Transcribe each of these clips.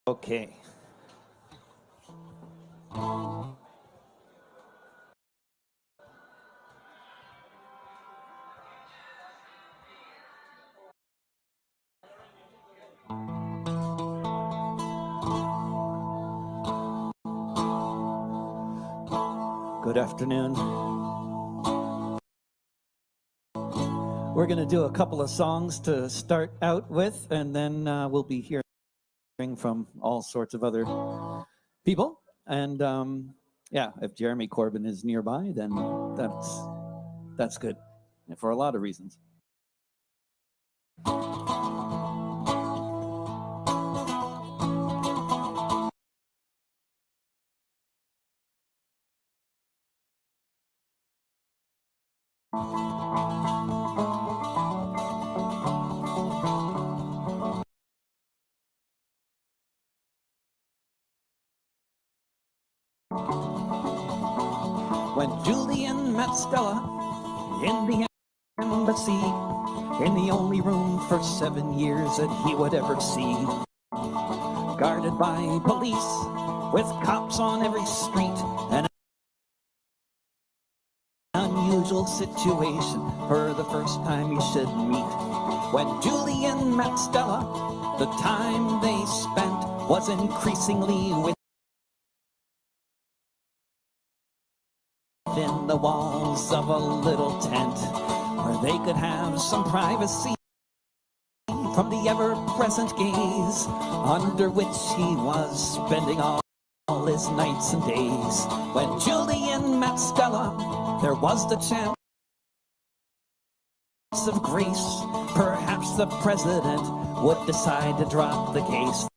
Okay. Good afternoon. We're going to do a couple of songs to start out with, and then we'll be hearing from all sorts of other people. And yeah, if Jeremy Corbyn is nearby, then that's good, and for a lot of reasons. When Julian met Stella in the embassy, in the only room for 7 years that he would ever see, guarded by police with cops on every street, an unusual situation for the first time you should meet. When Julian met Stella, the time they spent was increasingly within the walls of a little tent where they could have some privacy from the ever-present gaze under which he was spending all his nights and days. When Julian met Stella, there was the chance of grace. Perhaps the president would decide to drop the case.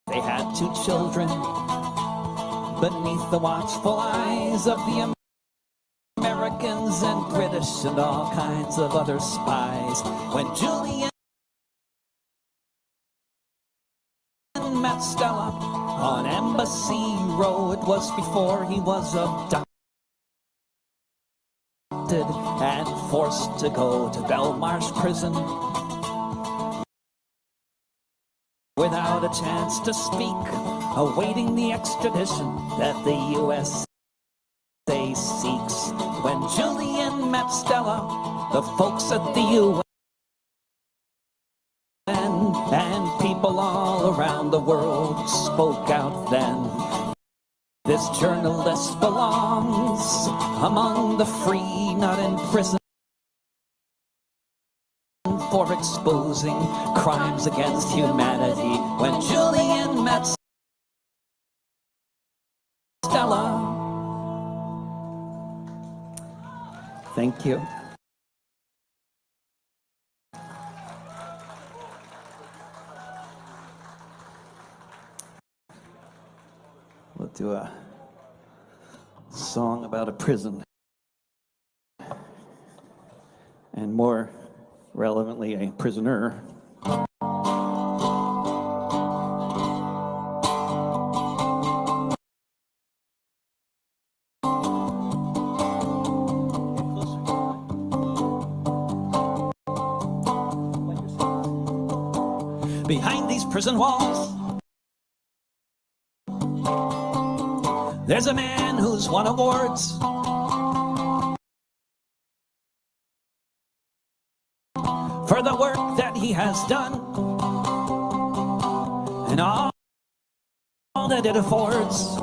They had 2 children beneath the watchful eyes of the Americans and British and all kinds of other spies. When Julian met Stella on Embassy Row, it was before he was abducted and forced to go to Belmarsh prison without a chance to speak, awaiting the extradition that the USA seeks. When Julian met Stella, the folks at the UN and people all around the world spoke out then. This journalist belongs among the free, not in prison for exposing crimes against humanity. When Julian met Stella. Thank you. We'll do a song about a prison, and more relevantly, a prisoner. Behind these prison walls, there's a man who's won awards for the work that he has done and all that it affords,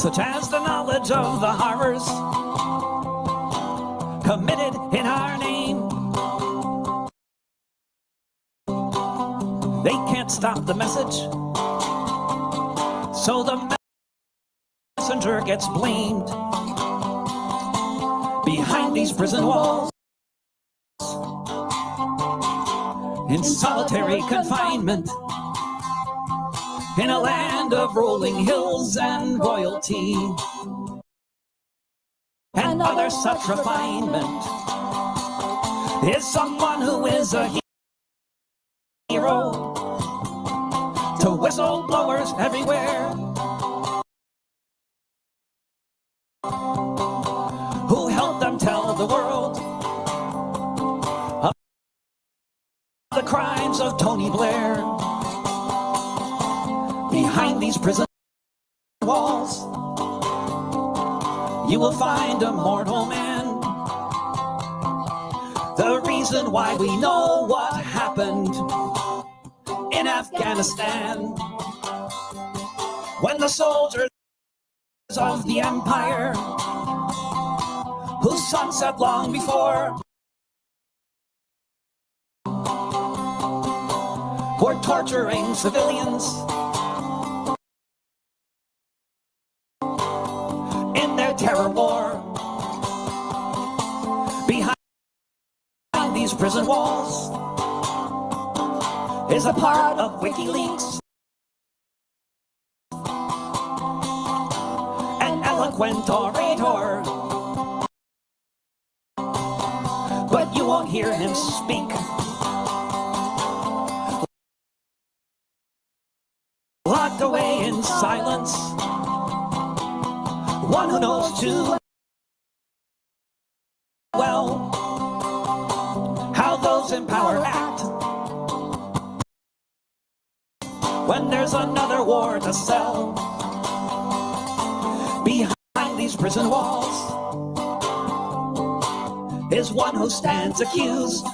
such as the knowledge of the horrors committed in our name. They can't stop the message, so the messenger gets blamed. Behind these prison walls, in solitary confinement, in a land of rolling hills and royalty, and other such refinement, is someone who is a hero to whistleblowers everywhere, Behind these prison walls, you will find a mortal man. The reason why we know what happened in Afghanistan, when the soldiers of the empire, whose sunset long before, were torturing civilians in their terror war. Behind these prison walls is a part of WikiLeaks, an eloquent orator, but you won't hear him speak. Locked away in silence, one who knows too well how those in power act when there's another war to sell. Behind these prison walls is one who stands accused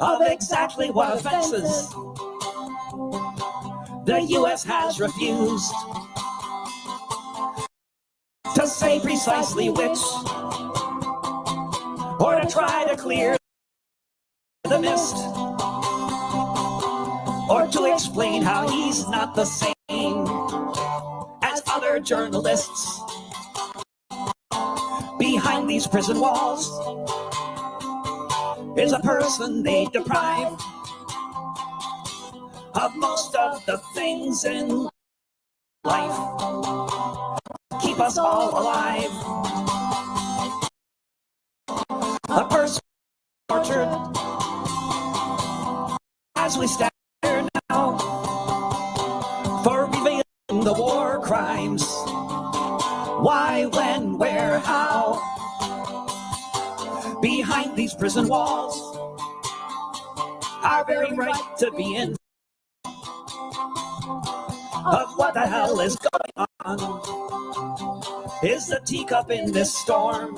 of exactly what offenses the U.S. has refused to say precisely which, or to try to clear the mist, or to explain how he's not the same as other journalists. Behind these prison walls is a person they deprive of most of the things in life keep us all alive. A person tortured as we stand here now for revealing the war crimes. Why, when, where, how? Behind these prison walls, our very right to be in of what the hell is going on is the teacup in this storm.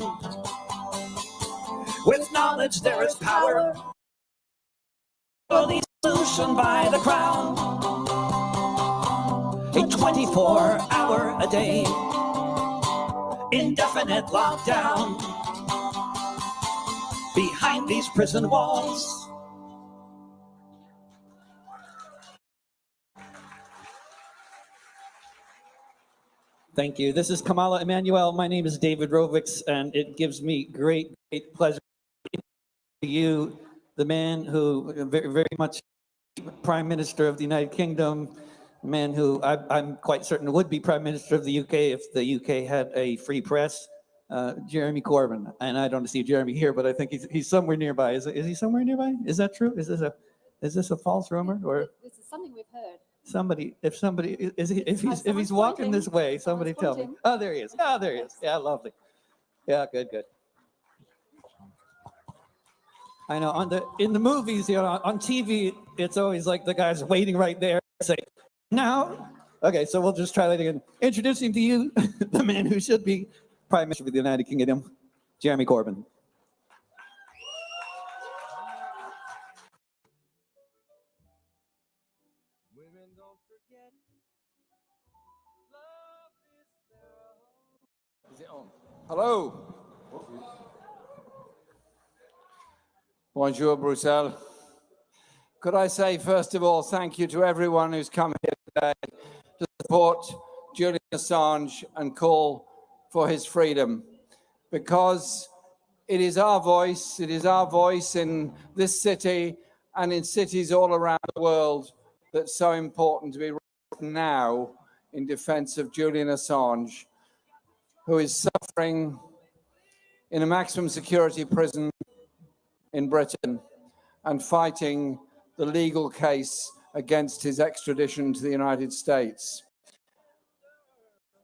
With knowledge there is power, fully solution by the crown. A 24-hour-a-day indefinite lockdown behind these prison walls. Thank you. This is Kamala Emanuel. My name is David Rovics, and it gives me great pleasure to you, the man who very much Prime Minister of the United Kingdom, a man who I'm quite certain would be Prime Minister of the UK if the UK had a free press, Jeremy Corbyn. And I don't see Jeremy here, but I think he's somewhere nearby. Is he somewhere nearby? Is that true? Is this a false rumor? Or this is something we've heard. If he's walking this way, somebody tell me. Oh, there he is. Oh, there he is. Yeah, lovely. Yeah, good. I know in the movies, on TV, it's always like the guy's waiting right there. Say, now, okay, so we'll just try that again. Introducing to you the man who should be Prime Minister of the United Kingdom, Jeremy Corbyn. Women don't forget. Love is their own. Is it on? Hello. Bonjour, Bruxelles. Could I say, first of all, thank you to everyone who's come here today to support Julian Assange and call for his freedom, because it is our voice in this city and in cities all around the world that's so important to be right now in defense of Julian Assange, who is suffering in a maximum security prison in Britain and fighting the legal case against his extradition to the United States.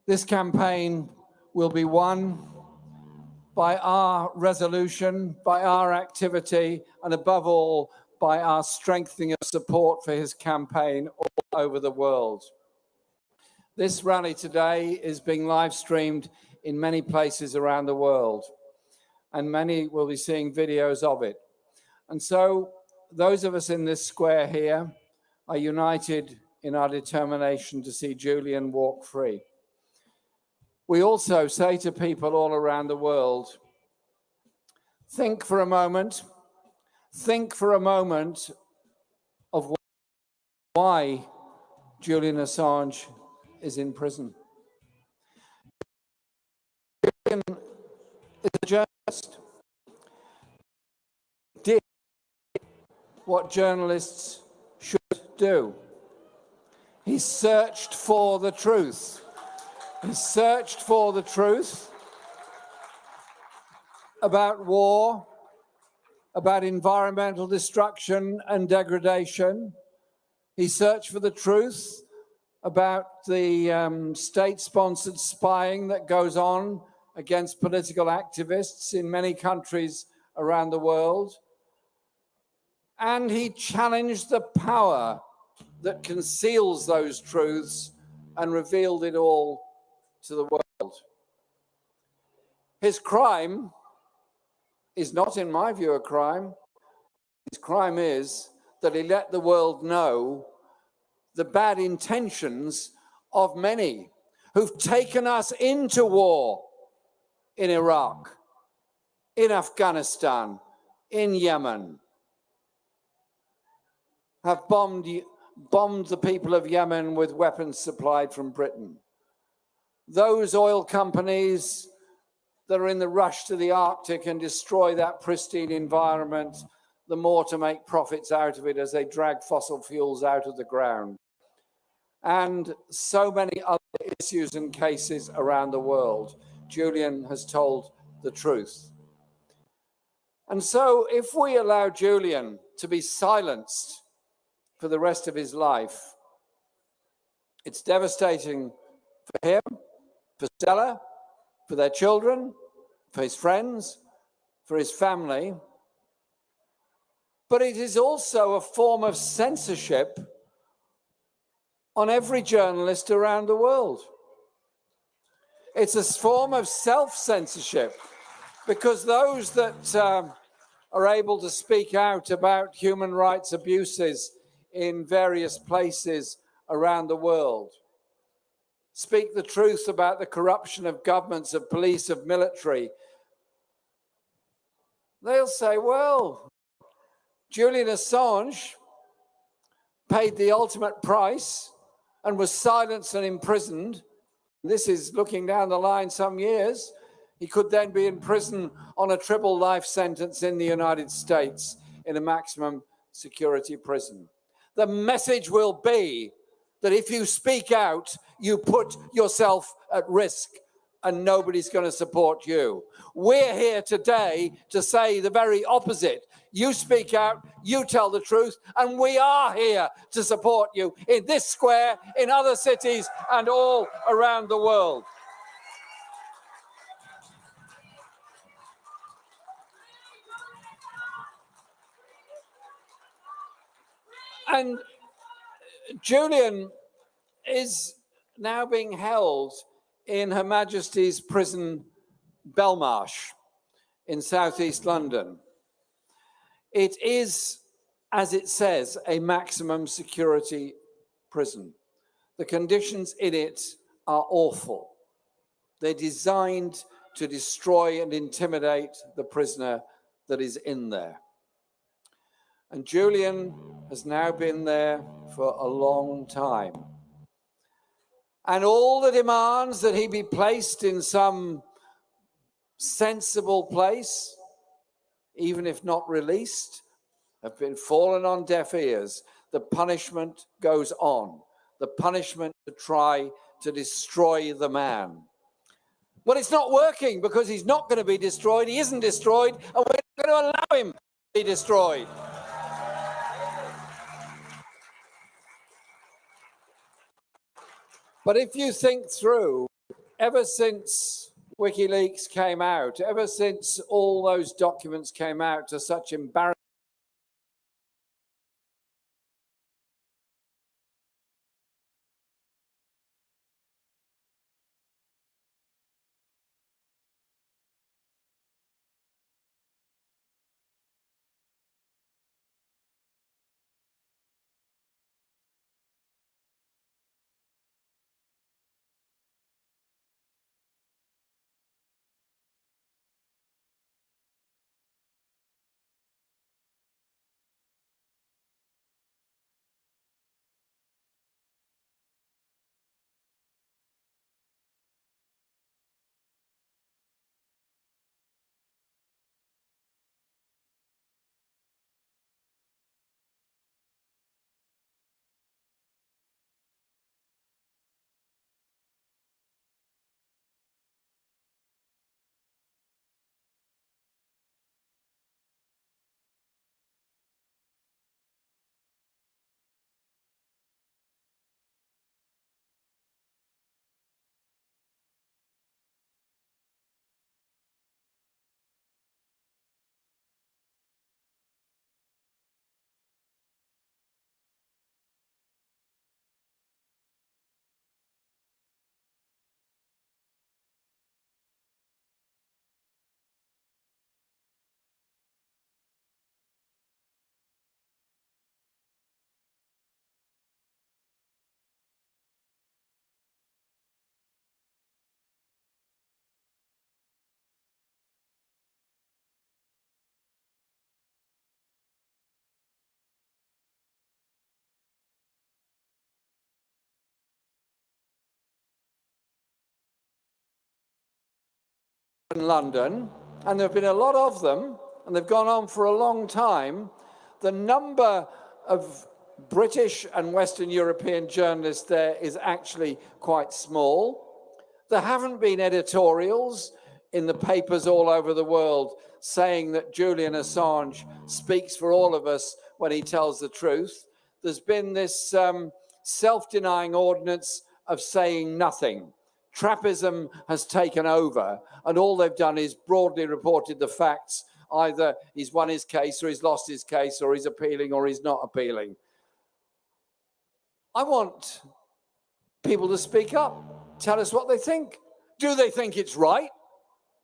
This campaign will be won by our resolution, by our activity, and above all, by our strengthening of support for his campaign all over the world. This rally today is being live streamed in many places around the world, and many will be seeing videos of it. And so those of us in this square here are united in our determination to see Julian walk free. We also say to people all around the world, think for a moment of why Julian Assange is in prison. Julian is a journalist. Did what journalists should do. He searched for the truth. He searched for the truth about war, about environmental destruction and degradation. He searched for the truth about the state-sponsored spying that goes on against political activists in many countries around the world. And he challenged the power that conceals those truths and revealed it all to the world. His crime is not, in my view, a crime. His crime is that he let the world know the bad intentions of many who've taken us into war in Iraq, in Afghanistan, in Yemen, have bombed the people of Yemen with weapons supplied from Britain. Those oil companies that are in the rush to the Arctic and destroy that pristine environment, the more to make profits out of it as they drag fossil fuels out of the ground. And so many other issues and cases around the world. Julian has told the truth. And so if we allow Julian to be silenced for the rest of his life, it's devastating for him, for Stella, for their children, for his friends, for his family. But it is also a form of censorship on every journalist around the world. It's a form of self-censorship because those that are able to speak out about human rights abuses in various places around the world, speak the truth about the corruption of governments, of police, of military, they'll say, well, Julian Assange paid the ultimate price and was silenced and imprisoned. This is looking down the line some years. He could then be in prison on a triple life sentence in the United States in a maximum security prison. The message will be that if you speak out, you put yourself at risk and nobody's going to support you. We're here today to say the very opposite. You speak out, you tell the truth, and we are here to support you in this square, in other cities, and all around the world. And Julian is now being held in Her Majesty's prison Belmarsh in southeast London. It is, as it says, a maximum security prison. The conditions in it are awful. They're designed to destroy and intimidate the prisoner that is in there. And Julian has now been there for a long time. And all the demands that he be placed in some sensible place, even if not released, have been fallen on deaf ears. The punishment goes on. The punishment to try to destroy the man. Well, it's not working because he's not going to be destroyed. He isn't destroyed, and we're going to allow him to be destroyed. But if you think through, ever since WikiLeaks came out, ever since all those documents came out to such embarrassment in London, and there have been a lot of them, and they've gone on for a long time, the number of British and Western European journalists there is actually quite small. There haven't been editorials in the papers all over the world saying that Julian Assange speaks for all of us when he tells the truth. There's been this self-denying ordinance of saying nothing. Trappism has taken over, and all they've done is broadly reported the facts. Either he's won his case, or he's lost his case, or he's appealing, or he's not appealing. I want people to speak up, tell us what they think. Do they think it's right?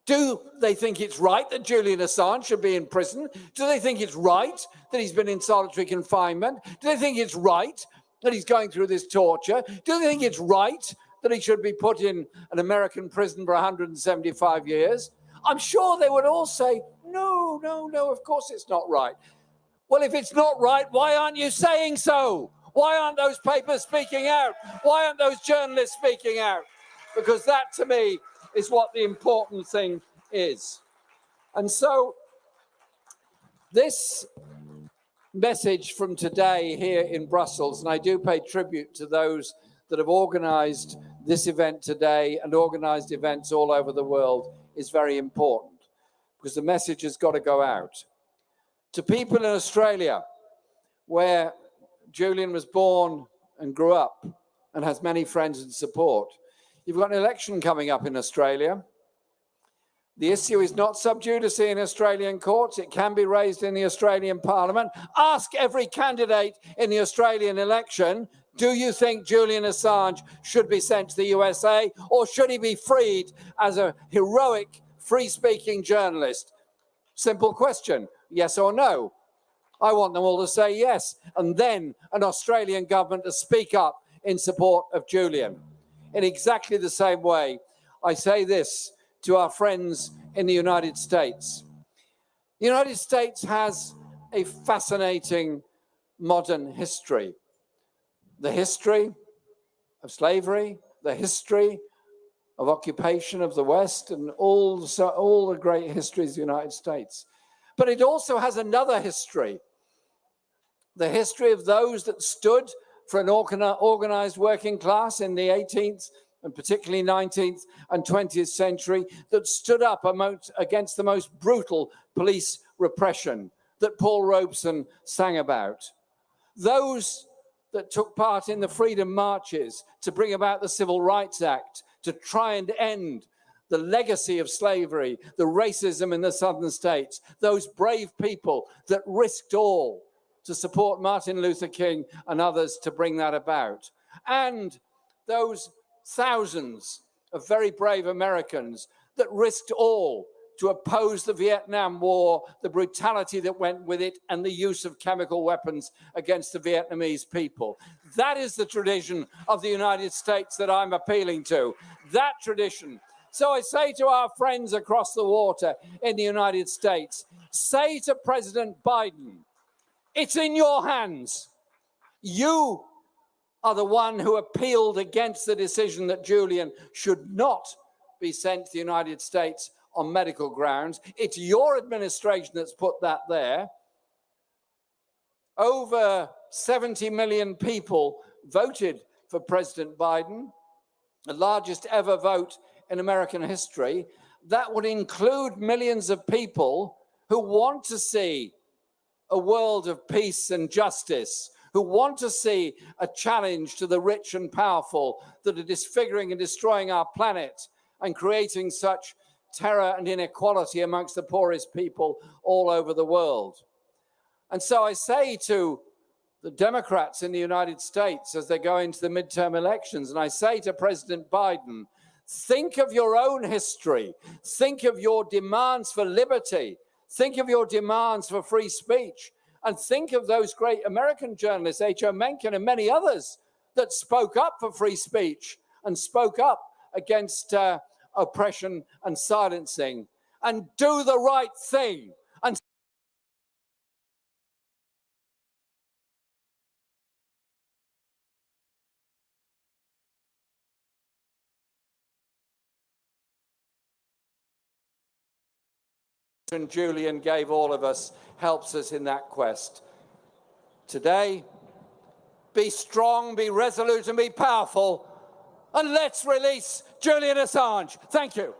Do they think it's right that Julian Assange should be in prison? Do they think it's right that he's been in solitary confinement? Do they think it's right that he's going through this torture? Do they think it's right that he should be put in an American prison for 175 years? I'm sure they would all say, no, no, no, of course it's not right. Well, if it's not right, why aren't you saying so? Why aren't those papers speaking out? Why aren't those journalists speaking out? Because that, to me, is what the important thing is. And so this message from today here in Brussels, and I do pay tribute to those that have organised this event today and organised events all over the world, is very important, because the message has got to go out. To people in Australia, where Julian was born and grew up and has many friends and support, you've got an election coming up in Australia. The issue is not sub judice in Australian courts. It can be raised in the Australian Parliament. Ask every candidate in the Australian election, do you think Julian Assange should be sent to the USA, or should he be freed as a heroic, free-speaking journalist? Simple question, yes or no? I want them all to say yes, and then an Australian government to speak up in support of Julian. In exactly the same way, I say this to our friends in the United States. The United States has a fascinating modern history. The history of slavery, the history of occupation of the West, and all the great histories of the United States. But it also has another history, the history of those that stood for an organized working class in the 18th and particularly 19th and 20th century, that stood up against the most brutal police repression that Paul Robeson sang about. Those that took part in the freedom marches to bring about the Civil Rights Act, to try and end the legacy of slavery, the racism in the southern states, those brave people that risked all to support Martin Luther King and others to bring that about. And those thousands of very brave Americans that risked all to oppose the Vietnam War, the brutality that went with it, and the use of chemical weapons against the Vietnamese people. That is the tradition of the United States that I'm appealing to, that tradition. So I say to our friends across the water in the United States, say to President Biden, it's in your hands. You are the one who appealed against the decision that Julian should not be sent to the United States on medical grounds. It's your administration that's put that there. Over 70 million people voted for President Biden, the largest ever vote in American history. That would include millions of people who want to see a world of peace and justice, who want to see a challenge to the rich and powerful that are disfiguring and destroying our planet and creating such terror and inequality amongst the poorest people all over the world. And so I say to the Democrats in the United States as they go into the midterm elections, and I say to President Biden, think of your own history, think of your demands for liberty, think of your demands for free speech, and think of those great American journalists, H.O. Mencken and many others, that spoke up for free speech and spoke up against oppression and silencing, and do the right thing. And Julian gave all of us helps us in that quest. Today, be strong, be resolute, and be powerful, and let's release Julian Assange. Thank you.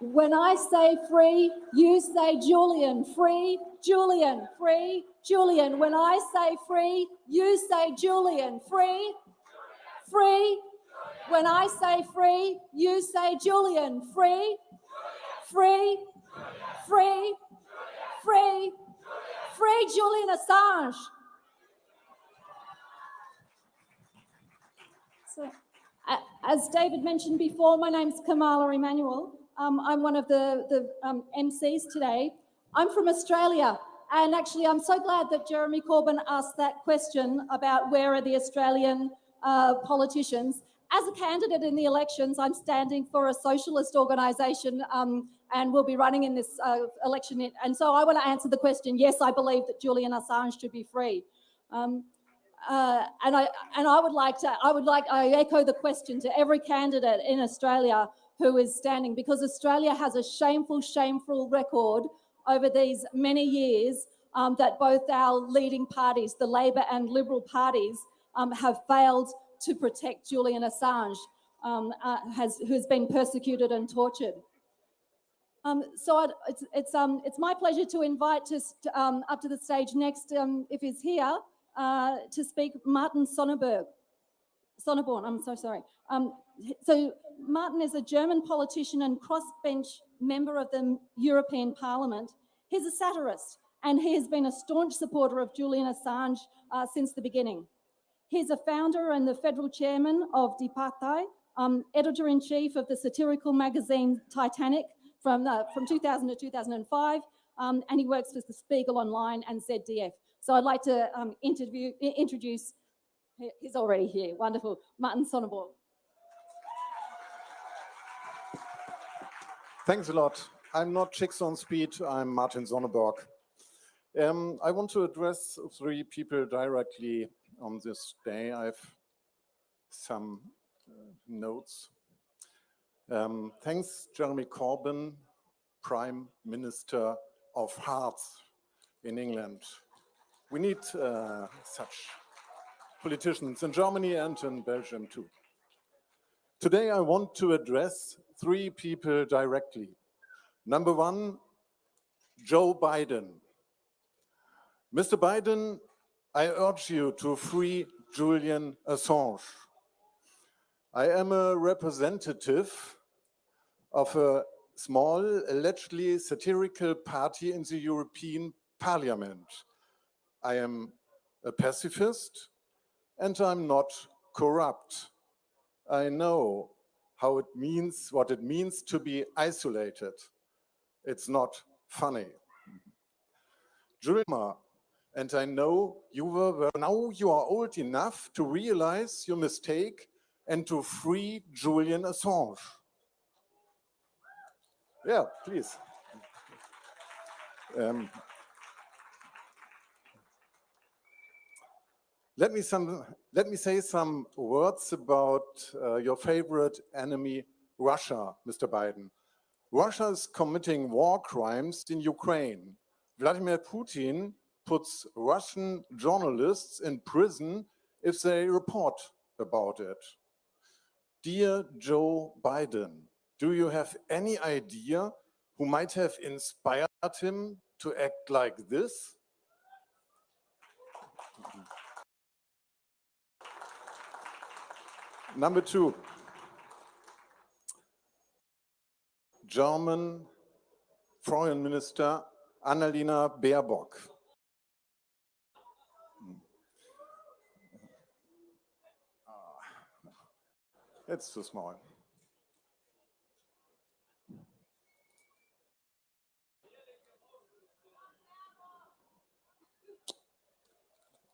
When I say free, you say Julian. Free, Julian. Free, Julian. When I say free, you say Julian. Free, free. When I say free, you say Julian. Free, free, free, free, free Julian Assange. So, as David mentioned before, my name's Kamala Emanuel. I'm one of the MCs today. I'm from Australia, and actually I'm so glad that Jeremy Corbyn asked that question about where are the Australian politicians. As a candidate in the elections, I'm standing for a socialist organisation and will be running in this election. And so I want to answer the question, yes, I believe that Julian Assange should be free. I echo the question to every candidate in Australia who is standing, because Australia has a shameful record over these many years that both our leading parties, the Labor and Liberal parties, have failed to protect Julian Assange, who's been persecuted and tortured. It's my pleasure to invite up to the stage next, if he's here, to speak Martin Sonneborn, I'm so sorry. So Martin is a German politician and crossbench member of the European Parliament. He's a satirist, and he has been a staunch supporter of Julian Assange since the beginning. He's a founder and the federal chairman of Deepa, editor-in-chief of the satirical magazine Titanic from 2000 to 2005, and he works for the Spiegel Online and ZDF. So I'd like to introduce, he's already here, wonderful, Martin Sonneborn. Thanks a lot. I'm not chicks on speed, I'm Martin Sonneborn. I want to address three people directly on this day. I have some notes. Thanks, Jeremy Corbyn, Prime Minister of Hearts in England. We need such politicians in Germany and in Belgium too. Today I want to address three people directly. Number one, Joe Biden. Mr. Biden, I urge you to free Julian Assange. I am a representative of a small, allegedly satirical party in the European Parliament. I am a pacifist and I'm not corrupt. I know what it means to be isolated. It's not funny. Julian, and I know now you are old enough to realize your mistake and to free Julian Assange. Yeah, please. Let me say some words about your favorite enemy, Russia, Mr. Biden. Russia is committing war crimes in Ukraine. Vladimir Putin puts Russian journalists in prison if they report about it. Dear Joe Biden, do you have any idea who might have inspired him to act like this? Number two, German Foreign Minister Annalena Baerbock. It's too small.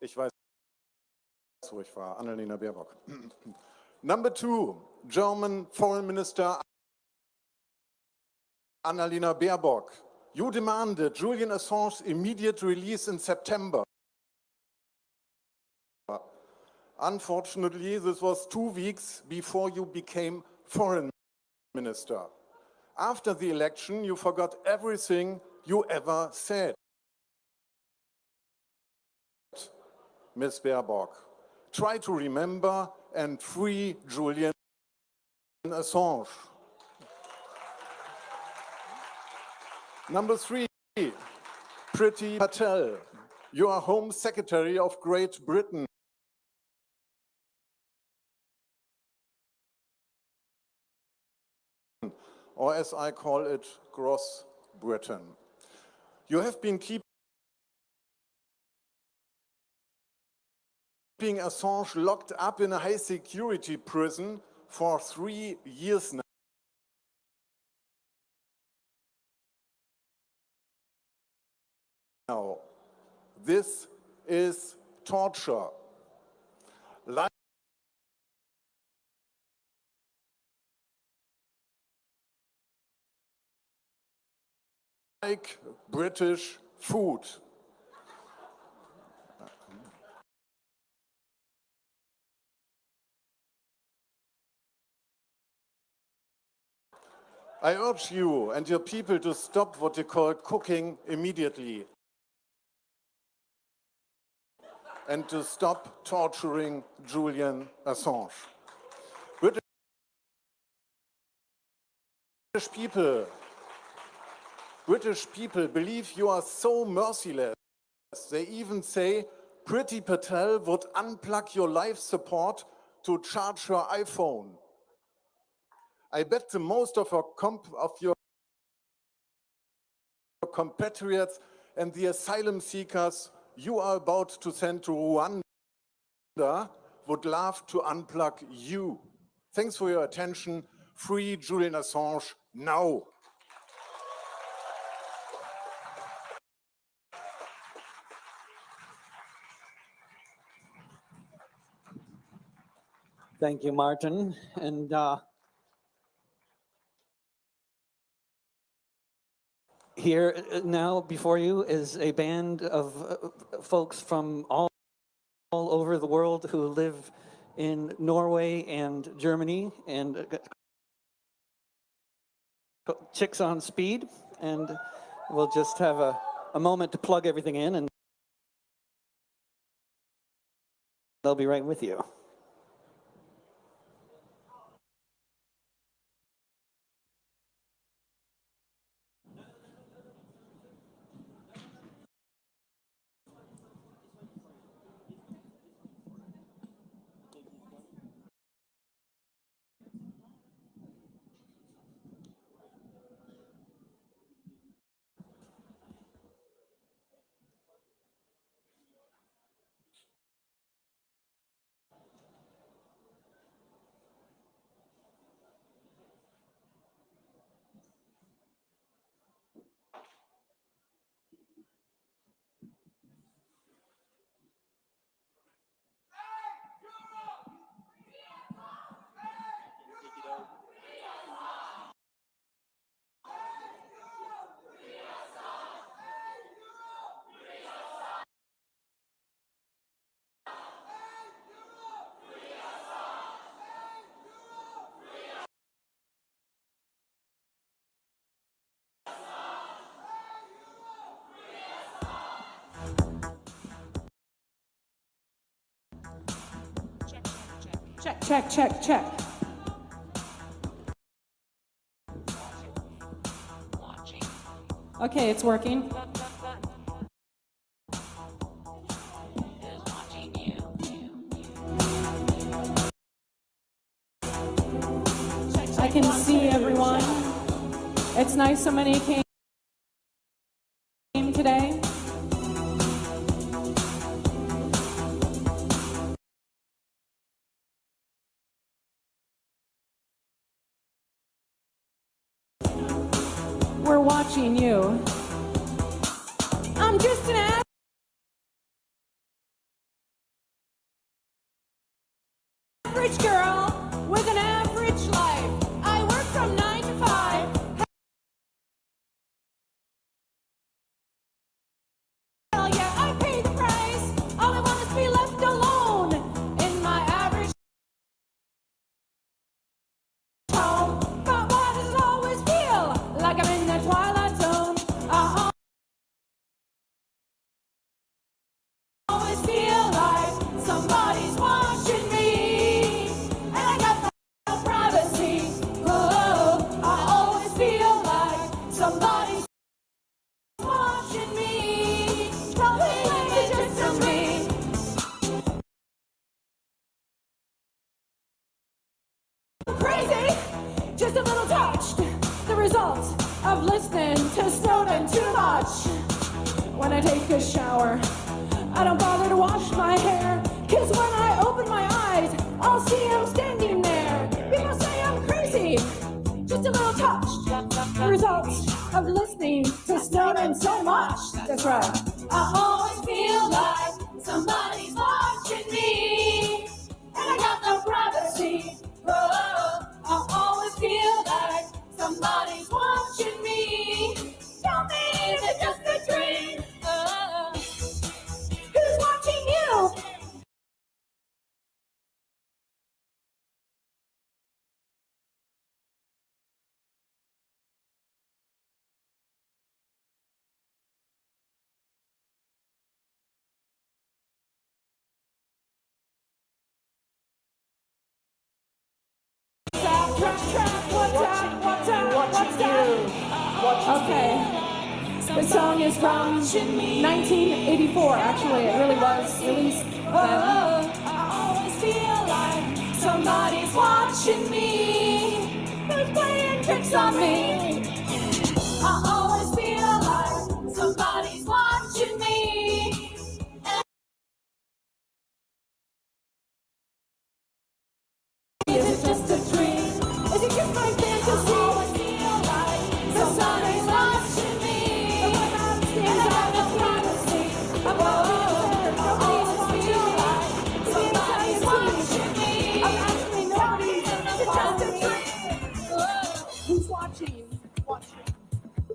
Ich weiß, wo ich war, Annalena Baerbock. Number two, German Foreign Minister Annalena Baerbock. You demanded Julian Assange's immediate release in September. Unfortunately, this was 2 weeks before you became foreign minister. After the election, you forgot everything you ever said. Ms. Baerbock, try to remember and free Julian Assange. Number 3, Priti Patel, you are Home Secretary of Great Britain. Or as I call it, Gross Britain. You have been keeping Assange locked up in a high-security prison for 3 years now. This is torture. Like British food. I urge you and your people to stop what you call cooking immediately and to stop torturing Julian Assange. British people believe you are so merciless. They even say Priti Patel would unplug your life support to charge her iPhone. I bet the most of your compatriots and the asylum seekers you are about to send to Rwanda would love to unplug you. Thanks for your attention. Free Julian Assange now. Thank you, Martin. And here now before you is a band of folks from all over the world who live in Norway and Germany, and Chicks on Speed. And we'll just have a moment to plug everything in, and they'll be right with you. Check, check, check. Okay, it's working. I can see everyone. It's nice so many came today. We're watching you. I'm just an average girl with an average life. I work from 9 to 5. just a little touched. The results of listening to Snowden too much. When I take a shower, I don't bother to wash my hair, 'cause when I open my eyes, I'll see him standing there. People say I'm crazy, just a little touched. The results of listening to Snowden so much. That's right. I always feel like somebody's watching me, and I got no privacy. Oh, I always feel like somebody's watching me. Tell me if it's just a dream. Who's watching you? Okay. The song is from 1984. Actually, it really was released then. I always feel like somebody's watching me. Who's playing tricks on me? I always feel like somebody's watching me. Is it just a dream? Is it just my fantasy? I always feel like somebody's watching me. And when I'm standing on the privacy, I'm always feel like somebody's watching me. I'm actually nobody. It's just a dream. Who's watching?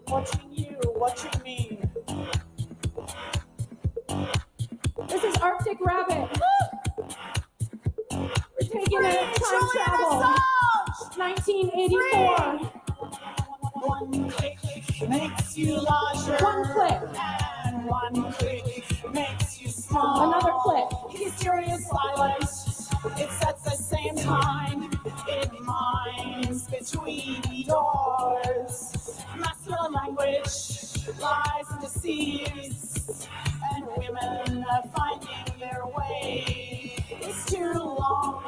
Watching you, watching me. This is Arctic Rabbit. We're taking a time travel. 1984. One click makes you larger. One click. And one click makes you small. Another click. Mysterious silence. It's at the same time. It minds between doors. Masculine language lies and deceives. And women are finding their way. It's too long.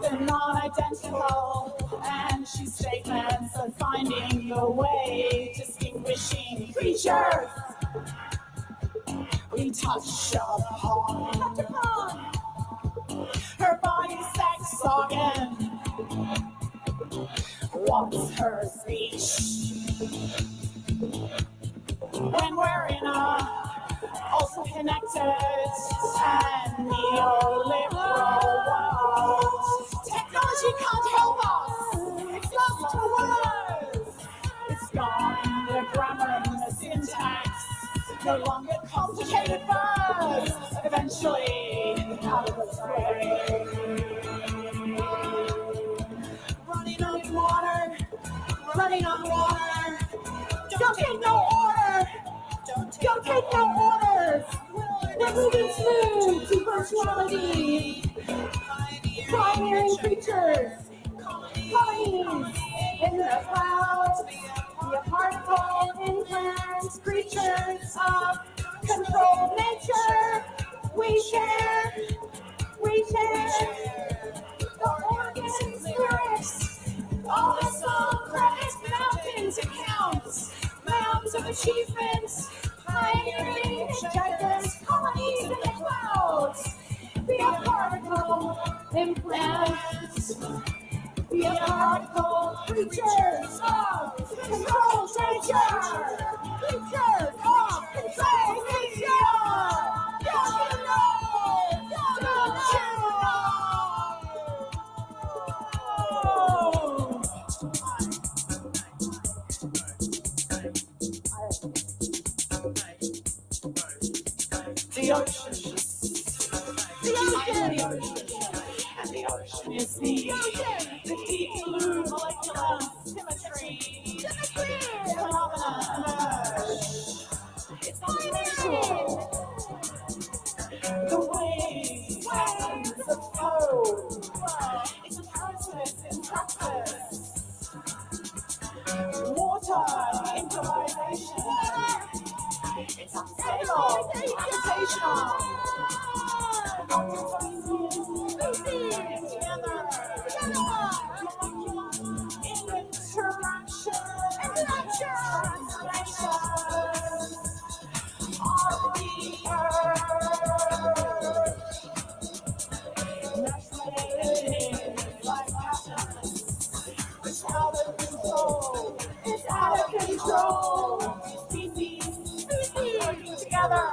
They're non-identical, and she's statements of finding the way, distinguishing features we touch upon. Her body's sex organ. What's her speech? When we're in a also connected and neoliberal world, technology can't help us. It's lost to words. It's gone the grammar and the syntax. No longer complicated verbs. Eventually, out of the spray. Running on water. Running on water. Don't take no order. Don't take no orders. We're moving smooth to virtuality. Pioneering creatures. Colonies in the clouds. The particle implants. Creatures of controlled nature. We share. The organs, spirits. All the song credits, mountains and counts. Mounds of achievements. Pioneering giants, colonies in the clouds. Be a particle implants. Be a particle creatures of control nature. Creatures of control nature. Don't you know? Don't you know? The ocean. And the ocean is the deep blue molecular symmetry phenomena emerge. It's unusual. The waves of foam. It's a process in practice. Water improvisation. It's unstable, gravitational. Together, molecular, in the out of control. It's out of control. Species working together.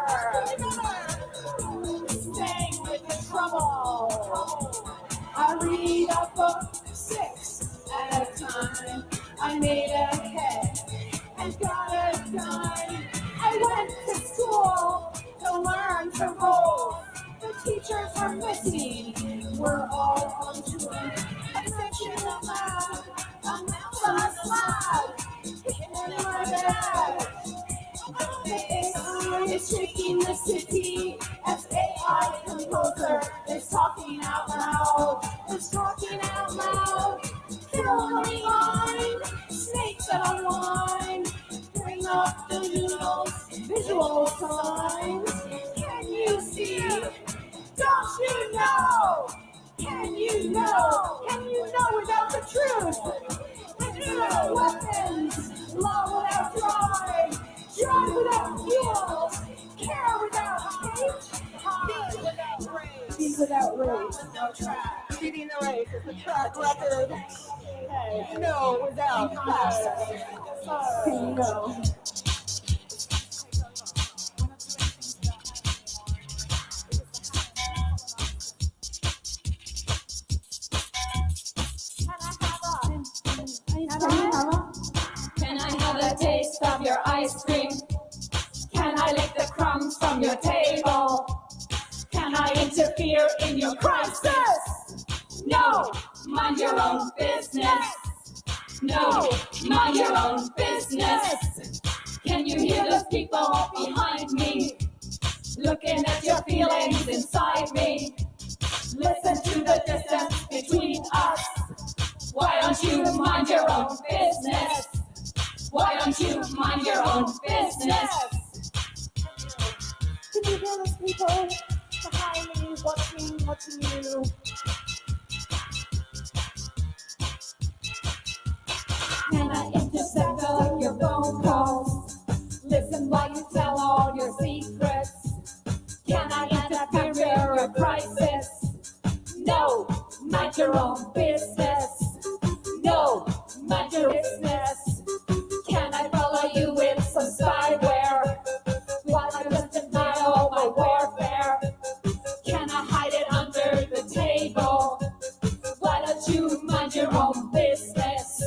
Staying with the trouble. I read a book 6 at a time. I made a head and got a gun. I went to school to learn to roll. The teachers were missing. We're all on tour. A section of lab, a mouse on a slab, hitting my bag. AI is shaking the city as AI composer is talking out loud. It's talking out loud. Filling line, snakes that unwind. Bring up the noodles, visual signs. Can you see? Don't you know? Can you know? Can you know without the truth? Without weapons, law without drive, drive without fuel, care without hate, be without rage. Be without rage. No track. Beating the race is the track record. Hey, no without passion. Can you know? Can I have a taste of your ice cream? Can I lick the crumbs from your table? Can I interfere in your crisis? No, mind your own business. No, mind your own business. Can you hear those people behind me? Looking at your feelings inside me. Listen to the distance between us. Why don't you mind your own business? Why don't you mind your own business? Can you hear those people behind me watching you? Can I intercept all your phone calls? Listen while you tell all your secrets. Can I interfere in a crisis? No, mind your own business. No, mind your business. Can I follow you with some spyware? While I just deny all my warfare? Can I hide it under the table? Why don't you mind your own business?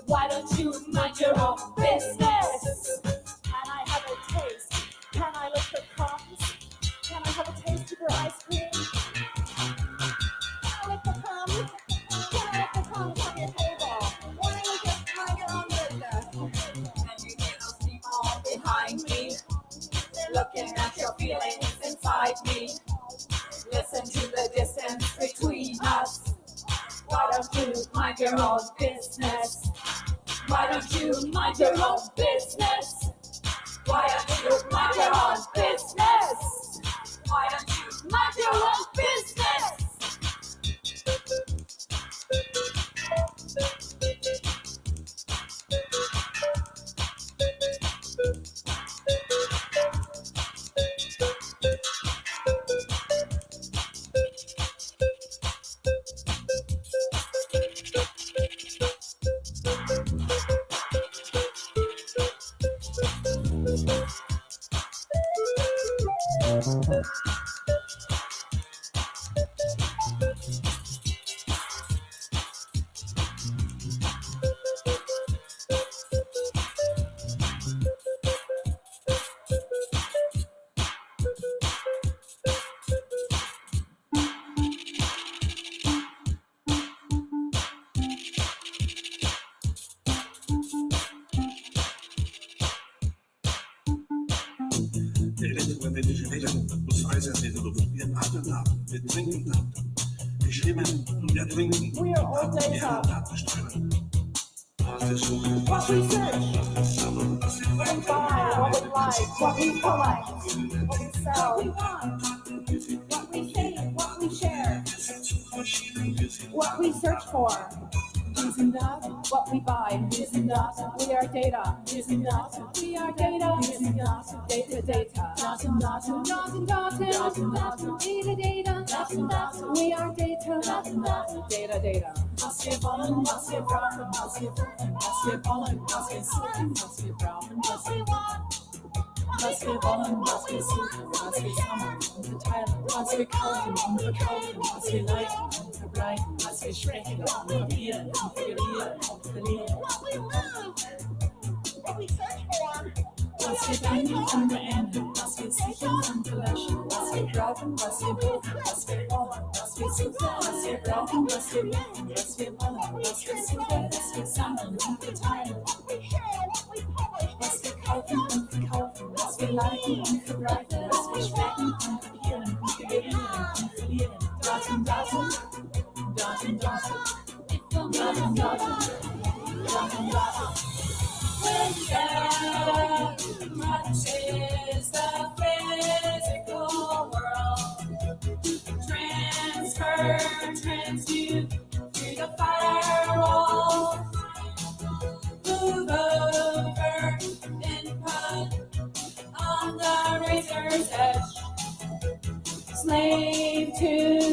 Why don't you mind your own business? Can I have a taste? Can I lick the crumbs? Can I have a taste of your ice cream? Can I lick the crumbs? Can I lick the crumbs on your table? Why don't you just mind your own business? Can you hear those people behind me? They're looking at your feelings inside me. Listen to the distance between us. Why don't you mind your own business? Why don't you mind your own business? Why don't you mind your own business? Why don't you mind your own business? Der elektromagnetische Wellen muss frei sein, der Luft. Wir atmen ab, wir trinken ab. Wir schwimmen und wir trinken. We are all Wir data. haben Datenströme. Was wir suchen, What we search, was wir sammeln, was wir what we buy, what we like, what we collect, what we sell, what we want, what we think, what we share, what we search for. We Using data, what we buy. Using data, we are data. Using data, we are data. Using data, data, data. Data, data, data, data, data, data, data, data, we are data. Data, data, data. Was wir wollen, was wir brauchen, was wir wollen, was wir wollen, was wir suchen, was wir brauchen, was wir wollen. Was wir wollen, was wir suchen, was wir sammeln und verteilen, was wir kaufen und verkaufen, was wir leiten und verbreiten, was wir sprechen und probieren und verlieren und verlieren. Was wir denken und beenden, was wir sichern und verlöschen, was wir brauchen, was wir brauchen, was wir wollen, was wir suchen, was wir brauchen, was wir brauchen, was wir wollen, was wir suchen, was wir sammeln und verteilen. Was wir kaufen und verkaufen, was wir leiten und verbreiten, was wir sprechen und kopieren und verlieren und verlieren. Daten, Daten, Daten, Daten, Daten, Daten, Daten, Daten. When data touches the physical world, transfer, transmute through the firewall. Move over, input on the razor's edge. Slave to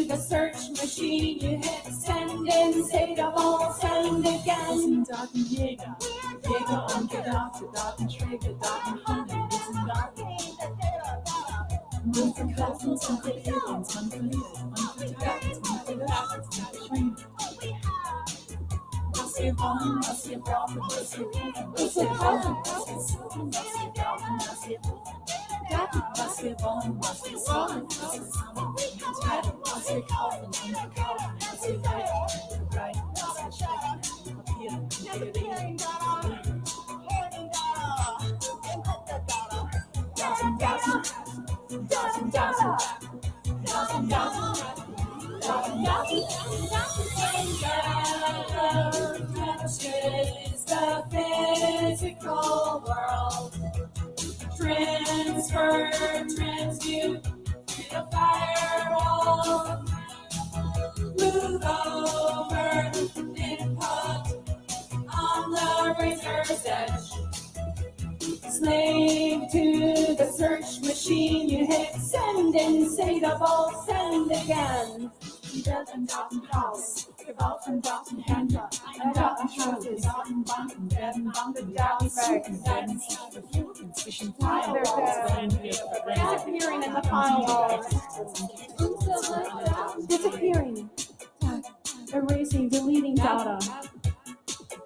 the search machine, you hit send in, say double, send again. Datenjäger, Jäger und Gedachte, Datenträger, Datenhandel, wir sind Daten. Man verkauft uns und verliert uns, man verliert, man verteilt, man verlässt, man verschwindet. Was wir wollen, was wir brauchen, was wir brauchen, was wir brauchen, was wir suchen, was wir brauchen, was wir brauchen. Daten, was wir wollen, was wir sollen, was wir sammeln, teilen, was wir kaufen und verkaufen, was wir leiten, verbreiten, was wir sprechen, kopieren, generieren, Daten, Daten, Daten, Daten, Daten, Daten, Daten, Daten, touches the physical world. Transfer, transmute through the firewall. Move over, input on the razor's edge. Slave to the search machine, you hit send and say double, send again. Daten, Datenhaus, gebaut von Datenhändler, ein Datenschutz, Datenbanken werden Banken, Datenwerken werden sich verfügen zwischen Firewalls, wenn wir disappearing in the firewalls. Disappearing, erasing, deleting data.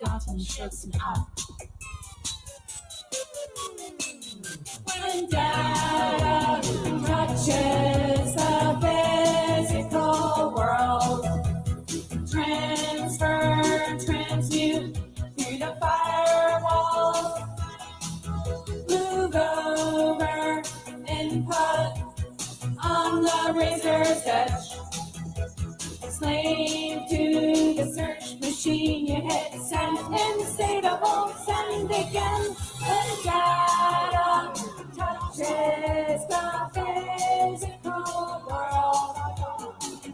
Datenschützen ab. When data touches the physical world, transfer, transmute through the firewall. Move over, input on the razor's edge. Slave to the search machine, you hit send and say double, send again. When data touches the physical world,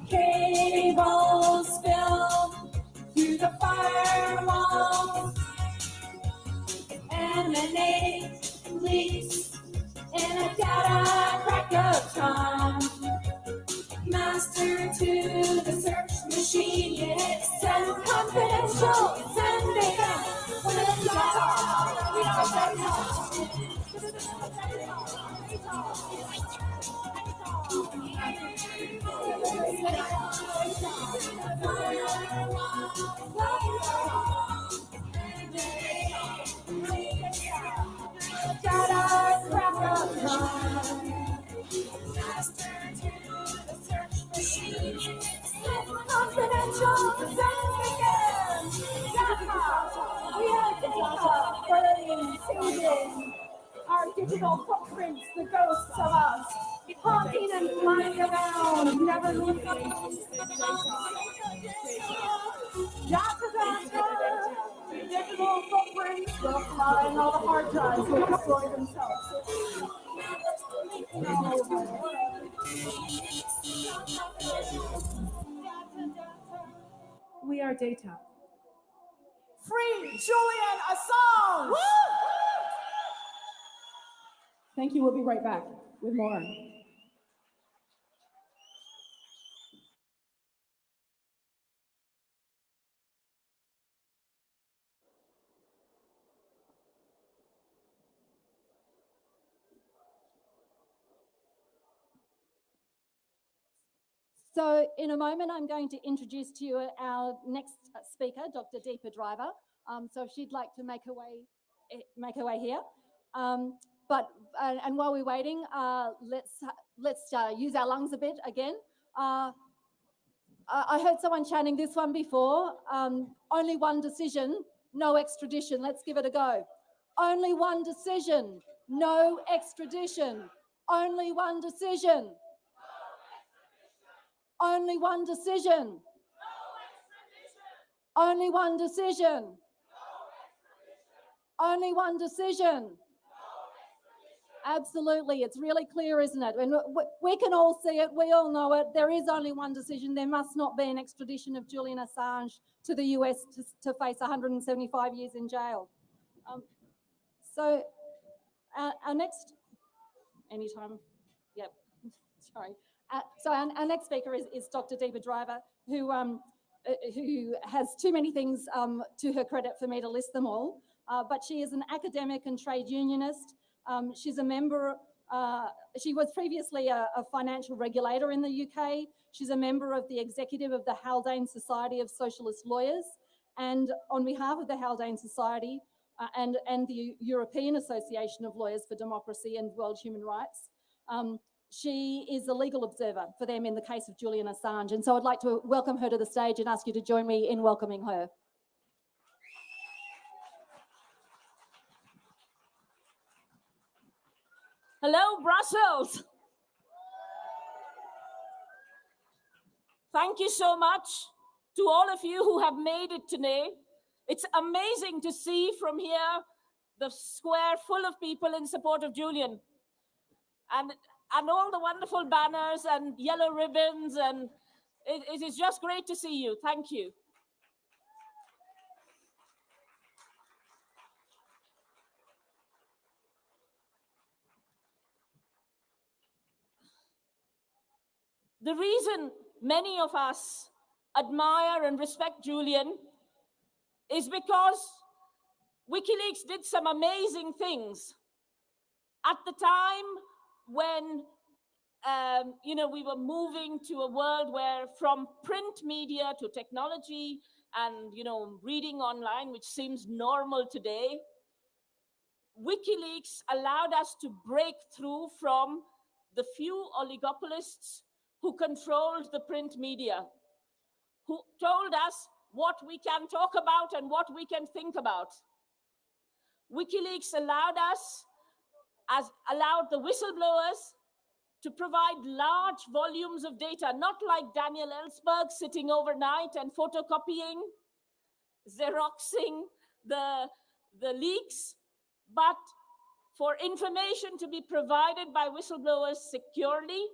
cables spill through the firewall, emanate, leaks in a data crack of time. Master to the search machine, you hit send confidential, send again. When data, we are data. Data crack of time. Master to the search machine, confidential, send again. Data, we are data, burning, changing. Our digital footprints, the ghosts of us, haunting and flying around, never leaving. Data, digital footprints will fly, and all the hard drives will destroy themselves. We are data. Free Julian Assange! Thank you. We'll be right back with more. So in a moment, I'm going to introduce to you our next speaker, Dr. Deepa Driver. So if she'd like to make her way here. And while we're waiting, let's use our lungs a bit again. I heard someone chanting this one before. Only one decision, no extradition. Let's give it a go. Only one decision, no extradition. Only one decision. Only one decision. Only one decision. Only one decision. Absolutely, it's really clear, isn't it? And we can all see it, we all know it. There is only one decision. There must not be an extradition of Julian Assange to the US to face 175 years in jail. So our next, anytime, yep, sorry. So our next speaker is Dr. Deepa Driver, who has too many things to her credit for me to list them all. But she is an academic and trade unionist. She's a member, she was previously a financial regulator in the UK. She's a member of the executive of the Haldane Society of Socialist Lawyers. And on behalf of the Haldane Society and the European Association of Lawyers for Democracy and World Human Rights, she is a legal observer for them in the case of Julian Assange. And so I'd like to welcome her to the stage and ask you to join me in welcoming her. Hello, Brussels. Thank you so much to all of you who have made it today. It's amazing to see from here the square full of people in support of Julian. And all the wonderful banners and yellow ribbons, and it is just great to see you. Thank you. The reason many of us admire and respect Julian is because WikiLeaks did some amazing things. At the time when we were moving to a world where from print media to technology and reading online, which seems normal today, WikiLeaks allowed us to break through from the few oligopolists who controlled the print media, who told us what we can talk about and what we can think about. WikiLeaks allowed the whistleblowers to provide large volumes of data, not like Daniel Ellsberg sitting overnight and photocopying, Xeroxing the leaks, but for information to be provided by whistleblowers securely,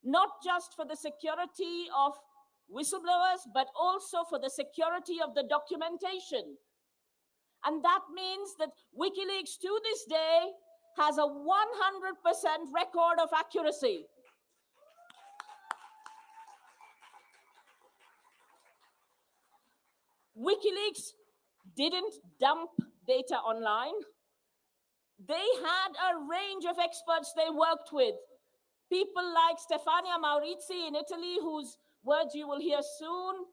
not just for the security of whistleblowers, but also for the security of the documentation. And that means that WikiLeaks to this day has a 100% record of accuracy. WikiLeaks didn't dump data online. They had a range of experts they worked with. People like Stefania Maurizi in Italy, whose words you will hear soon.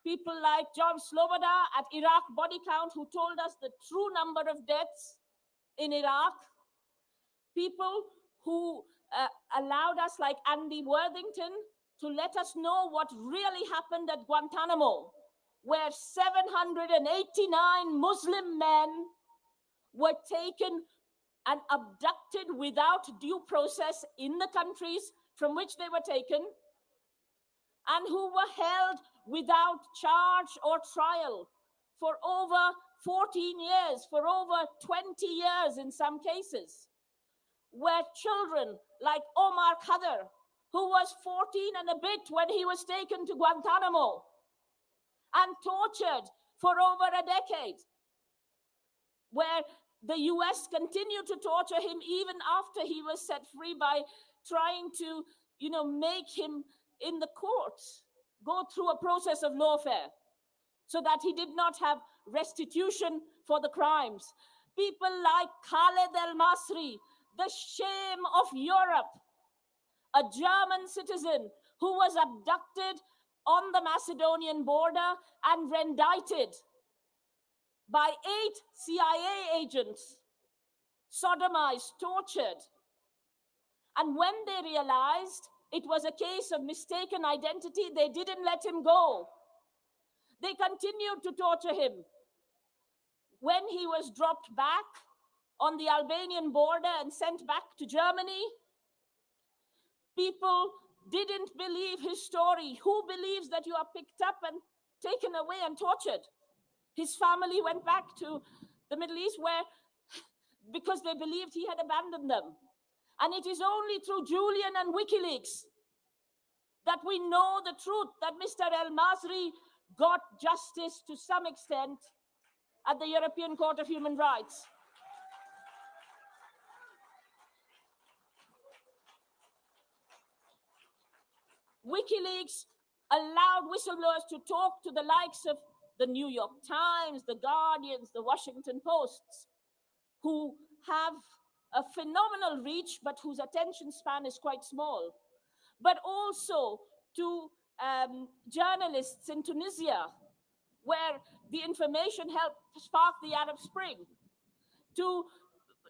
People like John Sloboda at Iraq Body Count, who told us the true number of deaths in Iraq. People who allowed us, like Andy Worthington, to let us know what really happened at Guantanamo, where 789 Muslim men were taken and abducted without due process in the countries from which they were taken, and who were held without charge or trial for over 14 years, for over 20 years in some cases, where children like Omar Khadr, who was 14 and a bit when he was taken to Guantanamo and tortured for over a decade, where the US continued to torture him even after he was set free by trying to, make him in the courts go through a process of lawfare so that he did not have restitution for the crimes. People like Khaled El-Masri, the shame of Europe, a German citizen who was abducted on the Macedonian border and rendicted by 8 CIA agents, sodomized, tortured. And when they realized it was a case of mistaken identity, they didn't let him go. They continued to torture him. When he was dropped back on the Albanian border and sent back to Germany, people didn't believe his story. Who believes that you are picked up and taken away and tortured? His family went back to the Middle East because they believed he had abandoned them. And it is only through Julian and WikiLeaks that we know the truth, that Mr. El-Masri got justice to some extent at the European Court of Human Rights. WikiLeaks allowed whistleblowers to talk to the likes of the New York Times, the Guardians, the Washington Posts, who have a phenomenal reach, but whose attention span is quite small. But also to journalists in Tunisia, where the information helped spark the Arab Spring, to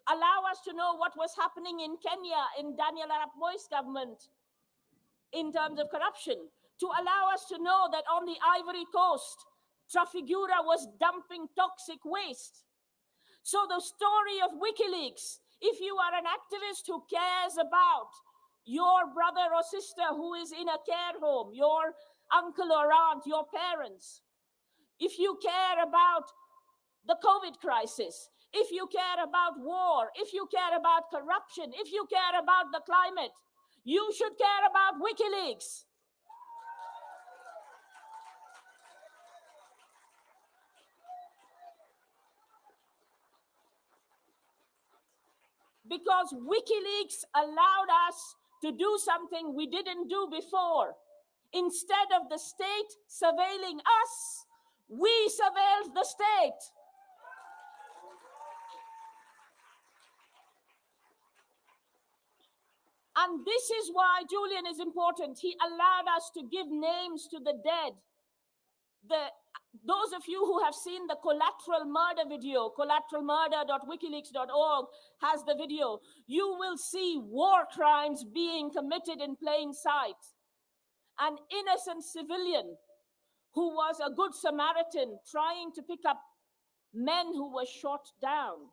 allow us to know what was happening in Kenya in Daniel Arap Moi's government in terms of corruption, to allow us to know that on the Ivory Coast, Trafigura was dumping toxic waste. So the story of WikiLeaks, if you are an activist who cares about your brother or sister who is in a care home, your uncle or aunt, your parents, if you care about the COVID crisis, if you care about war, if you care about corruption, if you care about the climate, you should care about WikiLeaks. Because WikiLeaks allowed us to do something we didn't do before. Instead of the state surveilling us, we surveilled the state. And this is why Julian is important. He allowed us to give names to the dead. Those of you who have seen the collateral murder video, collateralmurder.wikileaks.org has the video. You will see war crimes being committed in plain sight. An innocent civilian who was a good Samaritan trying to pick up men who were shot down,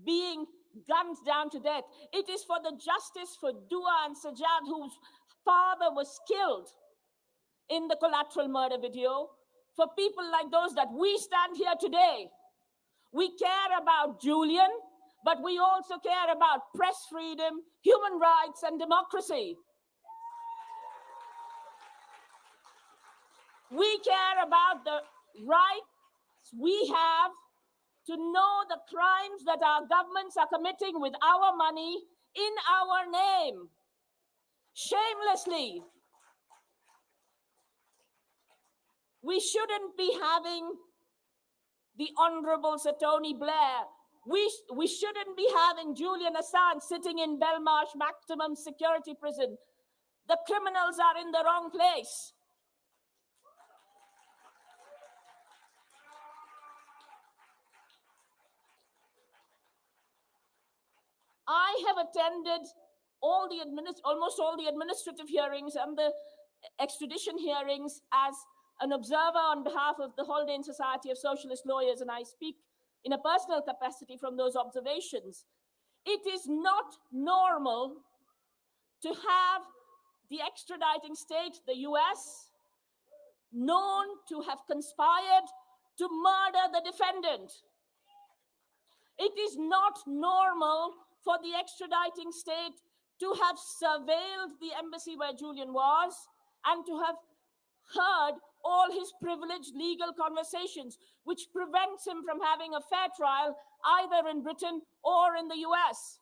being gunned down to death. It is for the justice for Dua and Sajjad, whose father was killed in the collateral murder video, for people like those that we stand here today. We care about Julian, but we also care about press freedom, human rights, and democracy. We care about the rights we have to know the crimes that our governments are committing with our money in our name, shamelessly. We shouldn't be having the Honorable Sir Tony Blair. We shouldn't be having Julian Assange sitting in Belmarsh maximum security prison. The criminals are in the wrong place. I have attended almost all the administrative hearings and the extradition hearings as an observer on behalf of the Haldane Society of Socialist Lawyers, and I speak in a personal capacity from those observations. It is not normal to have the extraditing state, the US, known to have conspired to murder the defendant. It is not normal for the extraditing state to have surveilled the embassy where Julian was and to have heard all his privileged legal conversations, which prevents him from having a fair trial either in Britain or in the US.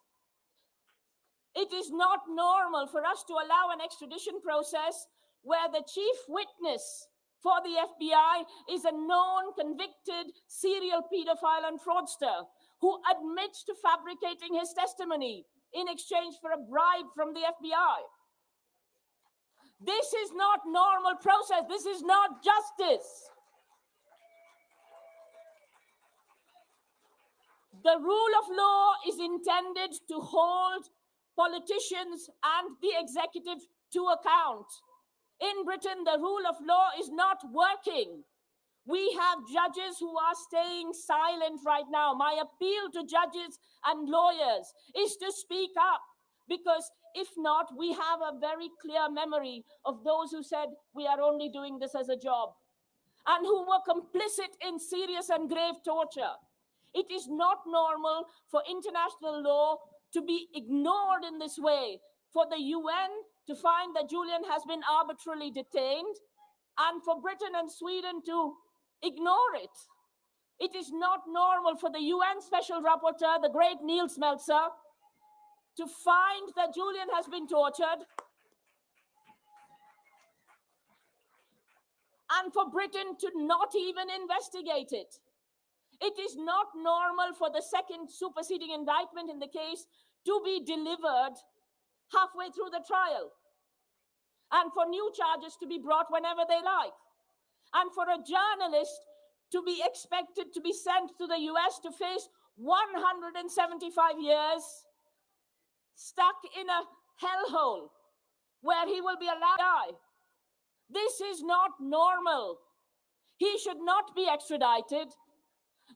It is not normal for us to allow an extradition process where the chief witness for the FBI is a known convicted serial pedophile and fraudster who admits to fabricating his testimony in exchange for a bribe from the FBI. This is not normal process. This is not justice. The rule of law is intended to hold politicians and the executive to account. In Britain, the rule of law is not working. We have judges who are staying silent right now. My appeal to judges and lawyers is to speak up, because if not, we have a very clear memory of those who said we are only doing this as a job and who were complicit in serious and grave torture. It is not normal for international law to be ignored in this way, for the UN to find that Julian has been arbitrarily detained, and for Britain and Sweden to ignore it. It is not normal for the UN Special Rapporteur, the great Niels Melzer, to find that Julian has been tortured, and for Britain to not even investigate it. It is not normal for the second superseding indictment in the case to be delivered halfway through the trial, and for new charges to be brought whenever they like, and for a journalist to be expected to be sent to the US to face 175 years stuck in a hellhole where he will be allowed to die. This is not normal. He should not be extradited.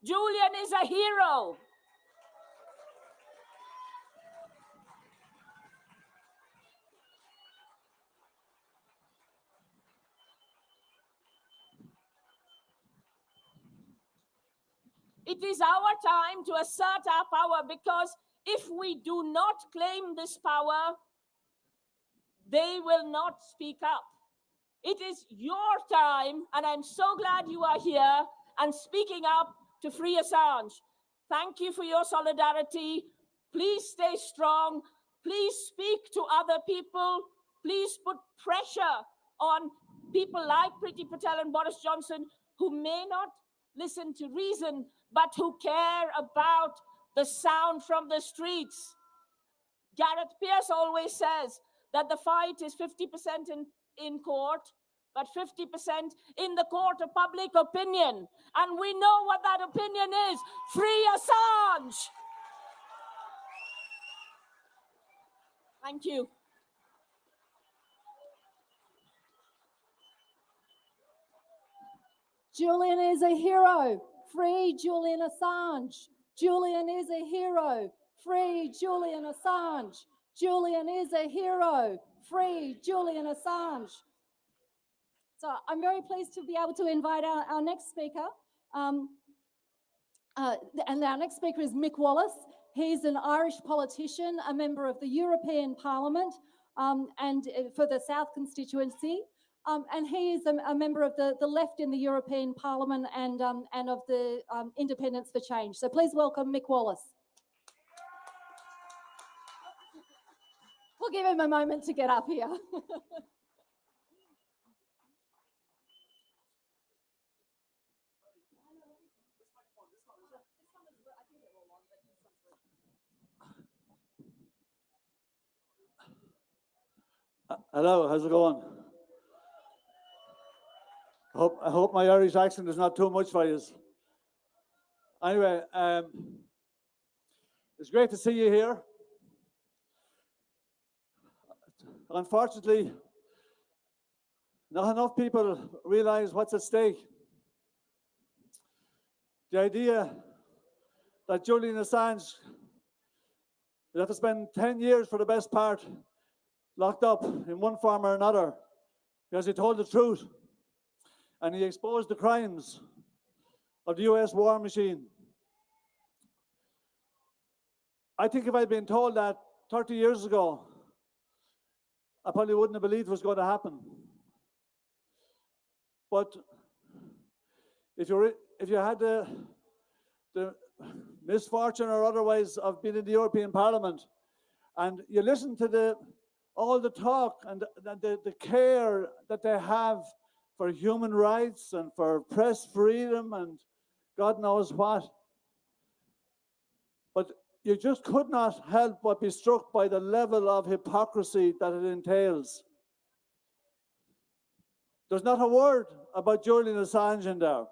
Julian is a hero. It is our time to assert our power, because if we do not claim this power, they will not speak up. It is your time, and I'm so glad you are here and speaking up to free Assange. Thank you for your solidarity. Please stay strong. Please speak to other people. Please put pressure on people like Priti Patel and Boris Johnson, who may not listen to reason, but who care about the sound from the streets. Gareth Peirce always says that the fight is 50% in court, but 50% in the court of public opinion. And we know what that opinion is. Free Assange! Thank you. Julian is a hero. Free Julian Assange. Julian is a hero. Free Julian Assange. Julian is a hero. Free Julian Assange. So I'm very pleased to be able to invite our next speaker. And our next speaker is Mick Wallace. He's an Irish politician, a member of the European Parliament, and for the South constituency. And he is a member of the left in the European Parliament and of the Independence for Change. So please welcome Mick Wallace. We'll give him a moment to get up here. Hello, how's it going? I hope my Irish accent is not too much for you. Anyway, it's great to see you here. Unfortunately, not enough people realize what's at stake. The idea that Julian Assange will have to spend 10 years for the best part locked up in one form or another because he told the truth and he exposed the crimes of the US war machine. I think if I'd been told that 30 years ago, I probably wouldn't have believed it was going to happen. But if you had the misfortune or otherwise of being in the European Parliament, and you listen to all the talk and the care that they have for human rights and for press freedom and God knows what, but you just could not help but be struck by the level of hypocrisy that it entails. There's not a word about Julian Assange in there.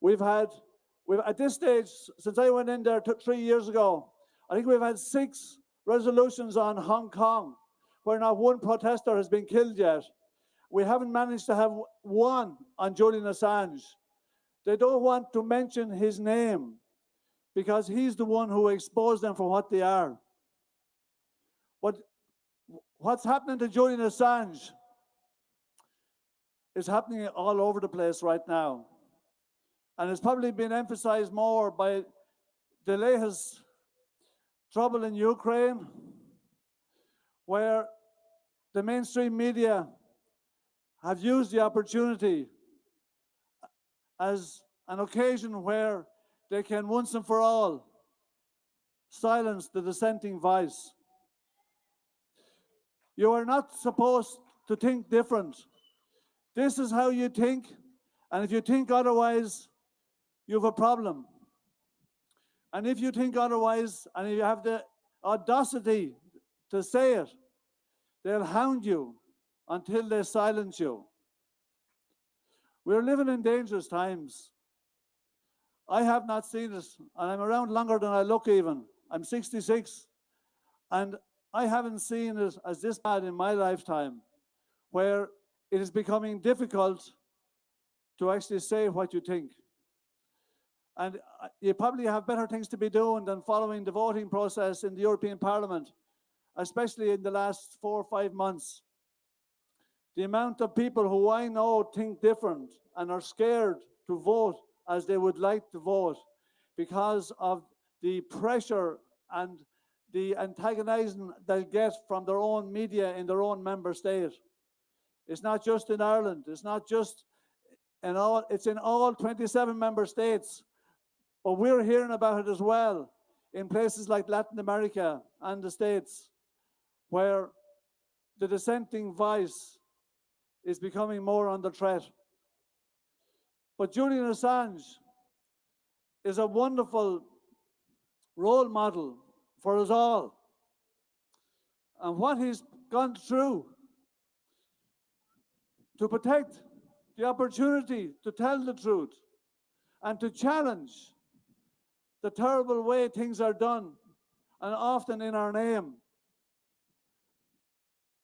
We've at this stage, since I went in there 3 years ago, I think we've had 6 resolutions on Hong Kong, where not one protester has been killed yet. We haven't managed to have one on Julian Assange. They don't want to mention his name because he's the one who exposed them for what they are. But what's happening to Julian Assange is happening all over the place right now. And it's probably been emphasized more by the latest trouble in Ukraine, where the mainstream media have used the opportunity as an occasion where they can once and for all silence the dissenting voice. You are not supposed to think different. This is how you think, and if you think otherwise, you have a problem. And if you think otherwise, and you have the audacity to say it, they'll hound you until they silence you. We're living in dangerous times. I have not seen it, and I'm around longer than I look even. I'm 66, and I haven't seen it as this bad in my lifetime, where it is becoming difficult to actually say what you think. And you probably have better things to be doing than following the voting process in the European Parliament, especially in the last 4 or 5 months. The amount of people who I know think different and are scared to vote as they would like to vote because of the pressure and the antagonizing they get from their own media in their own member state. It's not just in Ireland, it's not just in all, it's in all 27 member states. But we're hearing about it as well in places like Latin America and the States, where the dissenting voice is becoming more under threat. But Julian Assange is a wonderful role model for us all. And what he's gone through to protect the opportunity to tell the truth and to challenge the terrible way things are done, and often in our name.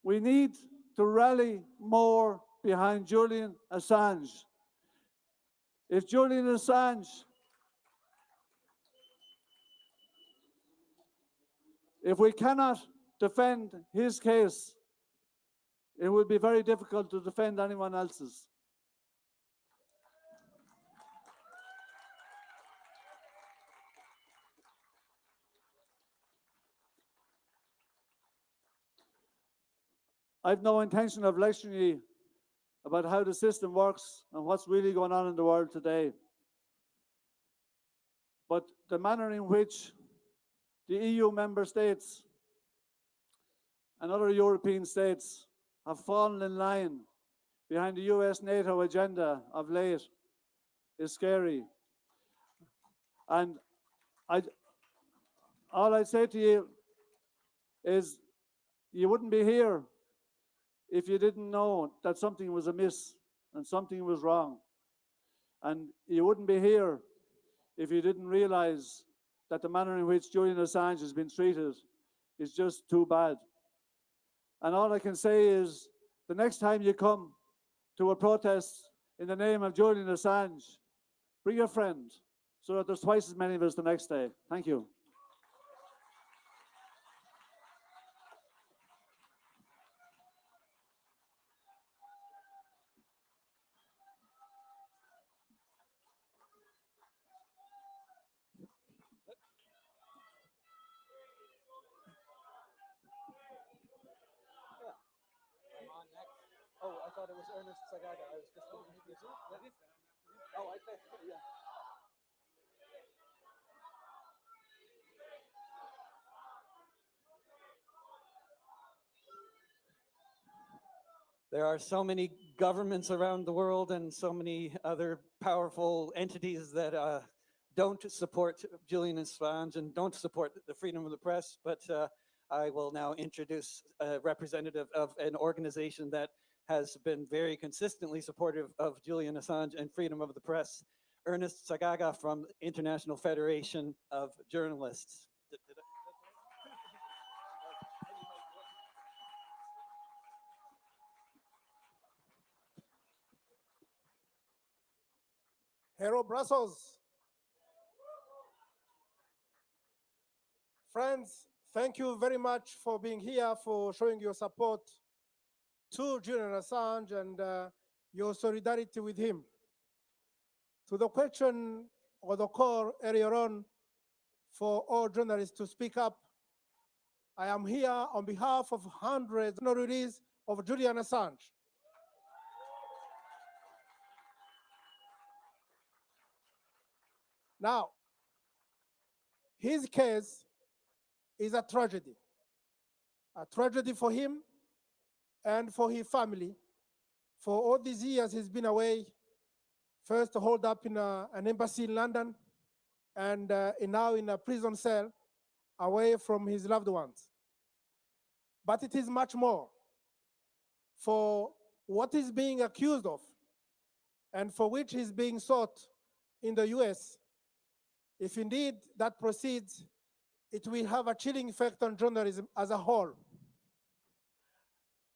We need to rally more behind Julian Assange. If Julian Assange, if we cannot defend his case, it will be very difficult to defend anyone else's. I've no intention of lecturing you about how the system works and what's really going on in the world today. But the manner in which the EU member states and other European states have fallen in line behind the US NATO agenda of late is scary. And all I'd say to you is you wouldn't be here if you didn't know that something was amiss and something was wrong. And you wouldn't be here if you didn't realize that the manner in which Julian Assange has been treated is just too bad. And all I can say is, the next time you come to a protest in the name of Julian Assange, bring a friend so that there's twice as many of us the next day. Thank you. Oh, I thought it was Ernest. There are so many governments around the world and so many other powerful entities that don't support Julian Assange and don't support the freedom of the press. But I will now introduce a representative of an organization that has been very consistently supportive of Julian Assange and freedom of the press, Ernest Sagaga from International Federation of Journalists. Hello, Brussels. Friends, thank you very much for being here, for showing your support to Julian Assange and your solidarity with him. To the question or the call earlier on for all journalists to speak up, I am here on behalf of hundreds of release of Julian Assange. Now, his case is a tragedy for him and for his family. For all these years he's been away, first holed up in an embassy in London, and now in a prison cell away from his loved ones. But it is much more. For what he's being accused of and for which he's being sought in the US, if indeed that proceeds, it will have a chilling effect on journalism as a whole.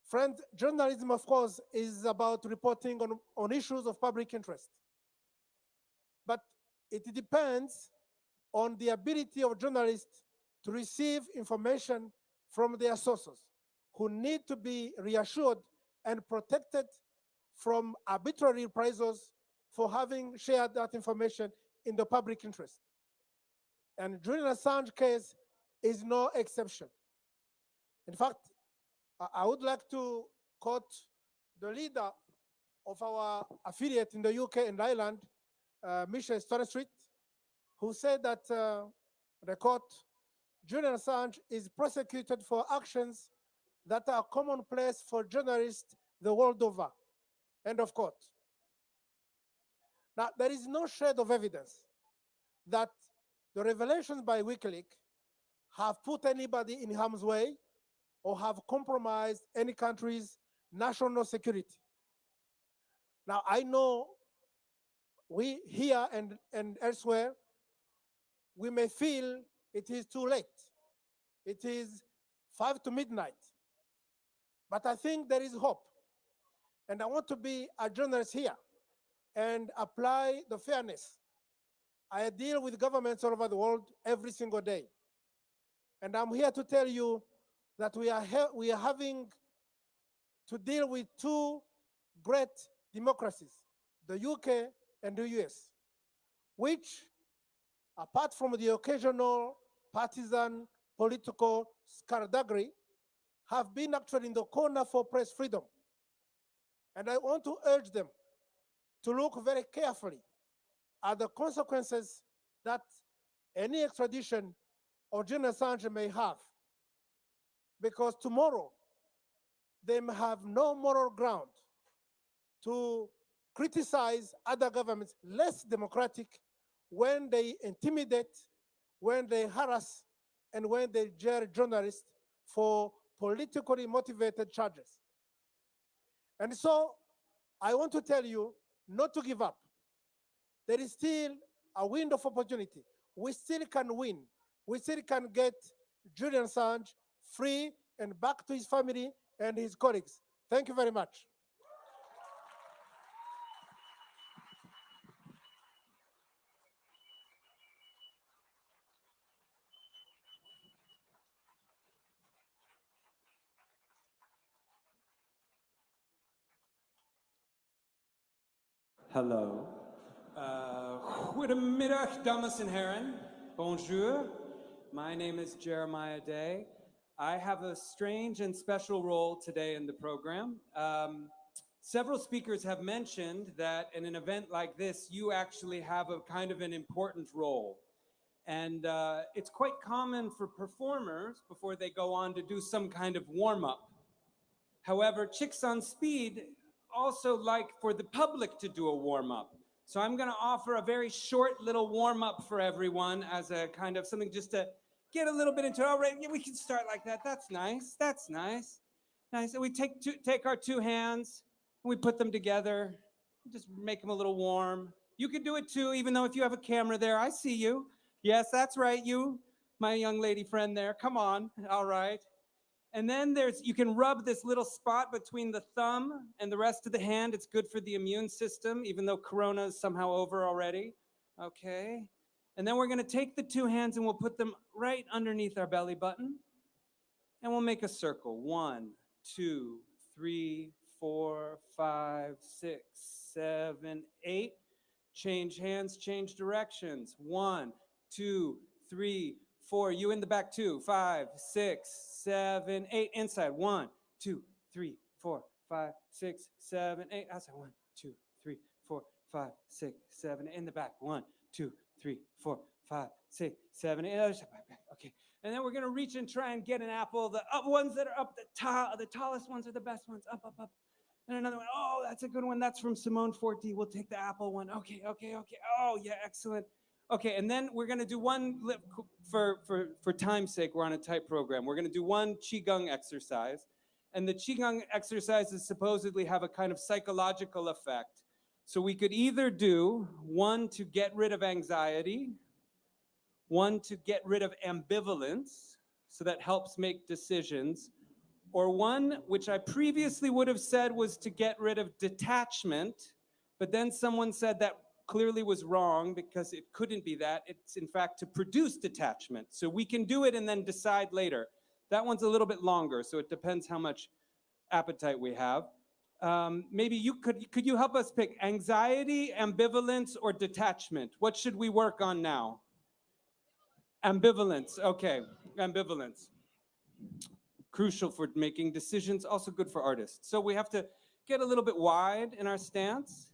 Friends, journalism, of course, is about reporting on issues of public interest. But it depends on the ability of journalists to receive information from their sources, who need to be reassured and protected from arbitrary reprisals for having shared that information in the public interest. And Julian Assange case is no exception. In fact, I would like to quote the leader of our affiliate in the UK and Ireland, Michelle Street, who said that, the quote, Julian Assange is prosecuted for actions that are commonplace for journalists the world over, end of quote. Now, there is no shred of evidence that the revelations by WikiLeaks have put anybody in harm's way or have compromised any country's national security. Now, I know we here and elsewhere, we may feel it is too late. It is 5 to midnight. But I think there is hope. And I want to be a journalist here and apply the fairness. I deal with governments all over the world every single day. And I'm here to tell you that we are having to deal with two great democracies, the UK and the US, which, apart from the occasional partisan political skullduggery, have been actually in the corner for press freedom. And I want to urge them to look very carefully at the consequences that any extradition of Julian Assange may have. Because tomorrow, they may have no moral ground to criticize other governments less democratic when they intimidate, when they harass, and when they jail journalists for politically motivated charges. And so I want to tell you not to give up. There is still a window of opportunity. We still can win. We still can get Julian Assange free and back to his family and his colleagues. Thank you very much. Hello. Goedemiddag, dames en heren. Bonjour. My name is Jeremiah Day. I have a strange and special role today in the program. several speakers have mentioned that in an event like this, you actually have a kind of an important role. And it's quite common for performers before they go on to do some kind of warm-up. However, Chicks on Speed also like for the public to do a warm-up. So I'm going to offer a very short little warm-up for everyone as a kind of something just to get a little bit into, all right, yeah, we can start like that. That's nice. That's nice. Nice. And we take our two hands and we put them together. Just make them a little warm. You could do it too, even though if you have a camera there, I see you. Yes, that's right, you, my young lady friend there. Come on. All right. And then you can rub this little spot between the thumb and the rest of the hand. It's good for the immune system, even though Corona is somehow over already. Okay. And then we're going to take the two hands and we'll put them right underneath our belly button. And we'll make a circle. 1, 2, 3, 4, 5, 6, 7, 8. Change hands, change directions. 1, 2, 3, 4. You in the back too. 5, 6, 7, 8. Inside. 1, 2, 3, 4, 5, 6, 7, 8. Outside. 1, 2, 3, 4, 5, 6, 7. In the back. 1, 2, 3, 4, 5, 6, 7, 8. Okay. And then we're gonna reach and try and get an apple. The up ones that are up the tallest ones are the best ones. Up, up, up. And another one. Oh, that's a good one. That's from Simone Forti. We'll take the apple one. Okay, okay, okay. Oh, yeah, excellent. Okay, and then we're gonna do one for time's sake. We're on a tight program. We're gonna do one qigong exercise, and the qigong exercises supposedly have a kind of psychological effect. So we could either do one to get rid of anxiety, one to get rid of ambivalence, so that helps make decisions, or one which I previously would have said was to get rid of detachment, but then someone said that clearly was wrong because it couldn't be that. It's in fact to produce detachment. So we can do it and then decide later. That one's a little bit longer, so it depends how much appetite we have. Maybe you could you help us pick anxiety, ambivalence, or detachment? What should we work on now? Ambivalence, okay, ambivalence. Crucial for making decisions, also good for artists. So we have to get a little bit wide in our stance.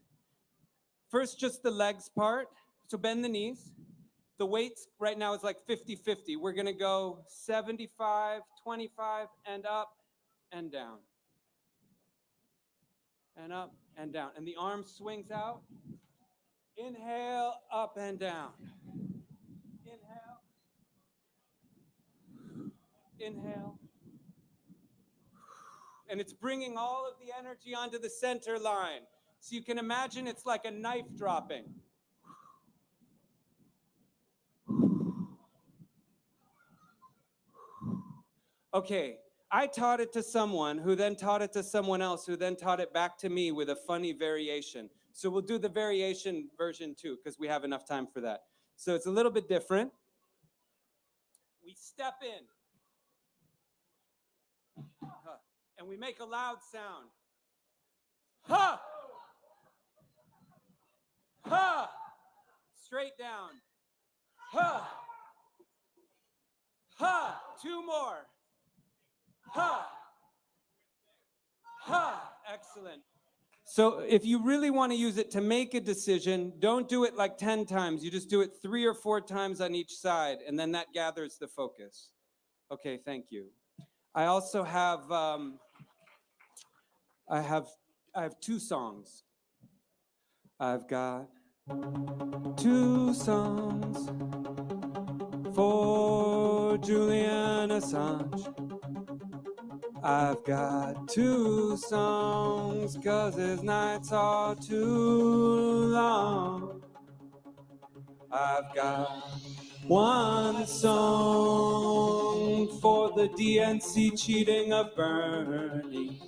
First, just the legs part. So bend the knees. The weights right now is like 50-50. We're gonna go 75, 25, and up and down. And up and down. And the arm swings out. Inhale, up and down. Inhale. Inhale. And it's bringing all of the energy onto the center line. So you can imagine it's like a knife dropping. Okay, I taught it to someone who then taught it to someone else who then taught it back to me with a funny variation. So we'll do the variation version too, because we have enough time for that. So it's a little bit different. We step in. And we make a loud sound. Ha! Ha! Straight down. Ha! Ha! 2 more. Ha! Ha! Excellent. So if you really want to use it to make a decision, don't do it like 10 times. You just do it 3 or 4 times on each side, and then that gathers the focus. Okay, thank you. I also have, I have 2 songs. I've got 2 songs for Julian Assange. I've got 2 songs 'cause his nights are too long. I've got 1 song for the DNC cheating of Bernie,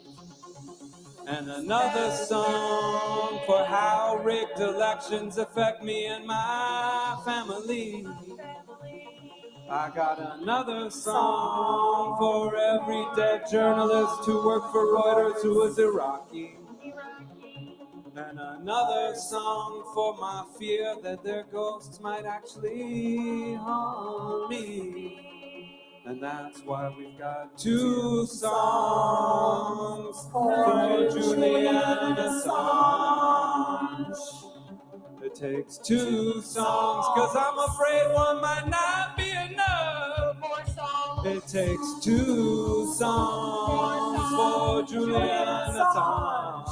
and another song for how rigged elections affect me and my family. I got another song for every dead journalist who worked for Reuters who was Iraqi. And another song for my fear that their ghosts might actually haunt me. And that's why we've got 2 songs for Julian Assange. It takes 2 songs, cause I'm afraid one might not be enough. It takes 2 songs for Julian Assange.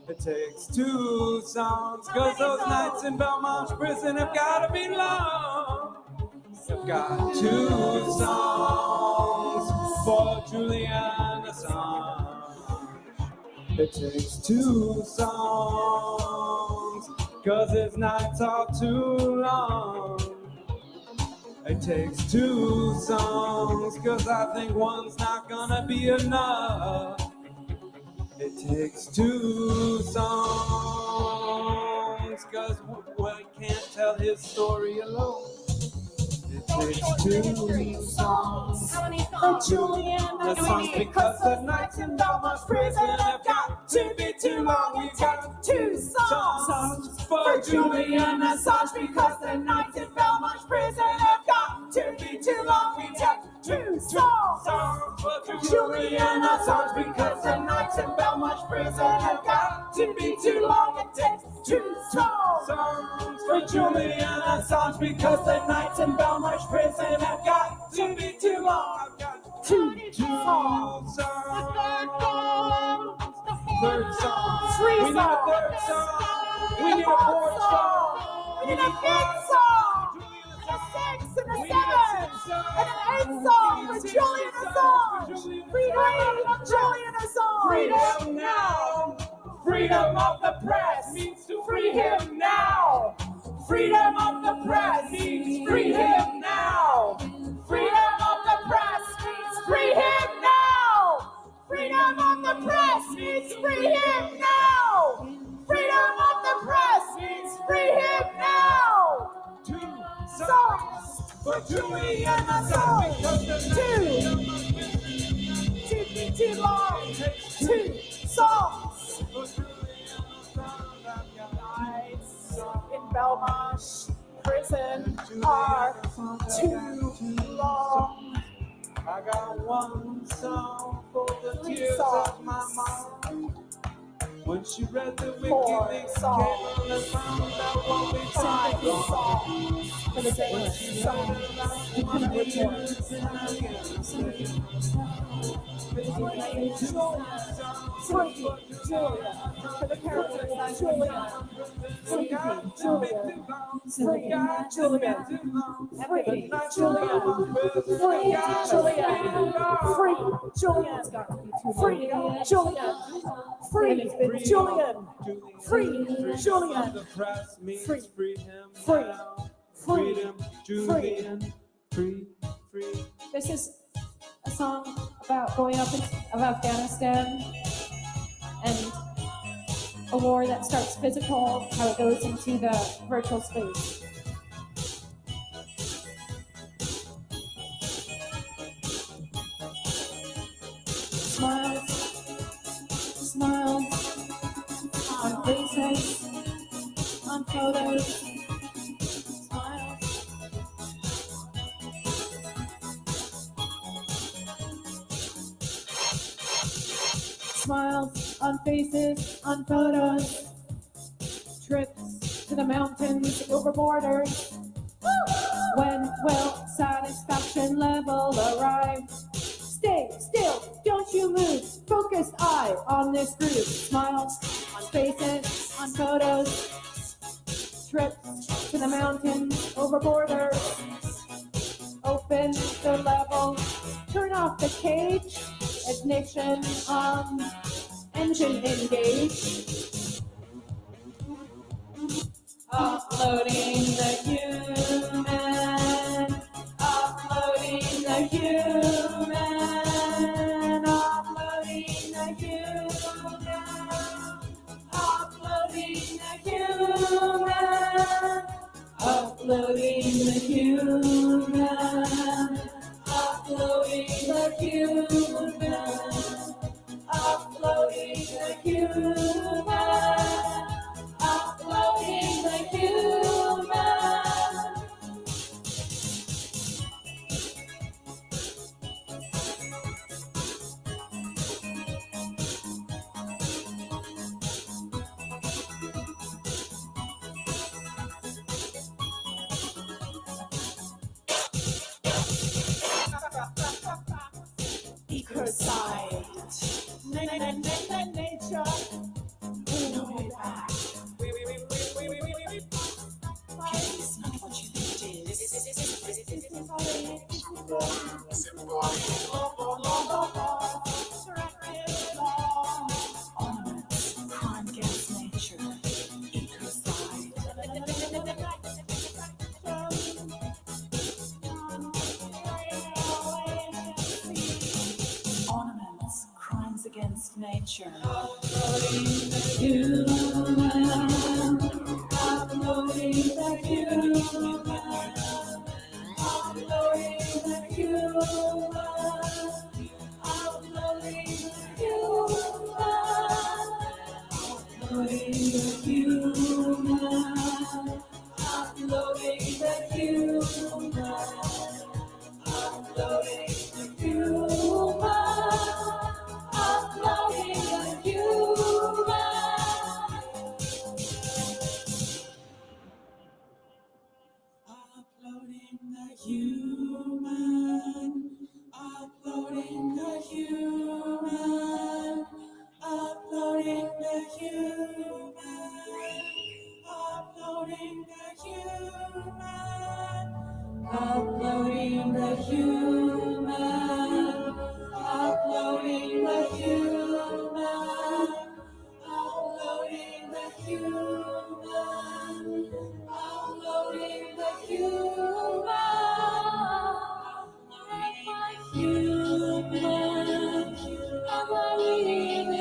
It takes 2 songs, cause those nights in Belmarsh prison have gotta be long. I've got 2 songs for Julian Assange. It takes 2 songs, cause his nights are too long. It takes 2 songs, cause I think one's not gonna be enough. It takes 2 songs, cause we can't tell his story alone. It takes 2 songs for Julian Assange, because the nights in Belmarsh prison have got to be too long. We got 2 songs for Julian Assange, because the nights in Belmarsh prison have got to be too long. We take 2 songs for Julian Assange, because the nights in Belmarsh prison have got to be too long. It takes 2 songs for Julian Assange, because the nights in Belmarsh prison have got to be too long. I've got 2 songs. Third song. We need a 3rd song. We need a 4th song. We need a 5th song. A 6th and a 7th and an 8th song for Julian Assange. Freedom, Julian Assange. Freedom now. Freedom of the press means to free him now. Freedom of the press means free him now. Freedom of the press means free him now. Freedom of the press means free him now. Freedom of the press means free him now. 2 songs for Julian Assange. 2 too long. 2 songs. Nights in Belmarsh prison are too long. I got 1 song for the 3 tears songs. of my mom. When she read the 4 WikiLeaks songs. cable and found out what we 5 songs for the Danish songs. Free Julian for the characters Julian. Free Julian. Free Julian. Free Julian. Free Julian. Free Julian. Free Julian. Free Julian. The press means Free. free him Free. now. Free. Freedom, Julian. Free. This is a song about going up of Afghanistan and a war that starts physical, how it goes into the virtual space. Smiles, smiles on faces, on photos, smiles. Smiles on faces, on photos, trips to the mountains, over borders. When will satisfaction level arrive? Stay still, don't you move. Focused eye on this group. Smiles on faces, on photos, trips to the mountains, over borders. Open the level, turn off the cage. Ignition on, engine engage. Uploading the human, uploading the human, uploading the human, uploading the human, uploading the human, uploading the human, uploading the human. Uploading the human. Crime against nature. Ecocide. Ornaments, crimes against nature. Uploading the human. Uploading the human. Uploading the human. Uploading the human. Uploading the human. Uploading the human. Uploading the human. Uploading the human. Uploading the human. Uploading the human. Uploading the human. Uploading the human. Uploading the human. Uploading the human. Uploading the human. Uploading the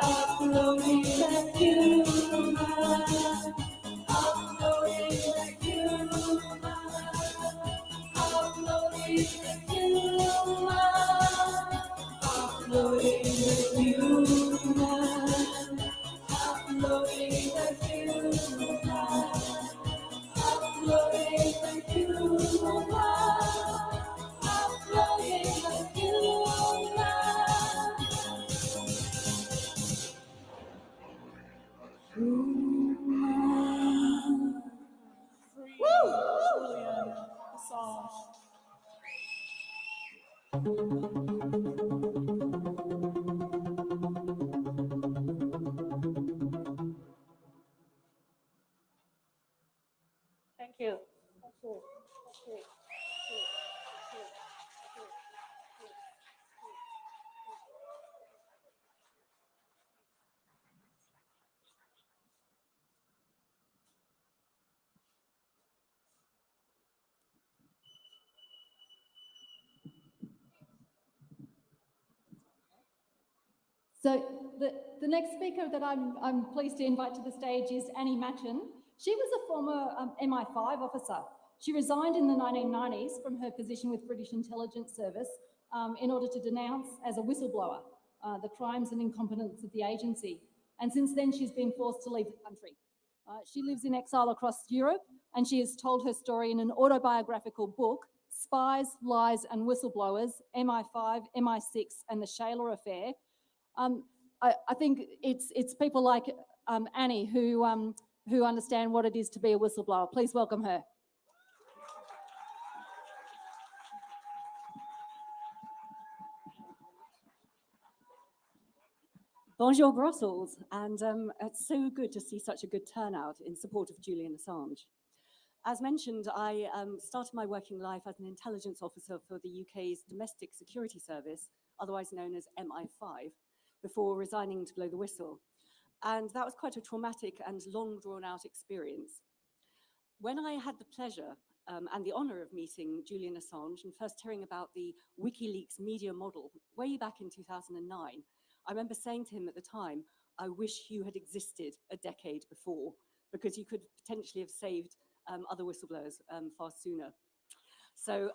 Uploading the human. Uploading the human. Uploading the human. Uploading the human. Uploading the human. Uploading the human. Uploading the human. Free Julian Assange. Thank you. So the next speaker that I'm pleased to invite to the stage is Annie Machen. She was a former MI5 officer. She resigned in the 1990s from her position with British Intelligence Service in order to denounce as a whistleblower the crimes and incompetence of the agency. And since then, she's been forced to leave the country. She lives in exile across Europe, and she has told her story in an autobiographical book, Spies, Lies and Whistleblowers, MI5, MI6 and the Shaler Affair. I think it's people like Annie who understand what it is to be a whistleblower. Please welcome her. Bonjour Brussels, and it's so good to see such a good turnout in support of Julian Assange. As mentioned, I started my working life as an intelligence officer for the UK's Domestic Security Service, otherwise known as MI5, before resigning to blow the whistle. And that was quite a traumatic and long drawn out experience. When I had the pleasure and the honor of meeting Julian Assange and first hearing about the WikiLeaks media model way back in 2009, I remember saying to him at the time, I wish you had existed a decade before, because you could potentially have saved other whistleblowers far sooner. So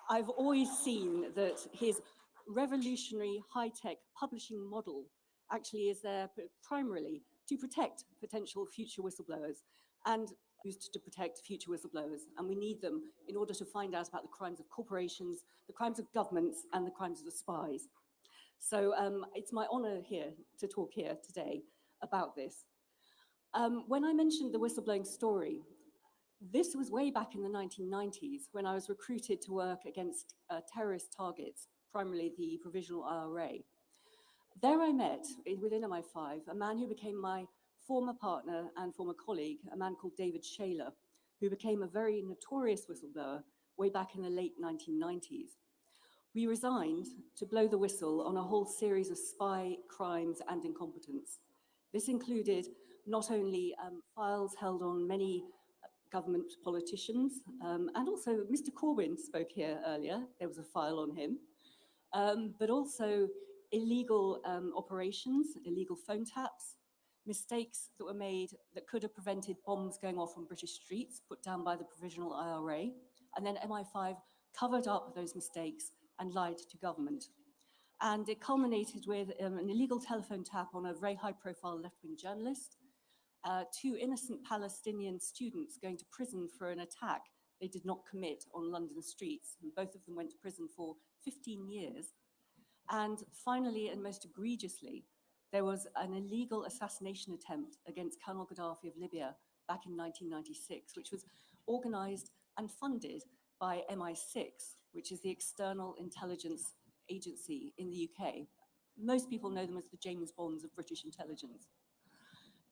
I've always seen that his revolutionary high-tech publishing model actually is there primarily to protect potential future whistleblowers and used to protect future whistleblowers. And we need them in order to find out about the crimes of corporations, the crimes of governments, and the crimes of the spies. So it's my honor here to talk here today about this. When I mentioned the whistleblowing story, this was way back in the 1990s when I was recruited to work against terrorist targets, primarily the Provisional IRA. There I met, within MI5, a man who became my former partner and former colleague, a man called David Shaler, who became a very notorious whistleblower way back in the late 1990s. We resigned to blow the whistle on a whole series of spy crimes and incompetence. This included not only files held on many government politicians, and also Mr. Corbyn spoke here earlier, there was a file on him, but also illegal operations, illegal phone taps, mistakes that were made that could have prevented bombs going off on British streets put down by the Provisional IRA, and then MI5 covered up those mistakes and lied to government. And it culminated with an illegal telephone tap on a very high-profile left-wing journalist, 2 innocent Palestinian students going to prison for an attack they did not commit on London streets, and both of them went to prison for 15 years. And finally, and most egregiously, there was an illegal assassination attempt against Colonel Gaddafi of Libya back in 1996, which was organized and funded by MI6, which is the external intelligence agency in the UK. Most people know them as the James Bonds of British intelligence.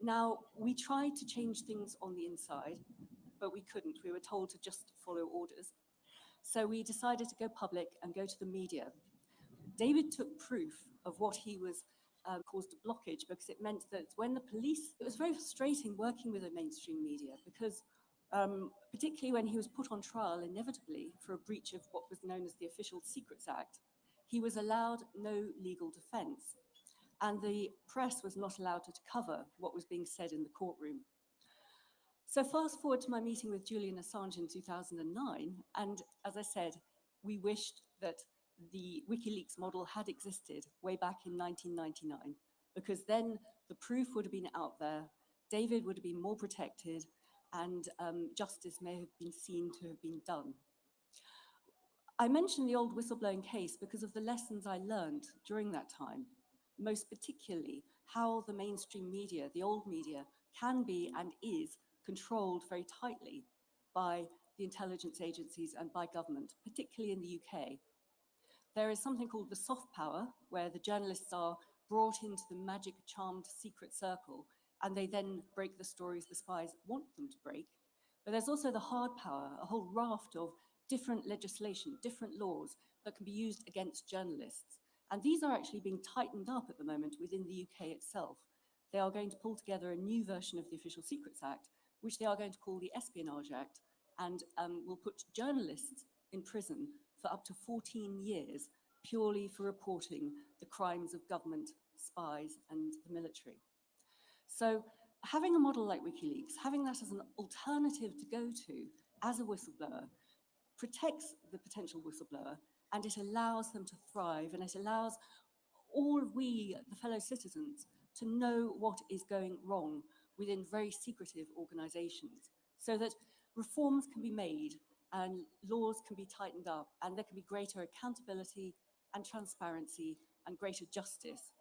Now, we tried to change things on the inside, but we couldn't. We were told to just follow orders. So we decided to go public and go to the media. David took proof of what he was caused a blockage, because it meant that when the police, it was very frustrating working with the mainstream media, because particularly when he was put on trial inevitably for a breach of what was known as the Official Secrets Act, he was allowed no legal defense. And the press was not allowed to cover what was being said in the courtroom. So fast forward to my meeting with Julian Assange in 2009, and as I said, we wished that the WikiLeaks model had existed way back in 1999, because then the proof would have been out there, David would have been more protected, and justice may have been seen to have been done. I mentioned the old whistleblowing case because of the lessons I learned during that time, most particularly how the mainstream media, the old media, can be and is controlled very tightly by the intelligence agencies and by government, particularly in the UK. There is something called the soft power, where the journalists are brought into the magic charmed secret circle, and they then break the stories the spies want them to break. But there's also the hard power, a whole raft of different legislation, different laws that can be used against journalists. And these are actually being tightened up at the moment within the UK itself. They are going to pull together a new version of the Official Secrets Act, which they are going to call the Espionage Act, and will put journalists in prison for up to 14 years, purely for reporting the crimes of government, spies, and the military. So having a model like WikiLeaks, having that as an alternative to go to as a whistleblower, protects the potential whistleblower, and it allows them to thrive, and it allows all of we, the fellow citizens, to know what is going wrong within very secretive organizations, so that reforms can be made and laws can be tightened up, and there can be greater accountability and transparency and greater justice.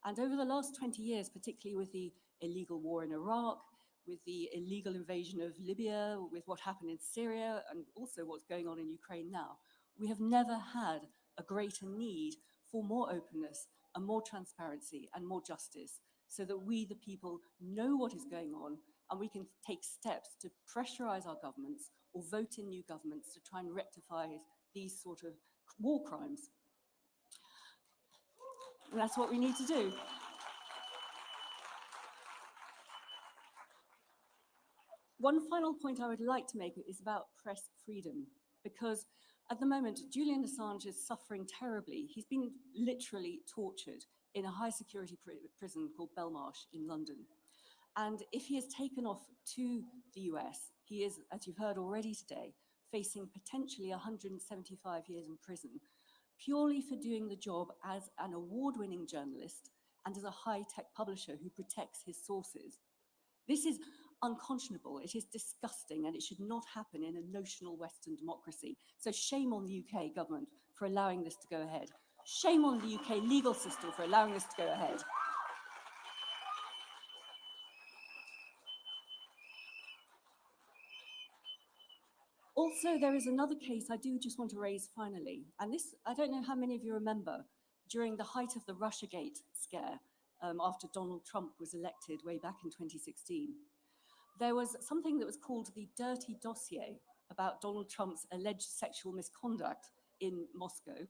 And over the last 20 years, particularly with the illegal war in Iraq, with the illegal invasion of Libya, with what happened in Syria, and also what's going on in Ukraine now, we have never had a greater need for more openness and more transparency and more justice, so that we, the people, know what is going on, and we can take steps to pressurize our governments or vote in new governments to try and rectify these sort of war crimes. And that's what we need to do. One final point I would like to make is about press freedom, because at the moment, Julian Assange is suffering terribly. He's been literally tortured in a high security prison called Belmarsh in London. And if he is taken off to the US, he is, as you've heard already today, facing potentially 175 years in prison, purely for doing the job as an award-winning journalist and as a high-tech publisher who protects his sources. This is unconscionable, it is disgusting, and it should not happen in a notional Western democracy. So shame on the UK government for allowing this to go ahead. Shame on the UK legal system for allowing this to go ahead. Also, there is another case I do just want to raise finally, and this, I don't know how many of you remember, during the height of the Russiagate scare, after Donald Trump was elected way back in 2016, there was something that was called the dirty dossier about Donald Trump's alleged sexual misconduct in Moscow.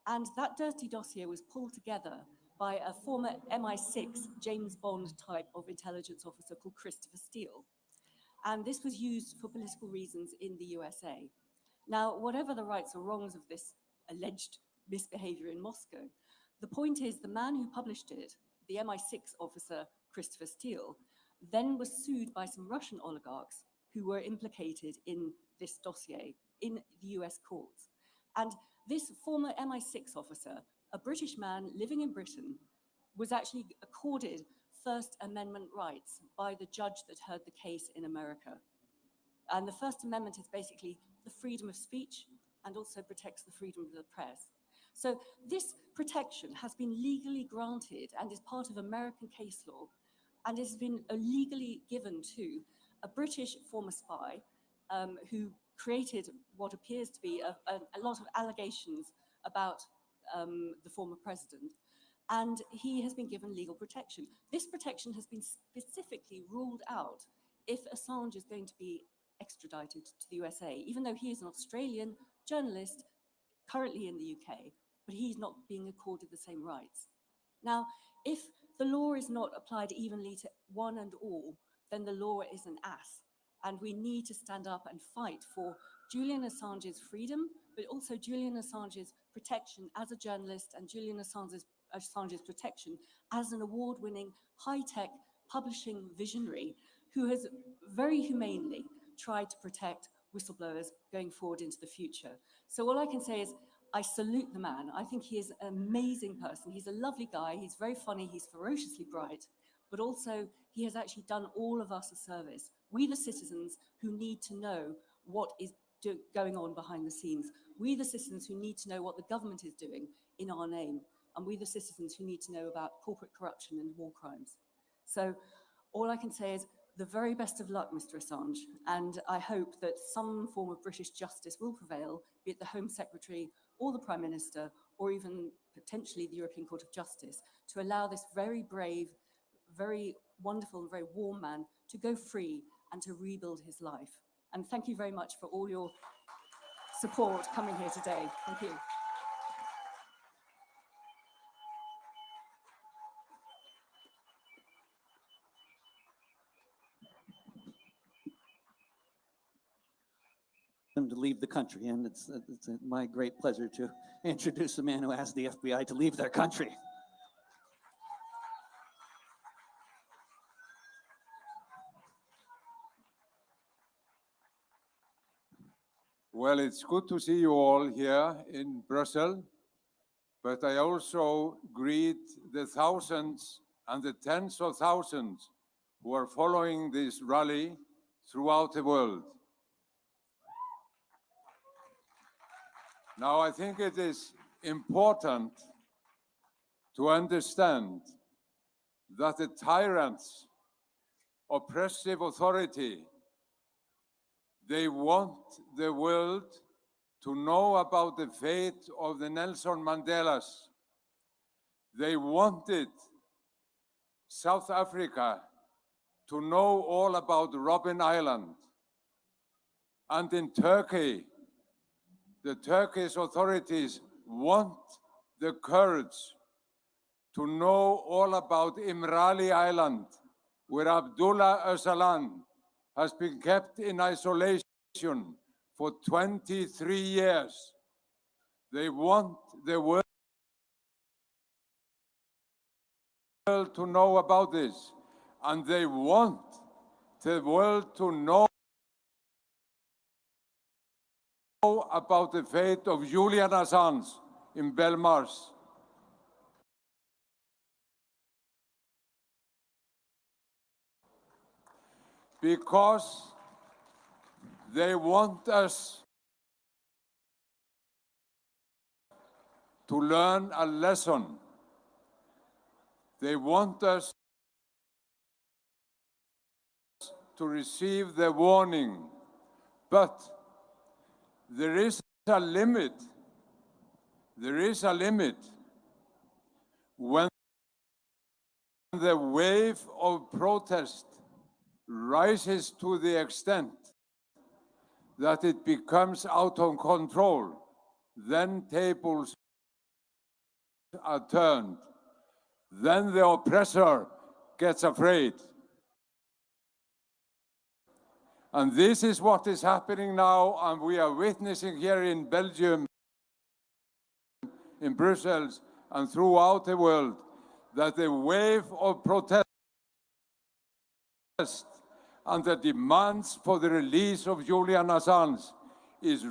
And that dirty dossier was pulled together by a former MI6 James Bond type of intelligence officer called Christopher Steele. And this was used for political reasons in the USA. Now, whatever the rights or wrongs of this alleged misbehavior in Moscow, the point is the man who published it, the MI6 officer Christopher Steele, then was sued by some Russian oligarchs who were implicated in this dossier in the US courts. And this former MI6 officer, a British man living in Britain, was actually accorded First Amendment rights by the judge that heard the case in America. And the First Amendment is basically the freedom of speech and also protects the freedom of the press. So this protection has been legally granted and is part of American case law and has been legally given to a British former spy who created what appears to be a lot of allegations about the former president. And he has been given legal protection. This protection has been specifically ruled out if Assange is going to be extradited to the USA, even though he is an Australian journalist currently in the UK, but he's not being accorded the same rights. Now, if the law is not applied evenly to one and all, then the law is an ass. And we need to stand up and fight for Julian Assange's freedom, but also Julian Assange's protection as a journalist and Julian Assange's protection as an award-winning, high-tech publishing visionary who has very humanely tried to protect whistleblowers going forward into the future. So all I can say is I salute the man. I think he is an amazing person. He's a lovely guy. He's very funny. He's ferociously bright. But also, he has actually done all of us a service. We, the citizens who need to know what is going on behind the scenes. We, the citizens who need to know what the government is doing in our name. And we, the citizens who need to know about corporate corruption and war crimes. So all I can say is the very best of luck, Mr. Assange. And I hope that some form of British justice will prevail, be it the Home Secretary or the Prime Minister, or even potentially the European Court of Justice, to allow this very brave, very wonderful and very warm man to go free and to rebuild his life. And thank you very much for all your support coming here today. Thank you. Him to leave the country, and it's my great pleasure to introduce the man who asked the FBI to leave their country. Well, it's good to see you all here in Brussels, but I also greet the thousands and the tens of thousands who are following this rally throughout the world. Now, I think it is important to understand that the tyrants, oppressive authority, they want the world to know about the fate of the Nelson Mandelas. They wanted South Africa to know all about Robben Island. And in Turkey, the Turkish authorities want the Kurds to know all about İmralı Island, where Abdullah Öcalan has been kept in isolation for 23 years. They want the world to know about this. and they want the world to know about the fate of Julian Assange in Belmarsh. Because they want us to learn a lesson. They want us to receive the warning. But there is a limit. There is a limit when the wave of protest rises to the extent that it becomes out of control. Then tables are turned. Then the oppressor gets afraid. And this is what is happening now, and we are witnessing here in Belgium, in Brussels, and throughout the world, that the wave of protest and the demands for the release of Julian Assange is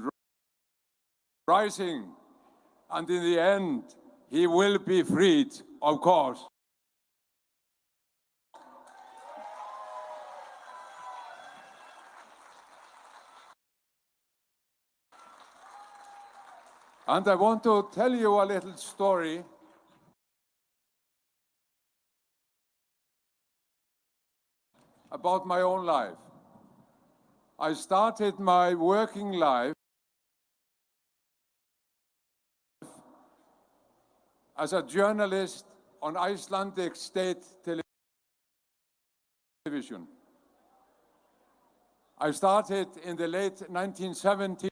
rising, and in the end, he will be freed, of course. And I want to tell you a little story about my own life. I started my working life as a journalist on Icelandic state television. I started in the late 1970s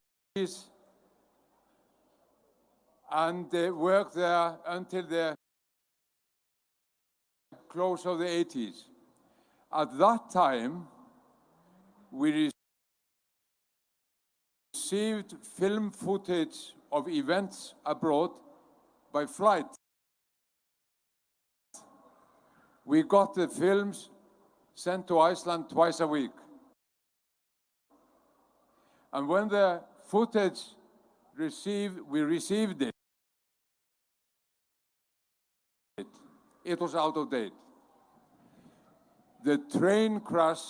and worked there until the close of the 80s. At that time, we received film footage of events abroad by flight. We got the films sent to Iceland twice a week. And when the footage we received it, it was out of date. The train crash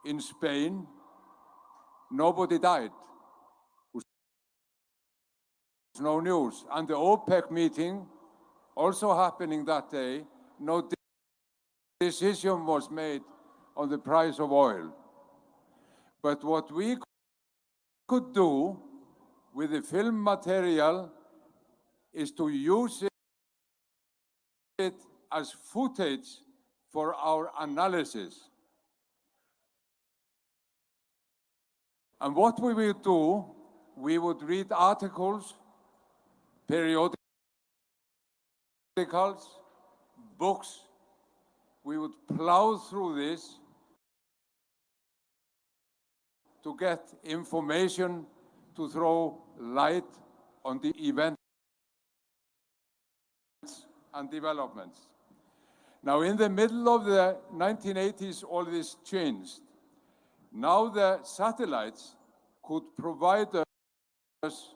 in Spain, nobody died. There was no news. And the OPEC meeting, also happening that day, no decision was made on the price of oil. But what we could do with the film material is to use it as footage for our analysis. And what we would do, we would read articles, periodicals, books. We would plow through this to get information to throw light on the events and developments. Now, in the middle of the 1980s, all this changed. Now the satellites could provide us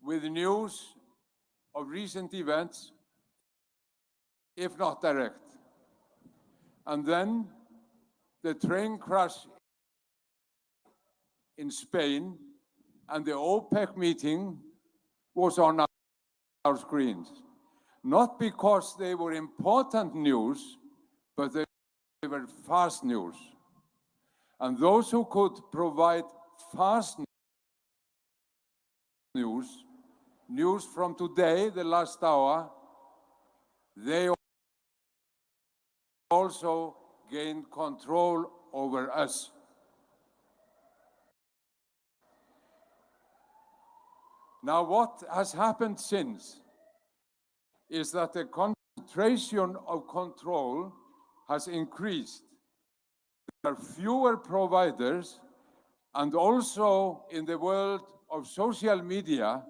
with news of recent events, if not direct. And then the train crash in Spain and the OPEC meeting was on our screens. Not because they were important news, but they were fast news. And those who could provide fast news from today, the last hour, they also gained control over us. Now, what has happened since is that the concentration of control has increased. There are fewer providers, and also in the world of social media,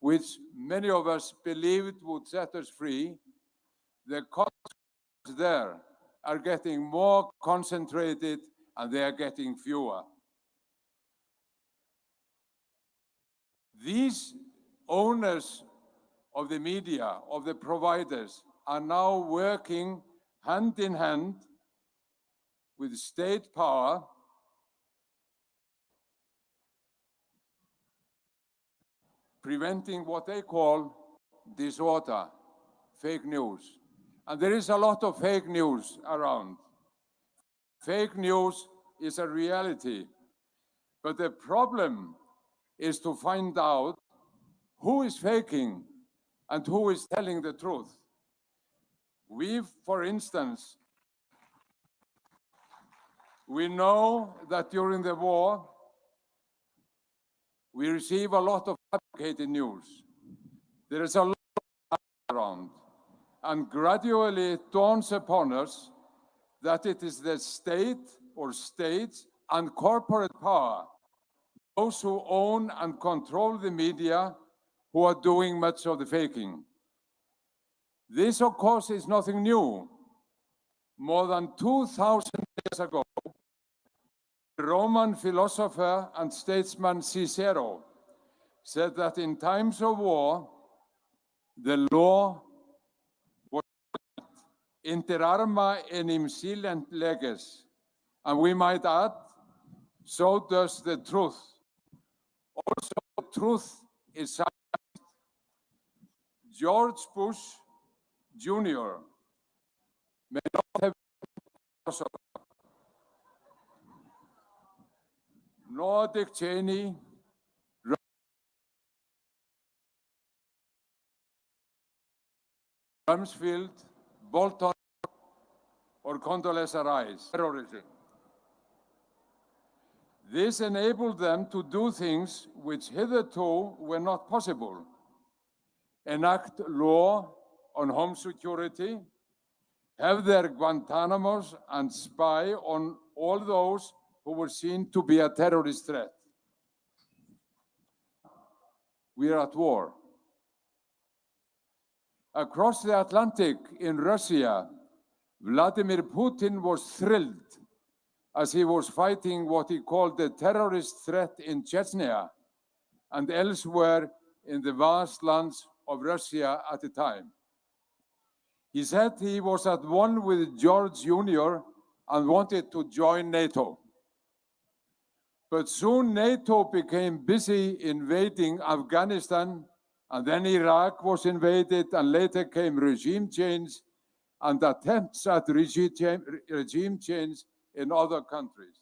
which many of us believed would set us free, the there are getting more concentrated and they are getting fewer. These owners of the media, of the providers, are now working hand in hand with state power preventing what they call disorder, fake news. And there is a lot of fake news around. Fake news is a reality. But the problem is to find out who is faking and who is telling the truth. We, for instance, we know that during the war, we receive a lot of fabricated news. There is a lot around, and gradually it dawns upon us that it is the state or states and corporate power, those who own and control the media, who are doing much of the faking. This, of course, is nothing new. More than 2,000 years ago, the Roman philosopher and statesman Cicero said that in times of war, the law was inter arma enim silent leges. And we might add, so does the truth. Also, truth is silent. George Bush Jr. may not have been nor Dick Cheney, Rumsfeld, Bolton, or Condoleezza Rice. Terrorism. This enabled them to do things which hitherto were not possible. Enact law on home security, have their Guantanamos, and spy on all those who were seen to be a terrorist threat. We are at war. Across the Atlantic in Russia, Vladimir Putin was thrilled as he was fighting what he called the terrorist threat in Chechnya and elsewhere in the vast lands of Russia at the time. He said he was at one with George Jr. and wanted to join NATO. But soon NATO became busy invading Afghanistan, and then Iraq was invaded, and later came regime change and attempts at regime change in other countries.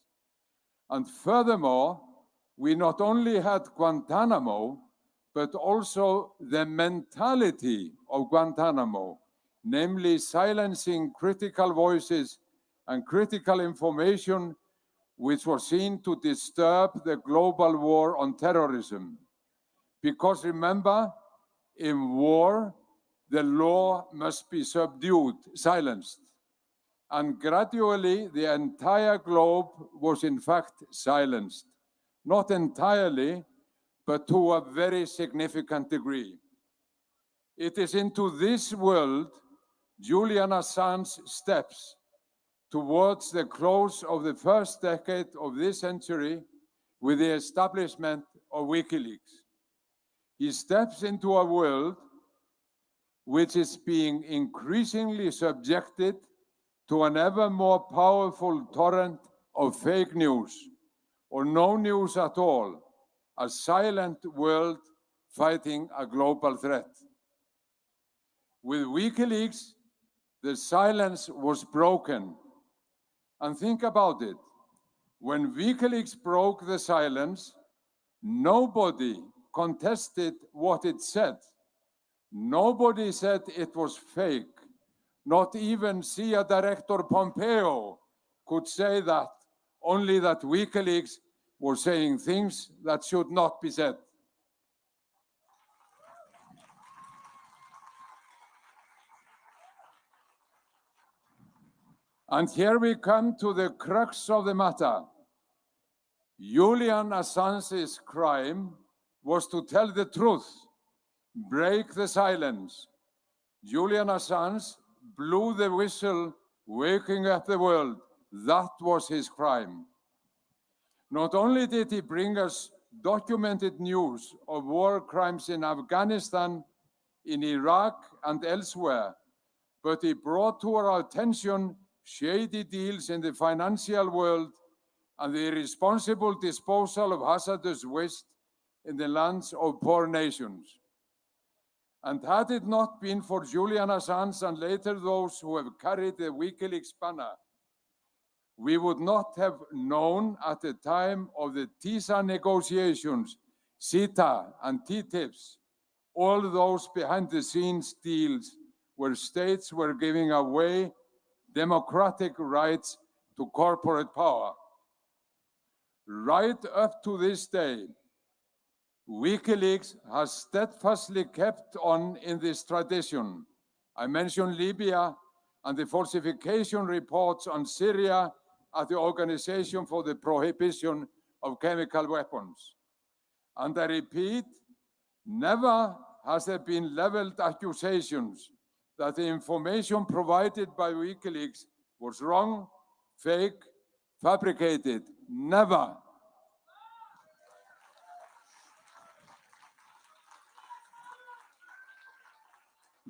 And furthermore, we not only had Guantanamo, but also the mentality of Guantanamo, namely silencing critical voices and critical information which was seen to disturb the global war on terrorism. Because remember, in war, the law must be subdued, silenced. And gradually, the entire globe was in fact silenced. Not entirely, but to a very significant degree. It is into this world Julian Assange steps towards the close of the first decade of this century with the establishment of WikiLeaks. He steps into a world which is being increasingly subjected to an ever more powerful torrent of fake news, or no news at all, a silent world fighting a global threat. With WikiLeaks, the silence was broken. And think about it. When WikiLeaks broke the silence, nobody contested what it said. Nobody said it was fake. Not even CIA Director Pompeo could say that, only that WikiLeaks were saying things that should not be said. And here we come to the crux of the matter. Julian Assange's crime was to tell the truth, break the silence. Julian Assange blew the whistle, waking up the world. That was his crime. Not only did he bring us documented news of war crimes in Afghanistan, in Iraq, and elsewhere, but he brought to our attention shady deals in the financial world and the irresponsible disposal of hazardous waste in the lands of poor nations. And had it not been for Julian Assange and later those who have carried the WikiLeaks banner, we would not have known at the time of the TISA negotiations, CETA and TTIPs, all those behind-the-scenes deals where states were giving away democratic rights to corporate power. Right up to this day, WikiLeaks has steadfastly kept on in this tradition. I mentioned Libya and the falsification reports on Syria at the Organization for the Prohibition of Chemical Weapons. And I repeat, never has there been leveled accusations that the information provided by WikiLeaks was wrong, fake, fabricated. Never.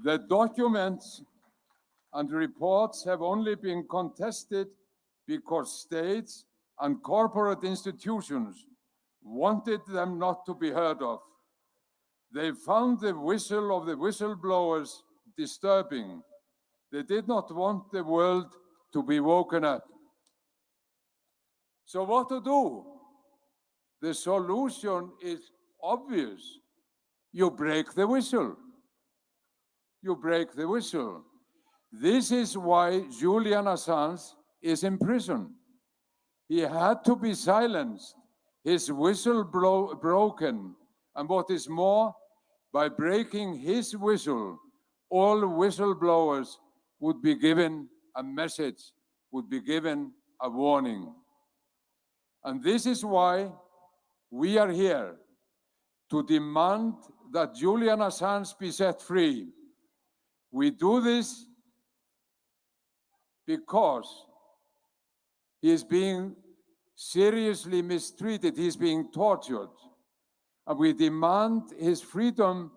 The documents and reports have only been contested because states and corporate institutions wanted them not to be heard of. They found the whistle of the whistleblowers disturbing. They did not want the world to be woken up. So what to do? The solution is obvious. You break the whistle. You break the whistle. This is why Julian Assange is in prison. He had to be silenced, his whistle broken, and what is more, by breaking his whistle, all whistleblowers would be given a message, would be given a warning. And this is why we are here, to demand that Julian Assange be set free. We do this because he is being seriously mistreated, he is being tortured. And we demand his freedom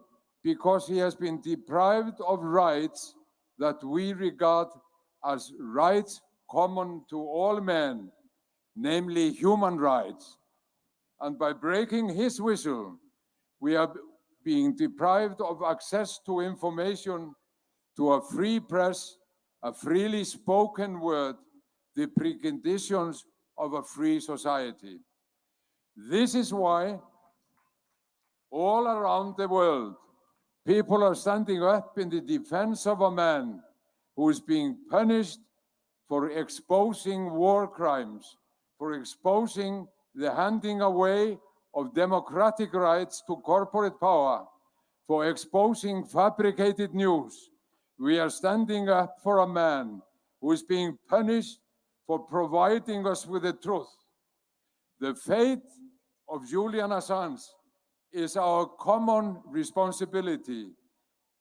because he has been deprived of rights that we regard as rights common to all men, namely human rights. And by breaking his whistle, we are being deprived of access to information, to a free press, a freely spoken word, the preconditions of a free society. This is why all around the world, people are standing up in the defense of a man who is being punished for exposing war crimes, for exposing the handing away of democratic rights to corporate power, for exposing fabricated news. We are standing up for a man who is being punished for providing us with the truth. The fate of Julian Assange is our common responsibility,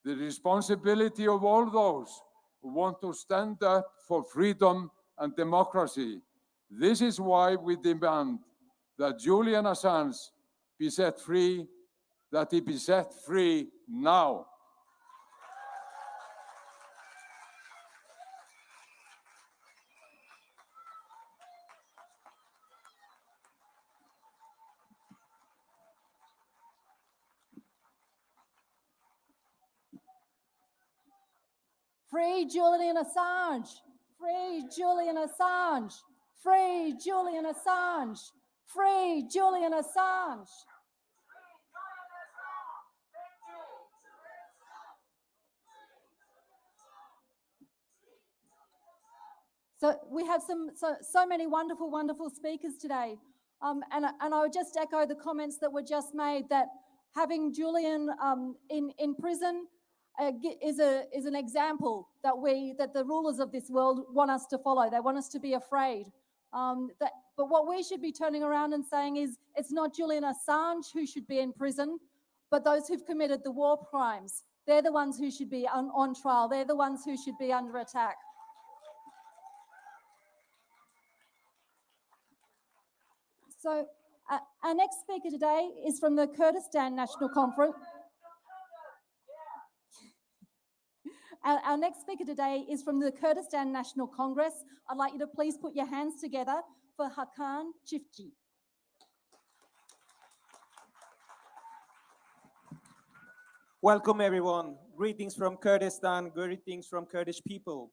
the responsibility of all those who want to stand up for freedom and democracy. This is why we demand that Julian Assange be set free, that he be set free now. Free Julian Assange! Free Julian Assange! Free Julian Assange! Free Julian Assange! So we have so many wonderful speakers today. And I would just echo the comments that were just made, that having Julian in prison is an example that the rulers of this world want us to follow. They want us to be afraid. But what we should be turning around and saying is, it's not Julian Assange who should be in prison, but those who've committed the war crimes, They're the ones who should be on trial. They're the ones who should be under attack. So our next speaker today is from the Kurdistan National Conference. Our next speaker today is from the Kurdistan National Congress. I'd like you to please put your hands together for Hakan Çiftçi. Welcome everyone. Greetings from Kurdistan, greetings from Kurdish people.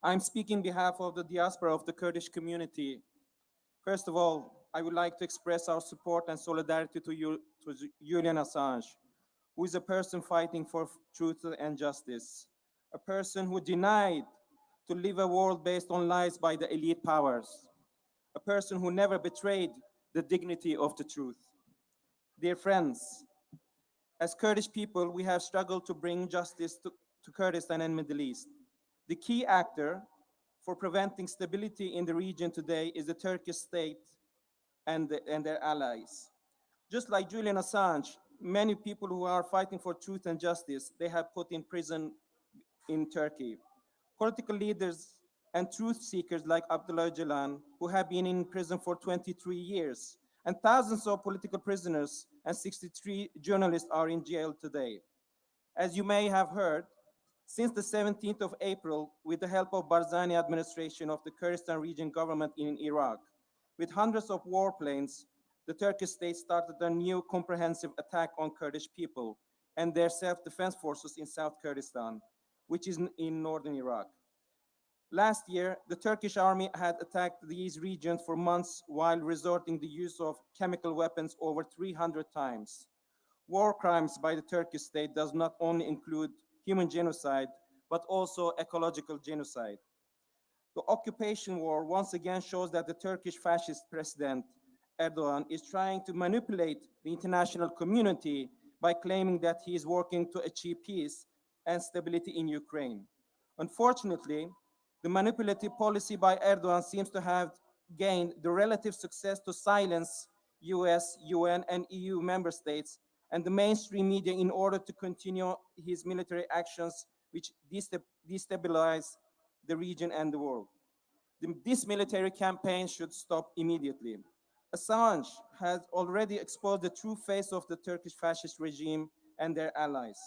I'm speaking on behalf of the diaspora of the Kurdish community. First of all, I would like to express our support and solidarity to Julian Assange, who is a person fighting for truth and justice, a person who denied to live a world based on lies by the elite powers, a person who never betrayed the dignity of the truth. Dear friends, as Kurdish people, we have struggled to bring justice to Kurdistan and Middle East. The key actor for preventing stability in the region today is the Turkish state and their allies. Just like Julian Assange, many people who are fighting for truth and justice, they have put in prison in Turkey. Political leaders and truth seekers like Abdullah Öcalan, who have been in prison for 23 years, and thousands of political prisoners and 63 journalists are in jail today. As you may have heard, since the 17th of April, with the help of Barzani administration of the Kurdistan region government in Iraq, with hundreds of warplanes, the Turkish state started a new comprehensive attack on Kurdish people and their self-defense forces in South Kurdistan, which is in northern Iraq. Last year, the Turkish army had attacked these regions for months while resorting to the use of chemical weapons over 300 times. War crimes by the Turkish state does not only include human genocide, but also ecological genocide. The occupation war once again shows that the Turkish fascist president, Erdogan, is trying to manipulate the international community by claiming that he is working to achieve peace and stability in Ukraine. Unfortunately, the manipulative policy by Erdogan seems to have gained the relative success to silence US, UN, and EU member states and the mainstream media in order to continue his military actions, which destabilize the region and the world. This military campaign should stop immediately. Assange has already exposed the true face of the Turkish fascist regime and their allies.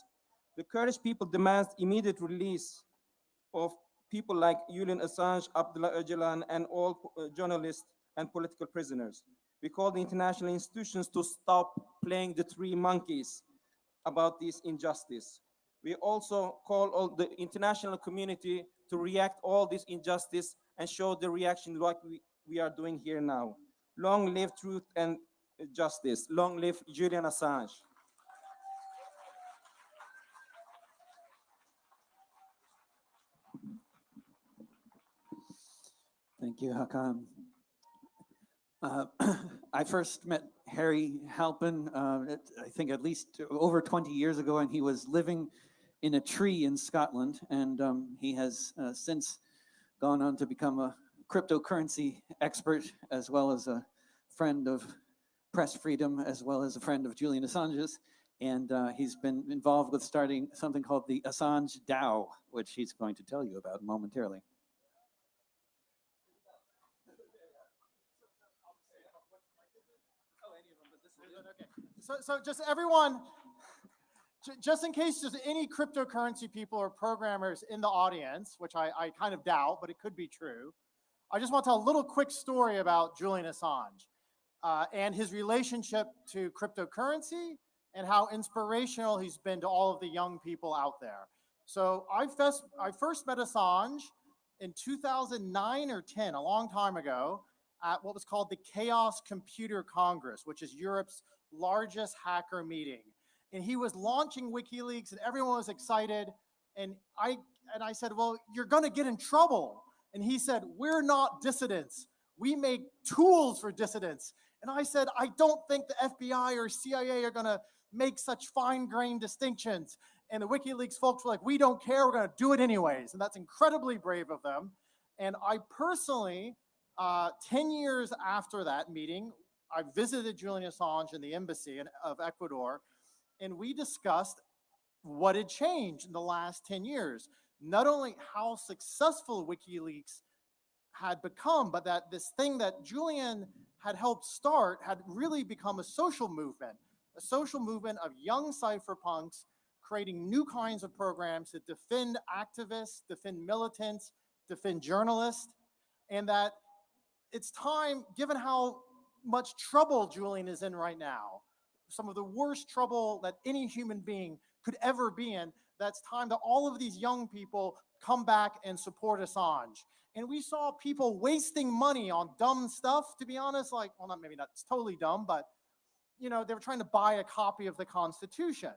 The Kurdish people demand immediate release of people like Julian Assange, Abdullah Öcalan, and all journalists and political prisoners. We call the international institutions to stop playing the three monkeys about this injustice. We also call all the international community to react all this injustice and show the reaction like we are doing here now. Long live truth and justice. Long live Julian Assange. Thank you, Hakan. I first met Harry Halpin, I think at least over 20 years ago, and he was living in a tree in Scotland, and he has since gone on to become a cryptocurrency expert, as well as a friend of press freedom, as well as a friend of Julian Assange's, and he's been involved with starting something called the Assange DAO, which he's going to tell you about momentarily. So just everyone, just in case there's any cryptocurrency people or programmers in the audience, which I kind of doubt, but it could be true, I just want to tell a little quick story about Julian Assange and his relationship to cryptocurrency and how inspirational he's been to all of the young people out there. So I first met Assange in 2009 or 10, a long time ago, at what was called the Chaos Computer Congress, which is Europe's largest hacker meeting. And he was launching WikiLeaks and everyone was excited. And I said, well, you're gonna get in trouble. And he said, we're not dissidents. We make tools for dissidents. And I said, I don't think the FBI or CIA are gonna make such fine-grained distinctions. And the WikiLeaks folks were like, we don't care, we're gonna do it anyways. And that's incredibly brave of them. And I personally, 10 years after that meeting, I visited Julian Assange in the embassy of Ecuador, and we discussed what had changed in the last 10 years. Not only how successful WikiLeaks had become, but that this thing that Julian had helped start had really become a social movement of young cypherpunks creating new kinds of programs to defend activists, defend militants, defend journalists, and that it's time, given how much trouble Julian is in right now, some of the worst trouble that any human being could ever be in, that's time that all of these young people come back and support Assange. And we saw people wasting money on dumb stuff, to be honest, like, well, maybe not totally dumb, but, you know, they were trying to buy a copy of the Constitution.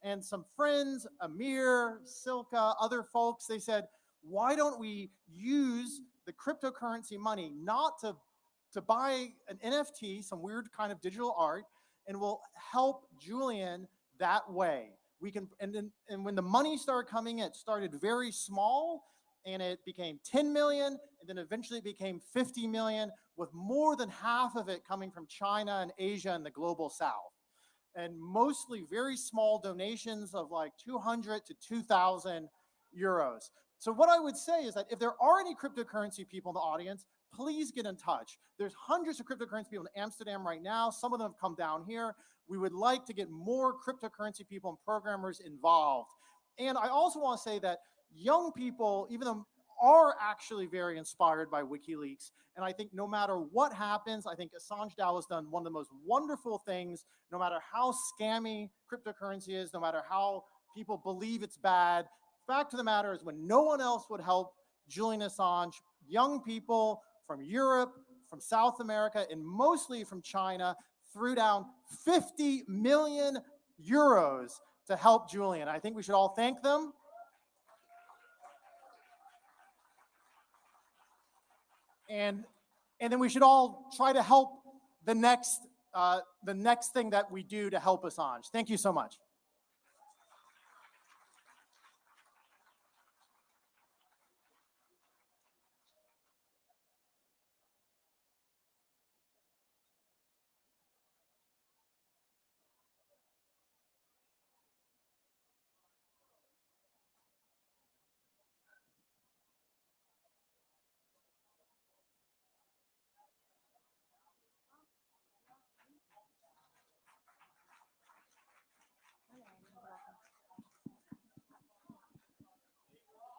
And some friends, Amir, Silka, other folks, they said, why don't we use the cryptocurrency money not to buy an NFT, some weird kind of digital art, and we'll help Julian that way. We can, and when the money started coming in, it started very small, and it became 10 million, and then eventually it became 50 million, with more than half of it coming from China and Asia and the global south. And mostly very small donations of like 200 to 2,000 euros. So what I would say is that if there are any cryptocurrency people in the audience, please get in touch. There's hundreds of cryptocurrency people in Amsterdam right now. Some of them have come down here. We would like to get more cryptocurrency people and programmers involved. And I also want to say that young people, even though are actually very inspired by WikiLeaks. And I think no matter what happens, I think Assange DAO has done one of the most wonderful things, no matter how scammy cryptocurrency is, no matter how people believe it's bad. Fact of the matter is, when no one else would help Julian Assange, young people from Europe, from South America, and mostly from China threw down 50 million euros to help Julian. I think we should all thank them. And then we should all try to help the next thing that we do to help Assange. Thank you so much.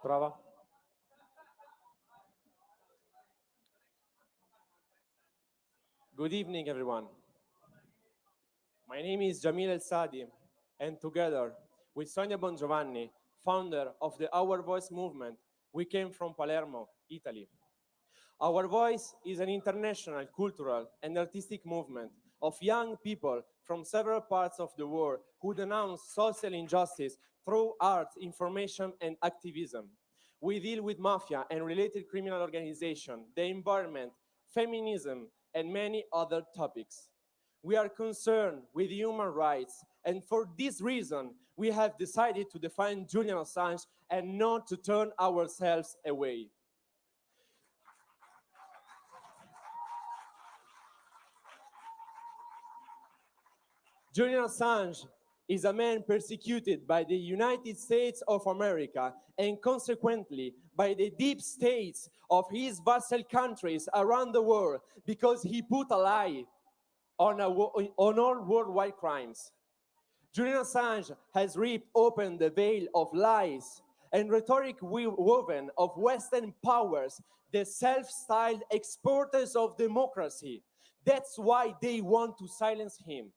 Prova. Good evening, everyone. My name is Jamil El Sadi, and together with Sonia Bongiovanni, founder of the Our Voice movement, we came from Palermo, Italy. Our Voice is an international cultural and artistic movement of young people from several parts of the world who denounce social injustice through art, information, and activism. We deal with mafia and related criminal organizations, the environment, feminism, and many other topics. We are concerned with human rights, and for this reason, we have decided to define Julian Assange and not to turn ourselves away. Julian Assange is a man persecuted by the United States of America and consequently by the deep states of his vassal countries around the world because he put a lie on all worldwide crimes. Julian Assange has ripped open the veil of lies and rhetoric woven of Western powers, the self-styled exporters of democracy. That's why they want to silence him.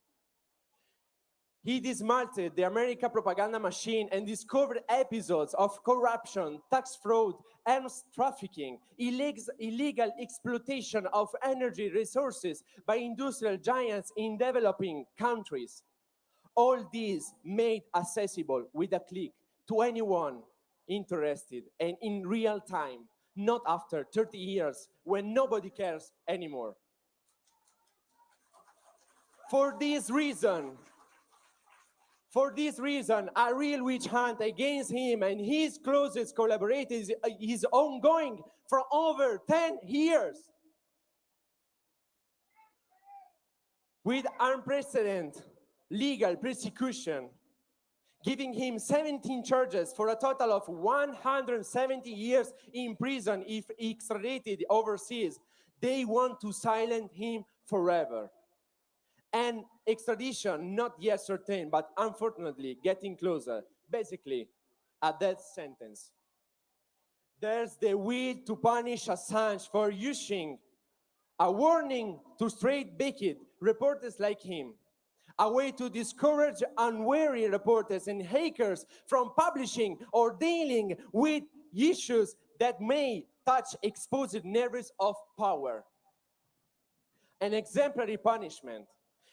He dismantled the American propaganda machine and discovered episodes of corruption, tax fraud, arms trafficking, illegal exploitation of energy resources by industrial giants in developing countries. All these made accessible with a click to anyone interested and in real time, not after 30 years when nobody cares anymore. For this reason, a real witch hunt against him and his closest collaborators is ongoing for over 10 years. With unprecedented legal persecution, giving him 17 charges for a total of 170 years in prison if extradited overseas. They want to silence him forever. And extradition, not yet certain, but unfortunately getting closer. Basically, a death sentence. There's the will to punish Assange for using a warning to straight-backed reporters like him, a way to discourage unwary reporters and hackers from publishing or dealing with issues that may touch exposed nerves of power. An exemplary punishment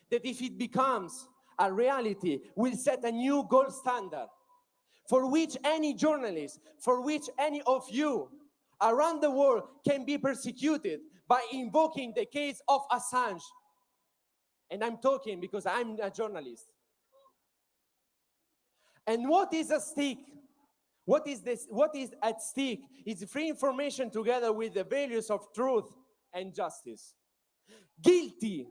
that, if it becomes a reality, will set a new gold standard for which any journalist, for which any of you around the world can be persecuted by invoking the case of Assange. And I'm talking because I'm a journalist. And what is at stake? What is at stake is free information together with the values of truth and justice. Guilty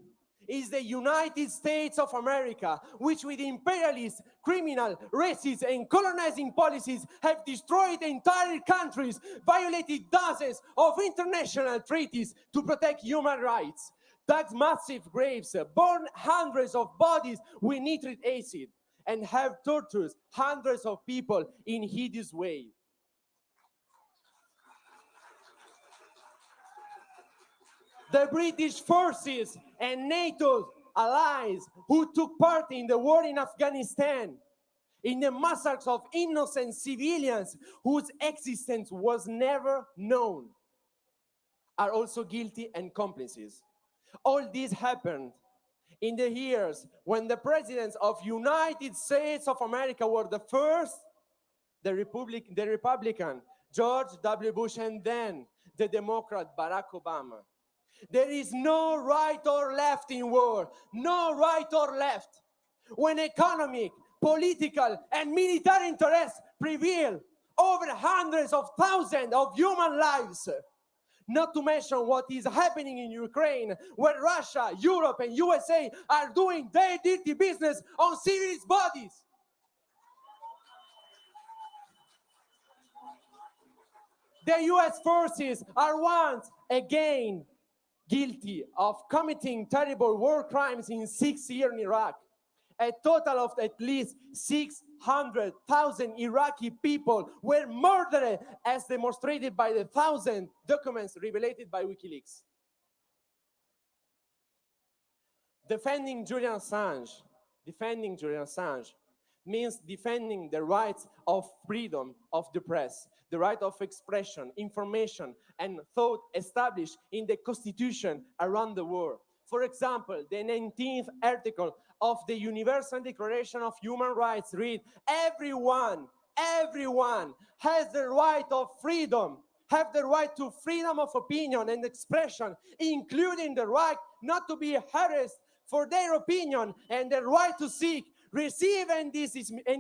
is the United States of America, which with imperialist, criminal, racist, and colonizing policies have destroyed entire countries, violated dozens of international treaties to protect human rights, dug massive graves, burned hundreds of bodies with nitric acid, and have tortured hundreds of people in hideous ways. The British forces and NATO allies who took part in the war in Afghanistan, in the massacres of innocent civilians whose existence was never known, are also guilty and complices. All this happened in the years when the presidents of United States of America were the first, the Republican George W. Bush, and then the Democrat Barack Obama. There is no right or left in war, no right or left. When economic, political, and military interests prevail over hundreds of thousands of human lives, not to mention what is happening in Ukraine, where Russia, Europe, and USA are doing their dirty business on civilians' bodies. The US forces are once again guilty of committing terrible war crimes in 6 years in Iraq. A total of at least 600,000 Iraqi people were murdered, as demonstrated by the 1,000 documents revealed by WikiLeaks. Defending Julian Assange means defending the rights of freedom of the press, the right of expression, information, and thought established in the Constitution around the world. For example, the 19th article of the Universal Declaration of Human Rights reads, everyone has the right of freedom, have the right to freedom of opinion and expression, including the right not to be harassed for their opinion and the right to seek, receive, and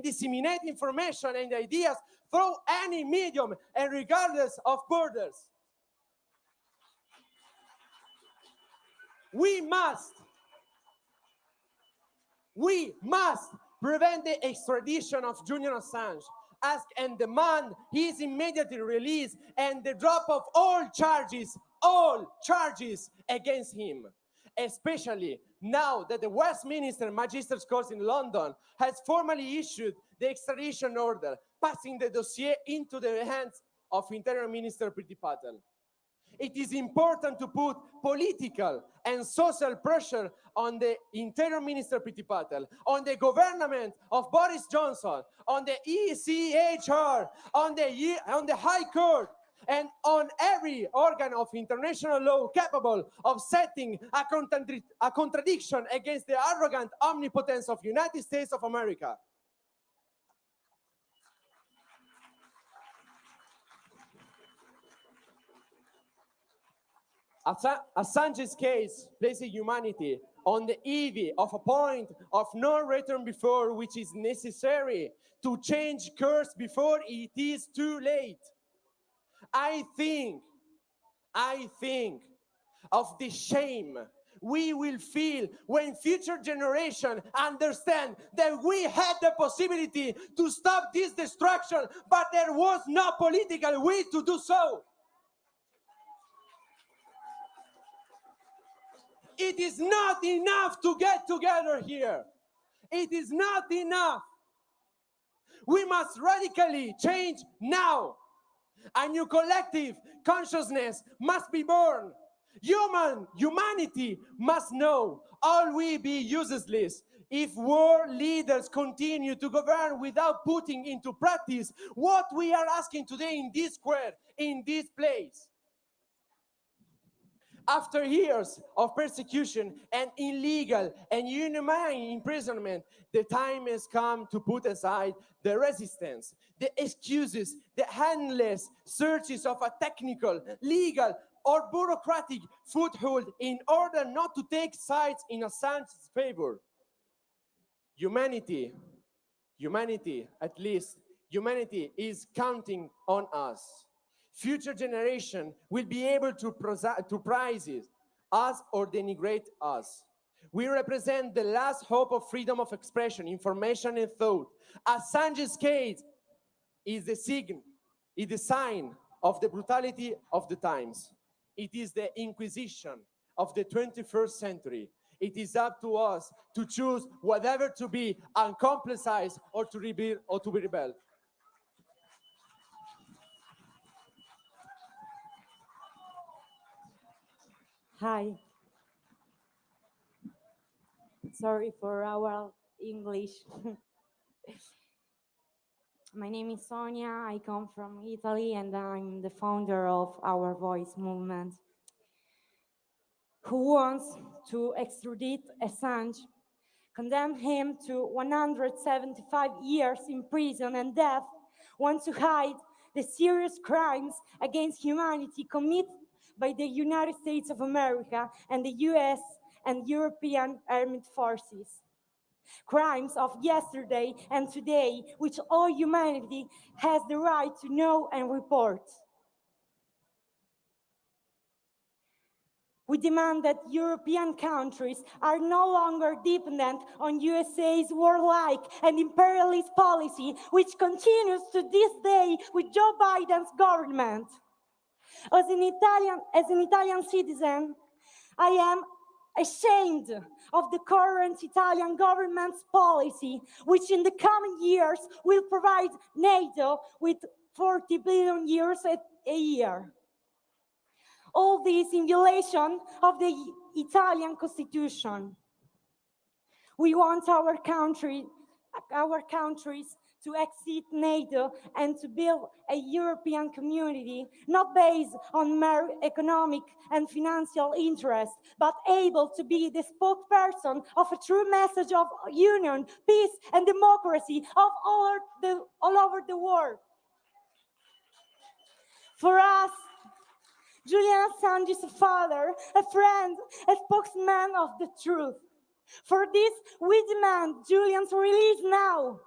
disseminate information and ideas through any medium and regardless of borders. We must prevent the extradition of Julian Assange, ask and demand his immediate release and the drop of all charges against him, especially now that the Westminster Magistrates Court in London has formally issued the extradition order, passing the dossier into the hands of Interior Minister Priti Patel. It is important to put political and social pressure on the Interior Minister Priti Patel, on the government of Boris Johnson, on the ECHR, on the High Court, and on every organ of international law capable of setting a contradiction against the arrogant omnipotence of United States of America. Assange's case places humanity on the eve of a point of no return before which is necessary to change course before it is too late. I think of the shame we will feel when future generations understand that we had the possibility to stop this destruction, but there was no political will to do so. It is not enough to get together here. It is not enough. We must radically change now. A new collective consciousness must be born. Humanity must know all will be useless if world leaders continue to govern without putting into practice what we are asking today in this square, in this place. After years of persecution and illegal and inhumane imprisonment, the time has come to put aside the resistance, the excuses, the endless searches of a technical, legal, or bureaucratic foothold in order not to take sides in Assange's favor. Humanity, at least, humanity is counting on us. Future generation will be able to prize us or denigrate us. We represent the last hope of freedom of expression, information, and thought. Assange's case is the sign of the brutality of the times. It is the Inquisition of the 21st century. It is up to us to choose whatever to be uncompromised or to rebel. Hi. Sorry for our English. My name is Sonia. I come from Italy and I'm the founder of Our Voice movement. Who wants to extradite Assange, condemn him to 175 years in prison and death, wants to hide the serious crimes against humanity committed by the United States of America and the US and European armed forces. Crimes of yesterday and today, which all humanity has the right to know and report. We demand that European countries are no longer dependent on USA's warlike and imperialist policy, which continues to this day with Joe Biden's government. As an Italian citizen, I am ashamed of the current Italian government's policy, which in the coming years will provide NATO with 40 billion euros a year. All this in violation of the Italian constitution. We want our countries to exit NATO and to build a European community not based on mere economic and financial interests, but able to be the spokesperson of a true message of union, peace, and democracy of all over the world. For us, Julian Assange is a father, a friend, a spokesman of the truth. For this, we demand Julian's release now.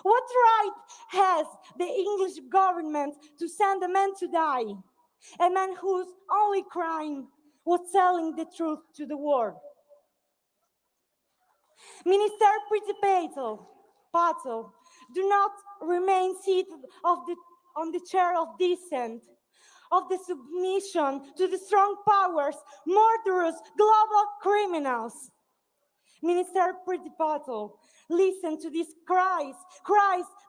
What right has the English government to send a man to die? A man whose only crime was telling the truth to the world. Minister Patel, do not remain seated on the chair of dissent, of the submission to the strong powers, murderous global criminals. Minister Patel, listen to these cries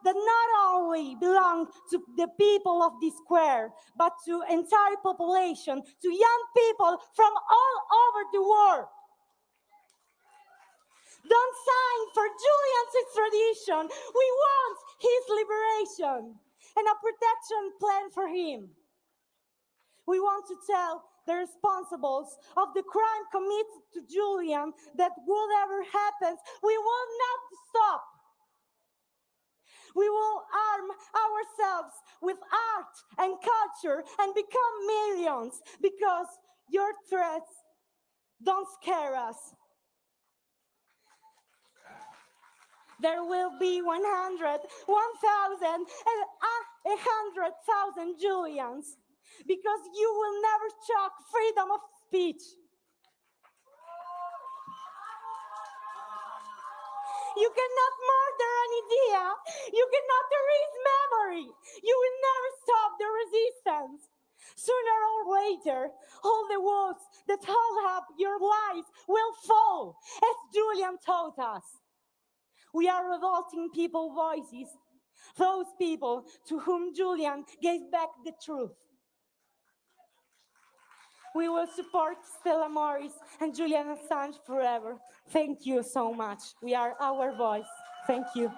that not only belong to the people of this square, but to entire population, to young people from all over the world. Don't sign for Julian's extradition. We want his liberation and a protection plan for him. We want to tell the responsibles of the crime committed to Julian that whatever happens, we will not stop. We will arm ourselves with art and culture and become millions because your threats don't scare us. There will be 100, 1,000, and 100,000 Julians, because you will never choke freedom of speech. You cannot murder an idea. You cannot erase memory. You will never stop the resistance. Sooner or later, all the walls that hold up your life will fall, as Julian taught us. We are revolting people voices, those people to whom Julian gave back the truth. We will support Stella Moris and Julian Assange forever. Thank you so much. We are our voice. Thank you.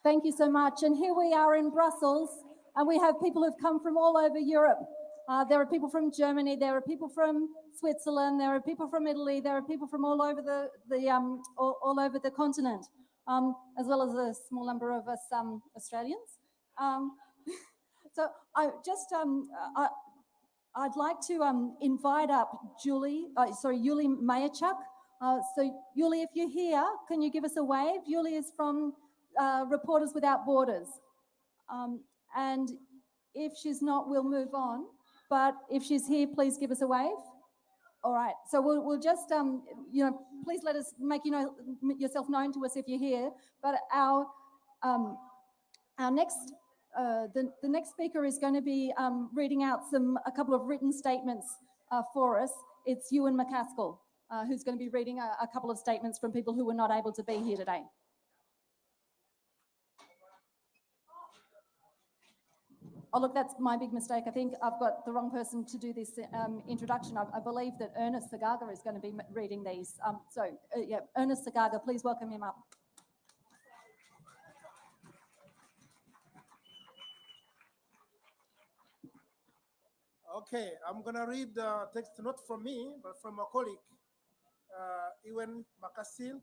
Thank you so much. And here we are in Brussels, and we have people who've come from all over Europe. There are people from Germany, there are people from Switzerland, there are people from Italy, there are people from all over all over the continent, as well as a small number of us Australians. So I'd like to invite up Julie Mayachuk. So Julie, if you're here, can you give us a wave? Julie is from Reporters Without Borders. And if she's not, we'll move on. But if she's here, please give us a wave. All right. So we'll just, please let us make yourself known to us if you're here. But our next, the next speaker is going to be reading out a couple of written statements for us. It's Ewan McCaskill, who's going to be reading a couple of statements from people who were not able to be here today. Oh, look, that's my big mistake. I think I've got the wrong person to do this introduction. I believe that Ernest Sagaga is going to be reading these. Ernest Sagaga, please welcome him up. Okay, I'm going to read the text not from me, but from a colleague, Ewan McCaskill.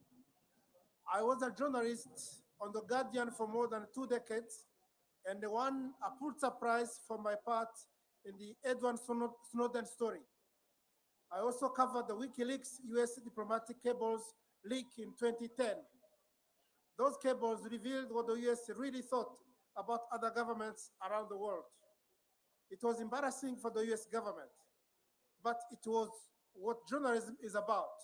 I was a journalist on The Guardian for more than 2 decades, and won a Pulitzer Prize for my part in the Edward Snowden story. I also covered the WikiLeaks US diplomatic cables leak in 2010. Those cables revealed what the US really thought about other governments around the world. It was embarrassing for the US government, but it was what journalism is about,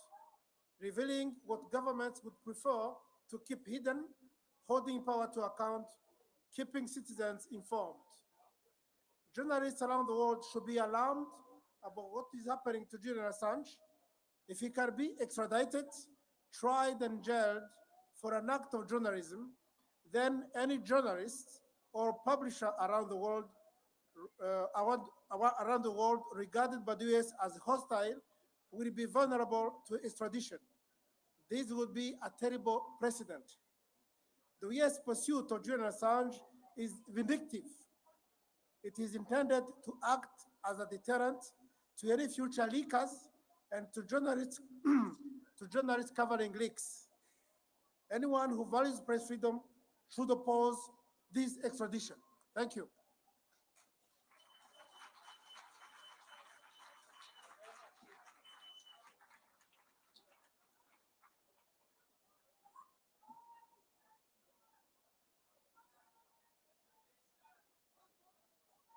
revealing what governments would prefer to keep hidden, holding power to account, keeping citizens informed. Journalists around the world should be alarmed about what is happening to Julian Assange. If he can be extradited, tried and jailed for an act of journalism, then any journalist or publisher around the world regarded by the US as hostile will be vulnerable to extradition. This would be a terrible precedent. The US pursuit of Julian Assange is vindictive. It is intended to act as a deterrent to any future leakers and to journalists covering leaks. Anyone who values press freedom should oppose this extradition. Thank you.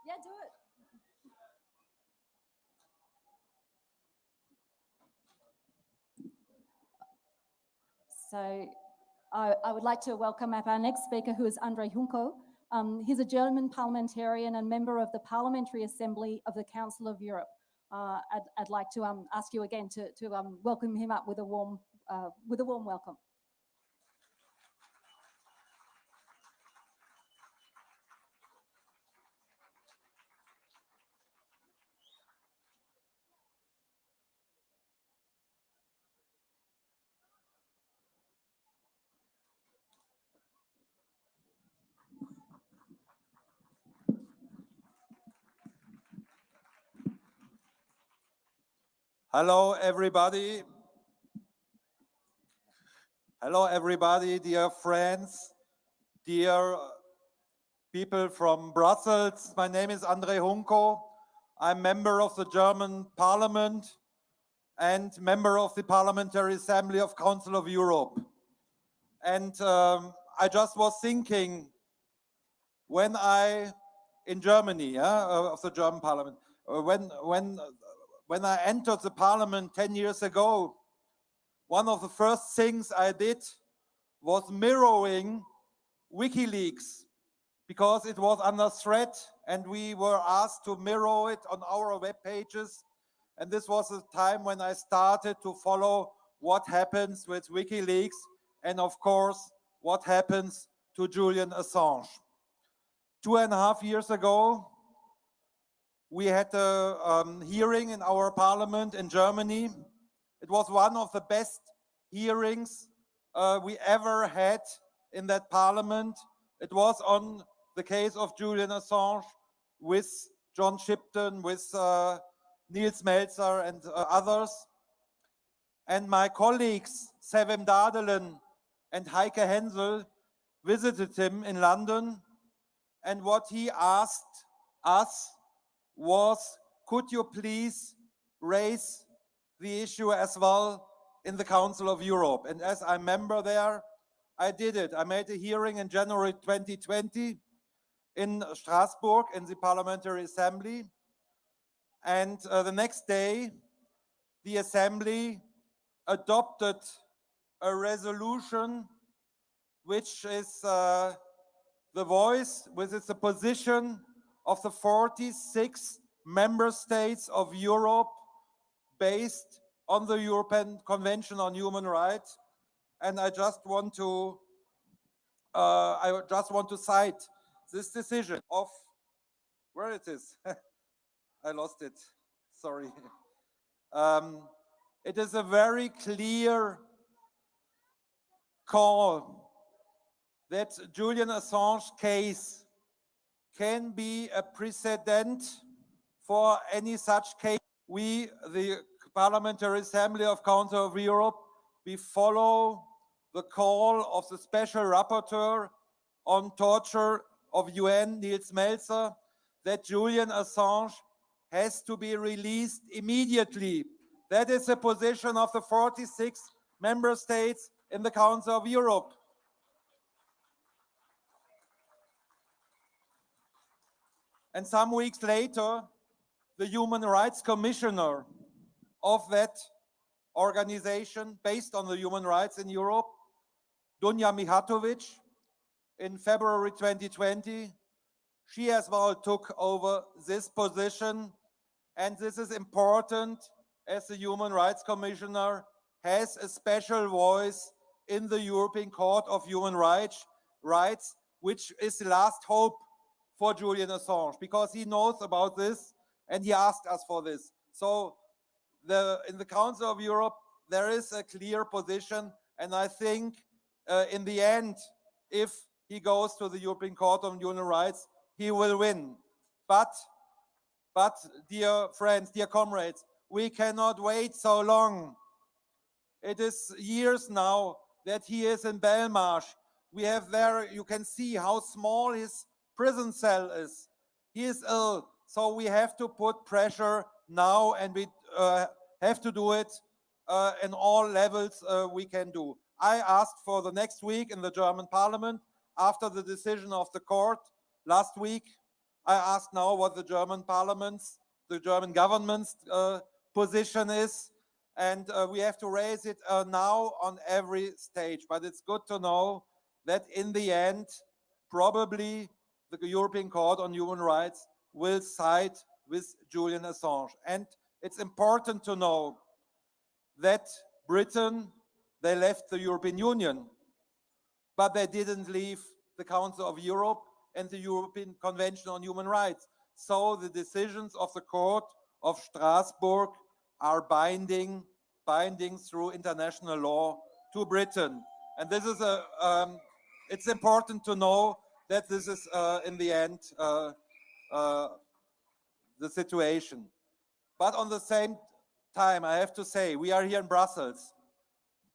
Yeah, do it. So I would like to welcome up our next speaker, who is André Juncker. He's a German parliamentarian and member of the Parliamentary Assembly of the Council of Europe. I'd like to ask you again to welcome him up with a warm welcome. Hello, everybody. Hello, everybody, dear friends, dear people from Brussels. My name is André Juncker. I'm member of the German Parliament and member of the Parliamentary Assembly of Council of Europe. And I just was thinking, when I in Germany, of the German parliament. When I entered the parliament 10 years ago, one of the first things I did was mirroring WikiLeaks, because it was under threat and we were asked to mirror it on our web pages. And this was a time when I started to follow what happens with WikiLeaks and, of course, what happens to Julian Assange. 2.5 years ago, we had a hearing in our parliament in Germany. It was one of the best hearings we ever had in that parliament. It was on the case of Julian Assange with John Shipton, with Niels Melzer and others. And my colleagues, Sevim Dardelen and Heike Hensel, visited him in London. And what he asked us was, could you please raise the issue as well in the Council of Europe? And as I'm member there, I did it. I made a hearing in January 2020 in Strasbourg in the Parliamentary Assembly. And the next day, the Assembly adopted a resolution which is the voice, which is the position of the 46 member states of Europe based on the European Convention on Human Rights. And I just want to cite this decision of, where it is? I lost it, sorry. It is a very clear call that Julian Assange case can be a precedent for any such case. We, the Parliamentary Assembly of Council of Europe, we follow the call of the Special Rapporteur on Torture of UN, Niels Melzer, that Julian Assange has to be released immediately. That is the position of the 46 member states in the Council of Europe. And some weeks later, the Human Rights Commissioner of that organization based on the human rights in Europe, Dunja Mijatovic, in February 2020, she as well took over this position. And this is important, as the Human Rights Commissioner has a special voice in the European Court of Human Rights, which is the last hope for Julian Assange, because he knows about this and he asked us for this. So in the Council of Europe, there is a clear position, and I think in the end, if he goes to the European Court of Human Rights, he will win. But dear friends, dear comrades, we cannot wait so long. It is years now that he is in Belmarsh. We have there, you can see how small his prison cell is. He is ill, so we have to put pressure now, and we have to do it in all levels we can do. I asked for the next week in the German parliament, after the decision of the court last week, I asked now what the German parliament's, the German government's position is, and we have to raise it now on every stage. But it's good to know that in the end, probably the European Court on Human Rights will side with Julian Assange. And it's important to know that Britain, they left the European Union, but they didn't leave the Council of Europe and the European Convention on Human Rights. So the decisions of the Court of Strasbourg are binding through international law to Britain. And this is it's important to know that this is in the end the situation. But on the same time, I have to say, we are here in Brussels,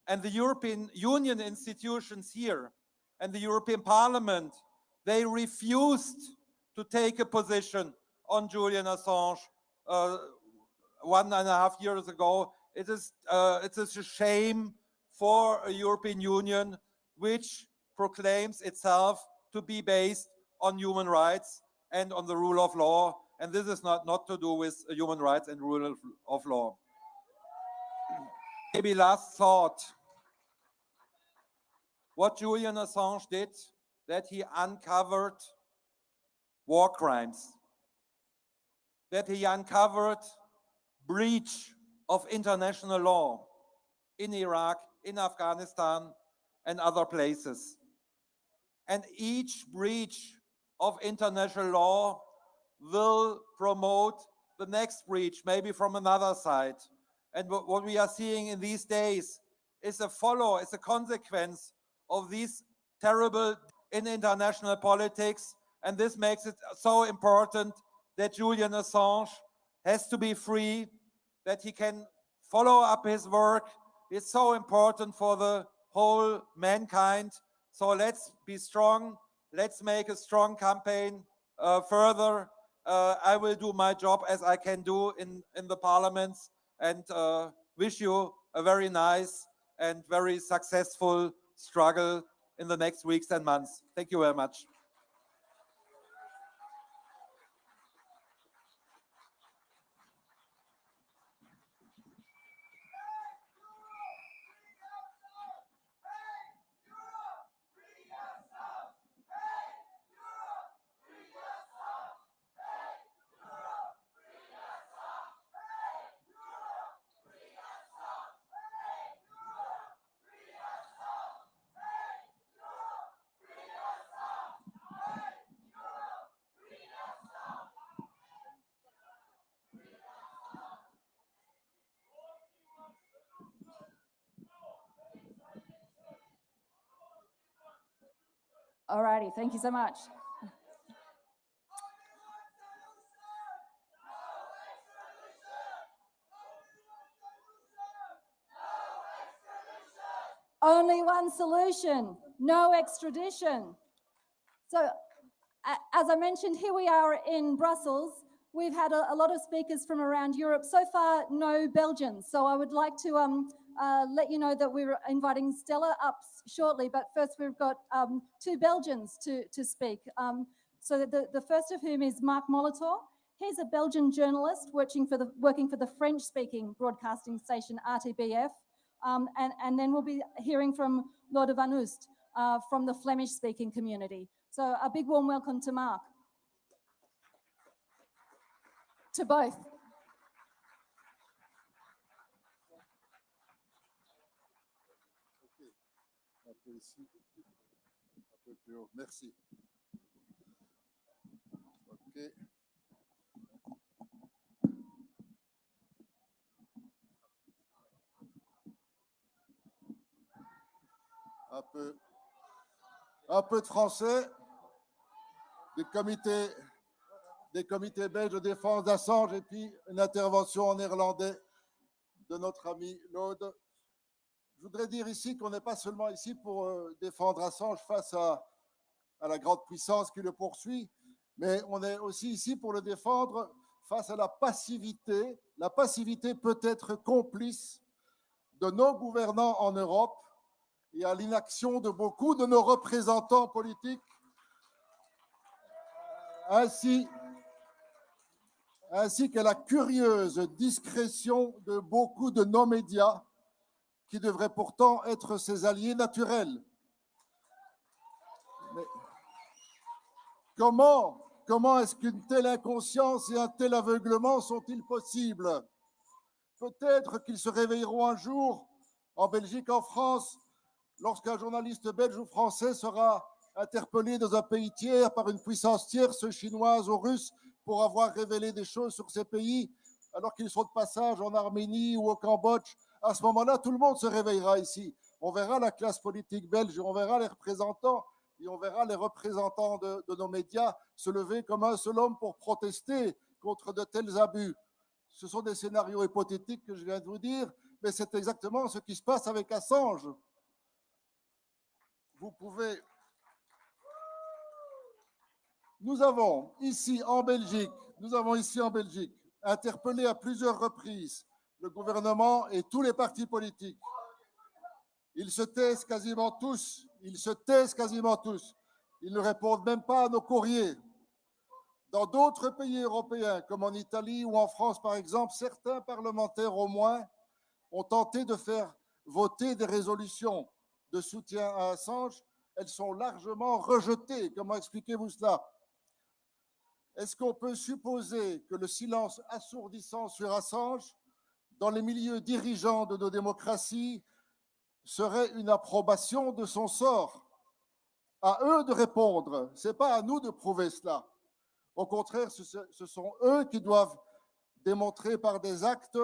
and the European Union institutions here and the European Parliament, they refused to take a position on Julian Assange 1.5 years ago. It is a shame for a European Union which proclaims itself to be based on human rights. and on the rule of law. And this is not to do with human rights and rule of law. Maybe last thought. What Julian Assange did, that he uncovered war crimes, that he uncovered breach of international law in Iraq, in Afghanistan, and other places. And each breach of international law will promote the next breach, maybe from another side. And what we are seeing in these days is a consequence of these terrible in international politics. And this makes it so important that Julian Assange has to be free, that he can follow up his work. It's so important for the whole mankind. So let's be strong. Let's make a strong campaign further. I will do my job as I can do in the parliaments, and wish you a very nice and very successful struggle in the next weeks and months. Thank you very much. Alrighty, thank you so much. Only one solution, no extradition. So, as I mentioned, here we are in Brussels. We've had a lot of speakers from around Europe. So far, no Belgians. So I would like to let you know that we're inviting Stella up shortly, but first we've got two Belgians to speak. So the first of whom is Marc Molitor. He's a Belgian journalist working for the French-speaking broadcasting station RTBF. And then we'll be hearing from Lode van Oost from the Flemish-speaking community. So a big warm welcome to Marc. To both. Un peu ici, un peu plus haut. Merci. OK. Un peu de français. Des comités belges de défense d'Assange et puis une intervention en néerlandais de notre ami Lode. Je voudrais dire ici qu'on n'est pas seulement ici pour défendre Assange face à la grande puissance qui le poursuit, mais on est aussi ici pour le défendre face à la passivité. La passivité peut être complice de nos gouvernants en Europe et à l'inaction de beaucoup de nos représentants politiques, ainsi qu'à la curieuse discrétion de beaucoup de nos médias qui devraient pourtant être ses alliés naturels. Mais comment est-ce qu'une telle inconscience et un tel aveuglement sont-ils possibles? Peut-être qu'ils se réveilleront un jour, en Belgique, en France, lorsqu'un journaliste belge ou français sera interpellé dans un pays tiers par une puissance tierce, chinoise ou russe, pour avoir révélé des choses sur ces pays, alors qu'ils sont de passage en Arménie ou au Cambodge. À ce moment-là, tout le monde se réveillera ici. On verra la classe politique belge, on verra les représentants et on verra les représentants de nos médias se lever comme un seul homme pour protester contre de tels abus. Ce sont des scénarios hypothétiques que je viens de vous dire, mais c'est exactement ce qui se passe avec Assange. Vous pouvez... Nous avons ici en Belgique, interpellé à plusieurs reprises le gouvernement et tous les partis politiques. Ils se taisent quasiment tous. Ils ne répondent même pas à nos courriers. Dans d'autres pays européens, comme en Italie ou en France par exemple, certains parlementaires au moins ont tenté de faire voter des résolutions de soutien à Assange. Elles sont largement rejetées. Comment expliquez-vous cela? Est-ce qu'on peut supposer que le silence assourdissant sur Assange dans les milieux dirigeants de nos démocraties serait une approbation de son sort? À eux de répondre, ce n'est pas à nous de prouver cela. Au contraire, ce sont eux qui doivent démontrer par des actes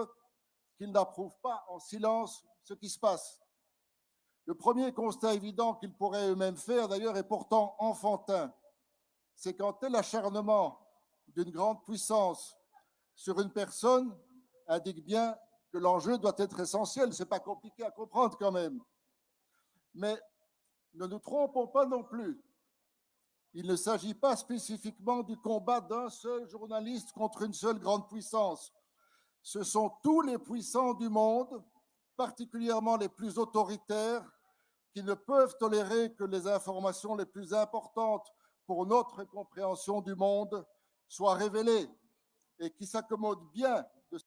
qu'ils n'approuvent pas en silence ce qui se passe. Le premier constat évident qu'ils pourraient eux-mêmes faire, d'ailleurs, est pourtant enfantin. C'est qu'un tel acharnement d'une grande puissance sur une personne indique bien que l'enjeu doit être essentiel. Ce n'est pas compliqué à comprendre quand même. Mais ne nous trompons pas non plus. Il ne s'agit pas spécifiquement du combat d'un seul journaliste contre une seule grande puissance. Ce sont tous les puissants du monde, particulièrement les plus autoritaires, qui ne peuvent tolérer que les informations les plus importantes pour notre compréhension du monde soient révélées et qui s'accommodent bien de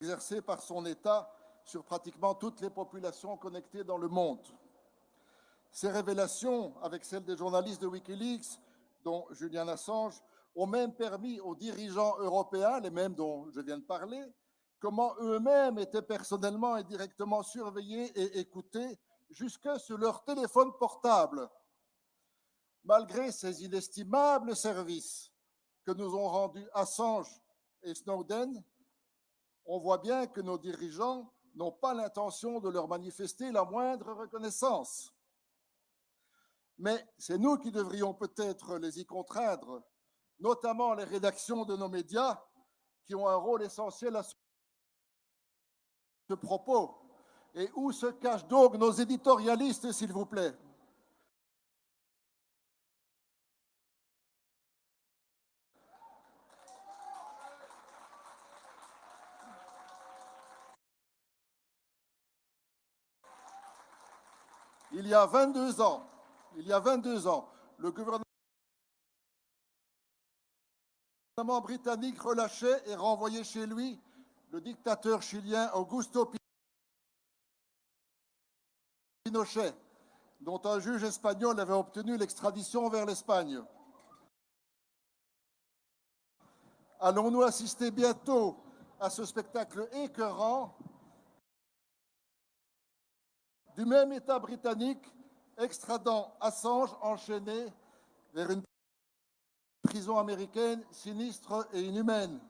exercé par son État sur pratiquement toutes les populations connectées dans le monde. Ces révélations, avec celles des journalistes de Wikileaks, dont Julian Assange, ont même permis aux dirigeants européens, les mêmes dont je viens de parler, comment eux-mêmes étaient personnellement et directement surveillés et écoutés jusque sur leur téléphone portable. Malgré ces inestimables services que nous ont rendus Assange et Snowden, on voit bien que nos dirigeants n'ont pas l'intention de leur manifester la moindre reconnaissance. Mais c'est nous qui devrions peut-être les y contraindre, notamment les rédactions de nos médias, qui ont un rôle essentiel à ce propos. Et où se cachent donc nos éditorialistes, s'il vous plaît? Il y a 22 ans, le gouvernement britannique relâchait et renvoyait chez lui le dictateur chilien Augusto Pinochet, dont un juge espagnol avait obtenu l'extradition vers l'Espagne. Allons-nous assister bientôt à ce spectacle écœurant du même État britannique extradant Assange enchaîné vers une prison américaine sinistre et inhumaine?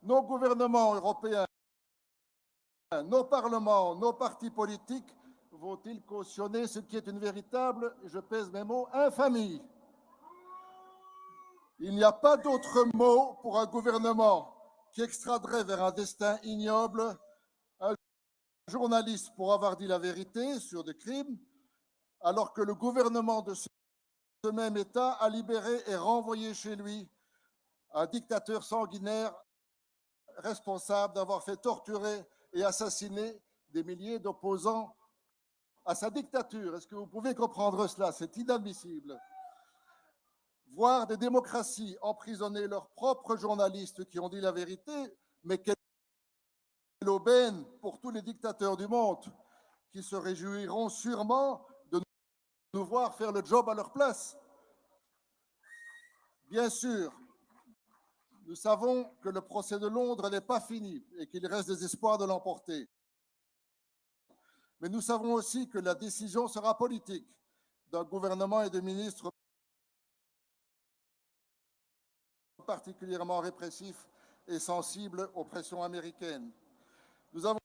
Nos gouvernements européens, nos parlements, nos partis politiques vont-ils cautionner ce qui est une véritable, je pèse mes mots, infamie? Il n'y a pas d'autre mot pour un gouvernement qui extraderait vers un destin ignoble un journaliste pour avoir dit la vérité sur des crimes, alors que le gouvernement de ce même État a libéré et renvoyé chez lui un dictateur sanguinaire responsable d'avoir fait torturer et assassiner des milliers d'opposants à sa dictature. Est-ce que vous pouvez comprendre cela? C'est inadmissible. Voir des démocraties emprisonner leurs propres journalistes qui ont dit la vérité, mais quelle aubaine pour tous les dictateurs du monde qui se réjouiront sûrement de nous voir faire le job à leur place. Bien sûr, nous savons que le procès de Londres n'est pas fini et qu'il reste des espoirs de l'emporter. Mais nous savons aussi que la décision sera politique d'un gouvernement et de ministres particulièrement répressifs et sensibles aux pressions américaines. Nous avons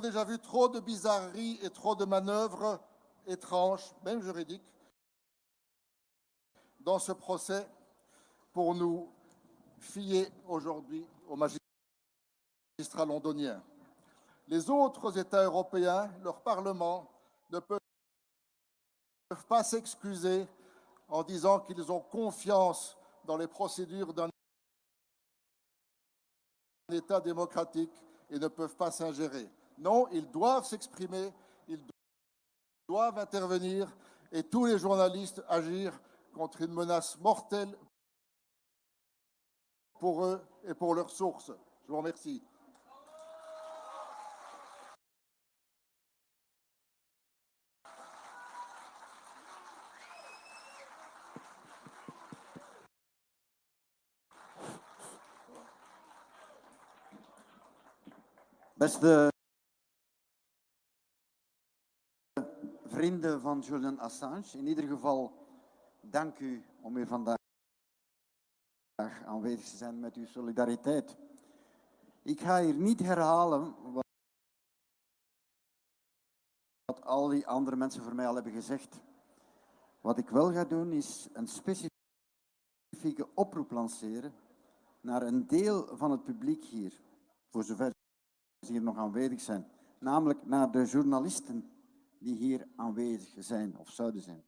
déjà vu trop de bizarreries et trop de manœuvres étranges, même juridiques, dans ce procès pour nous fier aujourd'hui aux magistrats londoniens. Les autres États européens, leurs parlements, ne peuvent pas s'excuser en disant qu'ils ont confiance dans les procédures d'un État démocratique et ne peuvent pas s'ingérer. Non, ils doivent s'exprimer, ils doivent intervenir et tous les journalistes agir contre une menace mortelle pour eux et pour leurs sources. Je vous remercie. Beste vrienden van Julian Assange, in ieder geval dank u om hier vandaag aanwezig te zijn met uw solidariteit. Ik ga hier niet herhalen wat al die andere mensen voor mij al hebben gezegd. Wat ik wel ga doen is een specifieke oproep lanceren naar een deel van het publiek hier, voor zover ze hier nog aanwezig zijn, namelijk naar de journalisten die hier aanwezig zijn of zouden zijn.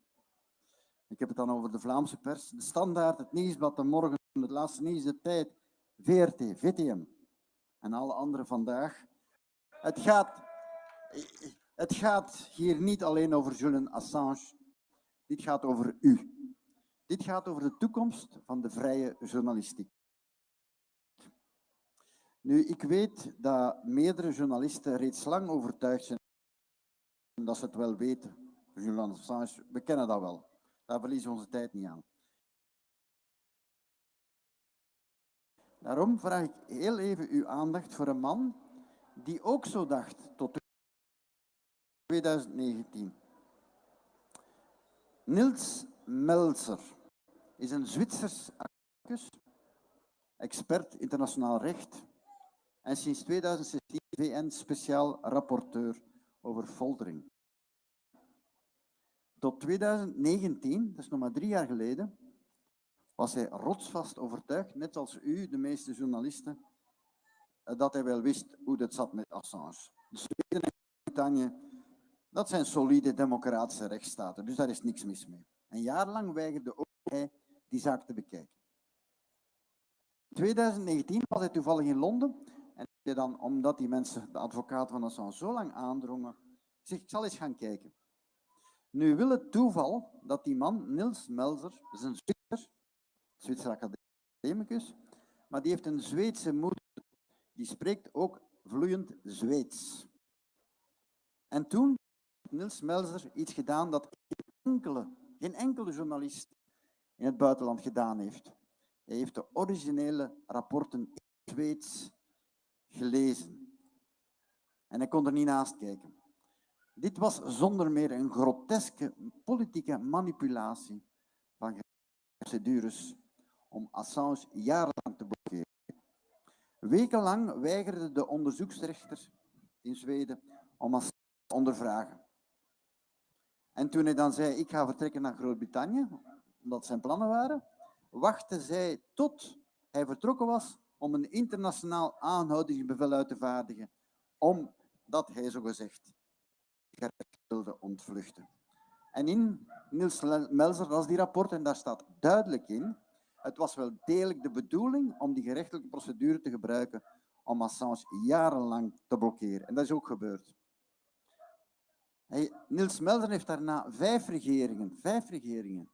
Ik heb het dan over de Vlaamse pers, de Standaard, het Nieuwsblad, de Morgen, het Laatste Nieuws, de Tijd, VRT, VTM en alle anderen vandaag. Het gaat hier niet alleen over Julian Assange, dit gaat over u. Dit gaat over de toekomst van de vrije journalistiek. Nu, ik weet dat meerdere journalisten reeds lang overtuigd zijn dat ze het wel weten. Julian Assange, we kennen dat wel. Daar verliezen we onze tijd niet aan. Daarom vraag ik heel even uw aandacht voor een man die ook zo dacht tot 2019. Nils Melzer is een Zwitsers academicus, expert internationaal recht en sinds 2016 VN-speciaal rapporteur over foltering. Tot 2019, dat is nog maar 3 jaar geleden, was hij rotsvast overtuigd, net als u, de meeste journalisten, dat hij wel wist hoe het zat met Assange. De Zweden en Groot-Brittannië, dat zijn solide democratische rechtsstaten, dus daar is niks mis mee. Een jaar lang weigerde ook hij die zaak te bekijken. In 2019 was hij toevallig in Londen en hij dan, omdat die mensen, de advocaten van Assange, zo lang aandrongen, zegt, ik zal eens gaan kijken. Nu wil het toeval dat die man, Nils Melzer, is een Zwitser academicus, maar die heeft een Zweedse moeder. Die spreekt ook vloeiend Zweeds. En toen heeft Nils Melzer iets gedaan dat geen enkele journalist in het buitenland gedaan heeft. Hij heeft de originele rapporten in Zweeds gelezen. En hij kon er niet naast kijken. Dit was zonder meer een groteske politieke manipulatie van procedures om Assange jarenlang te blokkeren. Wekenlang weigerde de onderzoeksrechter in Zweden om Assange te ondervragen. En toen hij dan zei, ik ga vertrekken naar Groot-Brittannië, omdat zijn plannen waren, wachtte zij tot hij vertrokken was om een internationaal aanhoudingsbevel uit te vaardigen, omdat hij zogezegd gerecht wilde ontvluchten. En in Nils Melzer, dat is die rapport, en daar staat duidelijk in, het was wel degelijk de bedoeling om die gerechtelijke procedure te gebruiken om Assange jarenlang te blokkeren. En dat is ook gebeurd. Nils Melzer heeft daarna 5 regeringen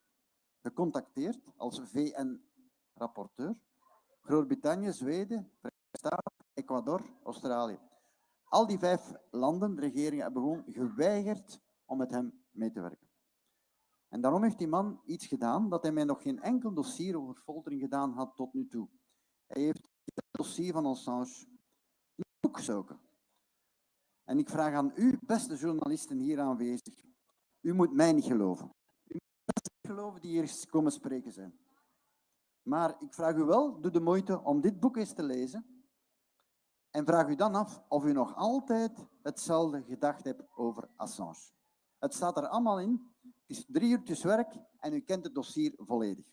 gecontacteerd als VN-rapporteur. Groot-Brittannië, Zweden, Verenigde Staten, Ecuador, Australië. Al die 5 landen, regeringen, hebben gewoon geweigerd om met hem mee te werken. En daarom heeft die man iets gedaan dat hij mij nog geen enkel dossier over foltering gedaan had tot nu toe. Hij heeft het dossier van Assange in het boek gezogen. En ik vraag aan u, beste journalisten hier aanwezig, u moet mij niet geloven. U moet niet geloven die hier komen spreken zijn. Maar ik vraag u wel, doe de moeite om dit boek eens te lezen. En vraag u dan af of u nog altijd hetzelfde gedacht hebt over Assange. Het staat er allemaal in. Het is 3 uurtjes werk en u kent het dossier volledig.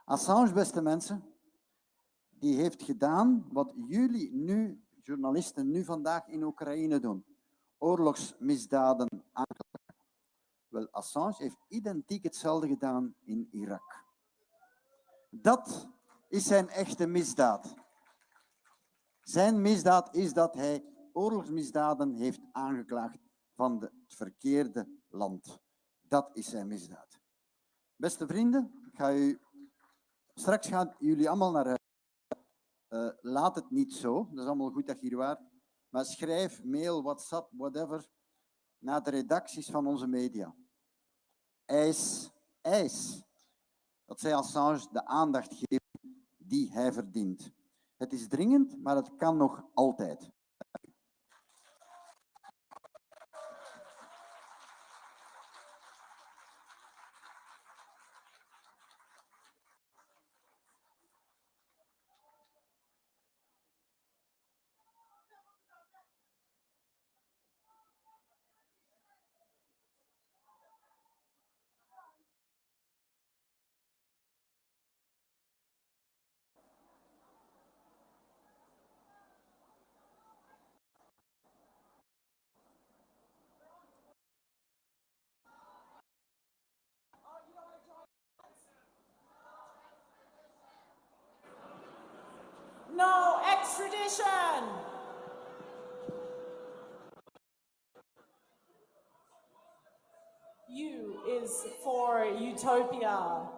Assange, beste mensen, die heeft gedaan wat jullie nu, journalisten, nu vandaag in Oekraïne doen. Oorlogsmisdaden aanklagen. Wel, Assange heeft identiek hetzelfde gedaan in Irak. Dat is zijn echte misdaad. Zijn misdaad is dat hij oorlogsmisdaden heeft aangeklaagd van het verkeerde land. Dat is zijn misdaad. Beste vrienden, straks gaan jullie allemaal naar huis. Laat het niet zo, dat is allemaal goed dat je hier waart. Maar schrijf, mail, WhatsApp, whatever, naar de redacties van onze media. Eis dat zij Assange de aandacht geven die hij verdient. Het is dringend, maar het kan nog altijd. No extradition! U is for utopia.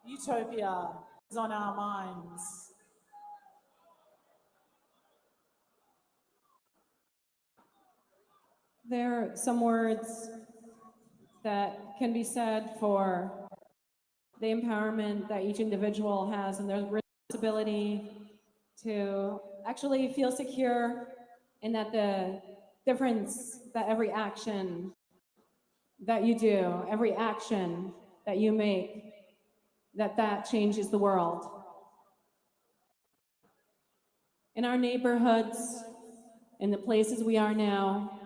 Utopia is on our minds. There are some words that can be said for the empowerment that each individual has and their responsibility to actually feel secure, and that the difference that every action that you do, every action that you make, that changes the world. In our neighborhoods, in the places we are now,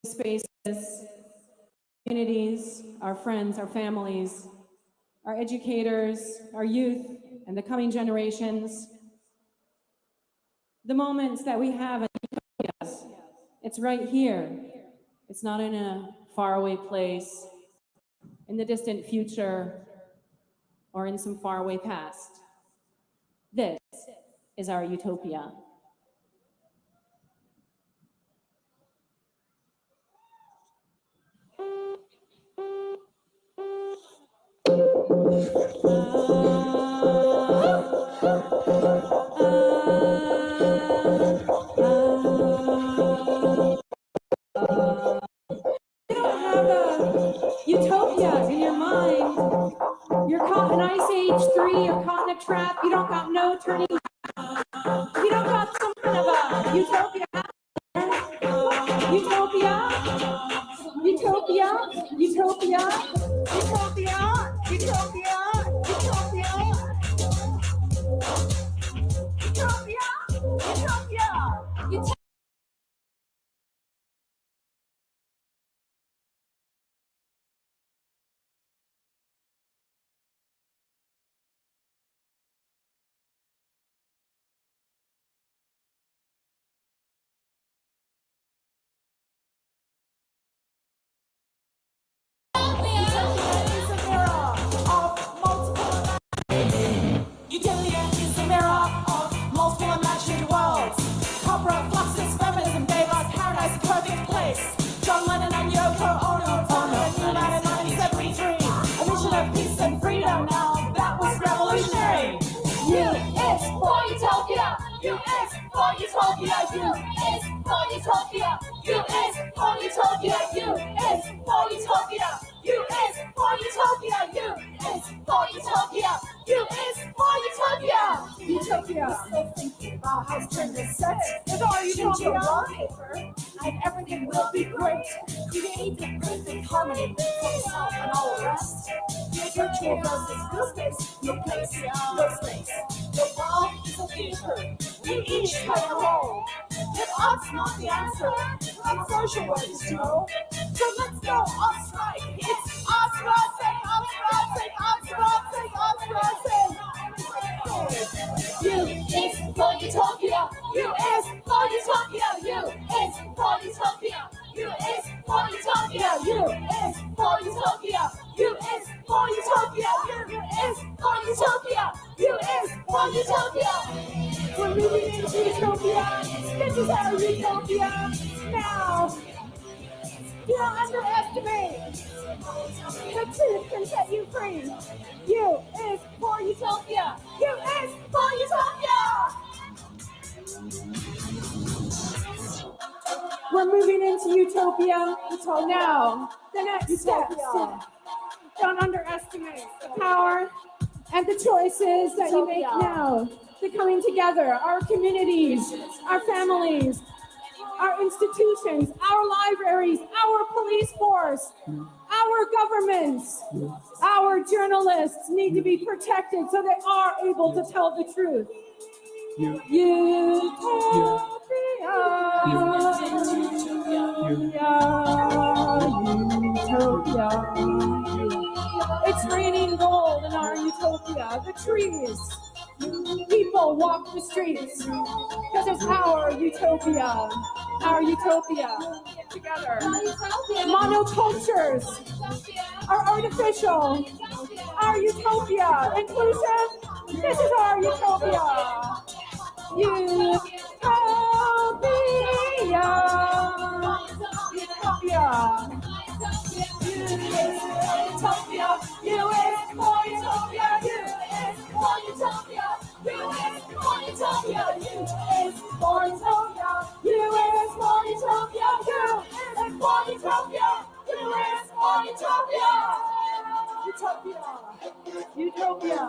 spaces, communities, our friends, our families, our educators, our youth, and the coming generations. The moments that we have in utopias, it's right here. It's not in a faraway place, in the distant future, or in some faraway past. This is our utopia. Utopia in your mind. You're caught in Ice Age 3, you're caught in a trap, you don't got no turning back. You don't got some kind of a utopia. Utopia, utopia, utopia, utopia, utopia, utopia, utopia, utopia. Utopia is a mirror of multiple imagined worlds. Corporate fluxes, feminism gave us paradise, a perfect place. John Lennon and Yoko Ono founded a new man in 1973. A vision of peace and freedom, now that was revolutionary. U is for utopia. U is for utopia. U is for utopia. U is for utopia. U is for utopia. U is for utopia. U is for utopia. U is for utopia. Utopia. We're still thinking about how to turn this set into our utopia wallpaper, and everything will be great. Create the perfect harmony between self and all the rest. Virtual versus real space. No place, no space. The world is a theater. We each play a role. If us not the answer, then social ways do. So let's go on strike. It's us rising, us rising, us rising, us rising. U is for utopia. U is for utopia. U is for utopia. U is for utopia. U You don't underestimate. The truth can set you free. U is for utopia. U is for utopia. We're moving into utopia. So now, the next step. Don't underestimate the power and the choices that you make now. The coming together, our communities, our families, our institutions, our libraries, our police force, our governments, our journalists need to be protected so they are able to tell the truth. Utopia. It's raining gold in our utopia. The trees, people walk the streets because it's our utopia. Our utopia. Together. Monocultures are artificial. Our utopia. Inclusive. This is our utopia. Utopia. Utopia. Utopia. U is for utopia. U is for utopia. U is for utopia. U is for utopia. U is for utopia. U is for utopia. U is for utopia. Utopia. Utopia.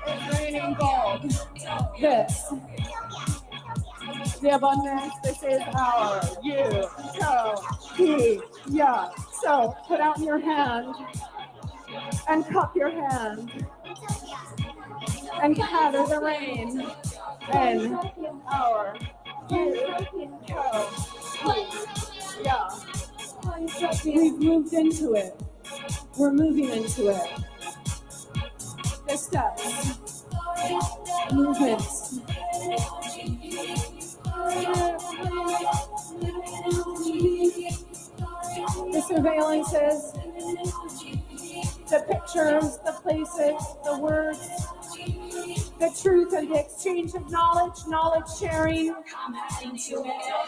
It's raining gold. This. The abundance, this is our utopia. So put out your hand and cup your hand and gather the rain in our utopia. We've moved into it. We're moving into it. The steps, movements. The surveillances, the pictures, the places, the words, the truth and the exchange of knowledge, knowledge sharing,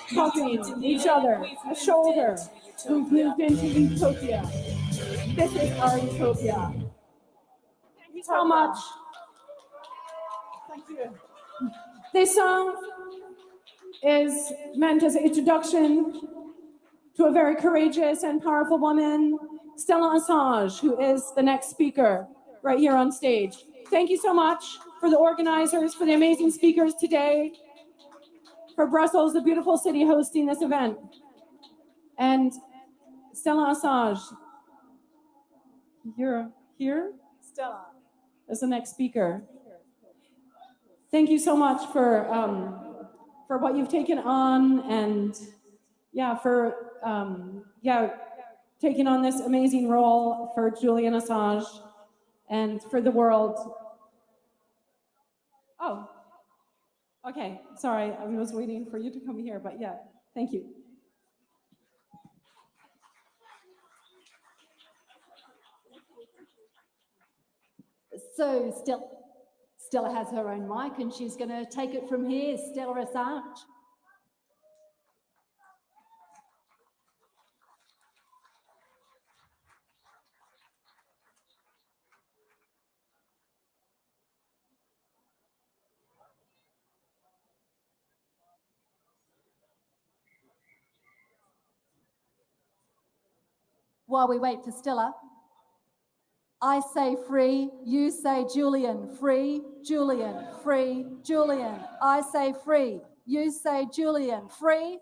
helping each other, a shoulder. We've moved into utopia. This is our utopia. Thank you so much. Thank you. This song is meant as an introduction to a very courageous and powerful woman, Stella Assange, who is the next speaker right here on stage. Thank you so much for the organizers, for the amazing speakers today, for Brussels, the beautiful city hosting this event. And Stella Assange, you're here? Stella. As the next speaker. Thank you so much for what you've taken on and for taking on this amazing role for Julian Assange and for the world. Oh, okay, sorry, I was waiting for you to come here, but yeah, thank you. So Stella has her own mic and she's going to take it from here. Stella Assange. While we wait for Stella, I say free, you say Julian. Free, Julian. Free, Julian. I say free, you say Julian. Free.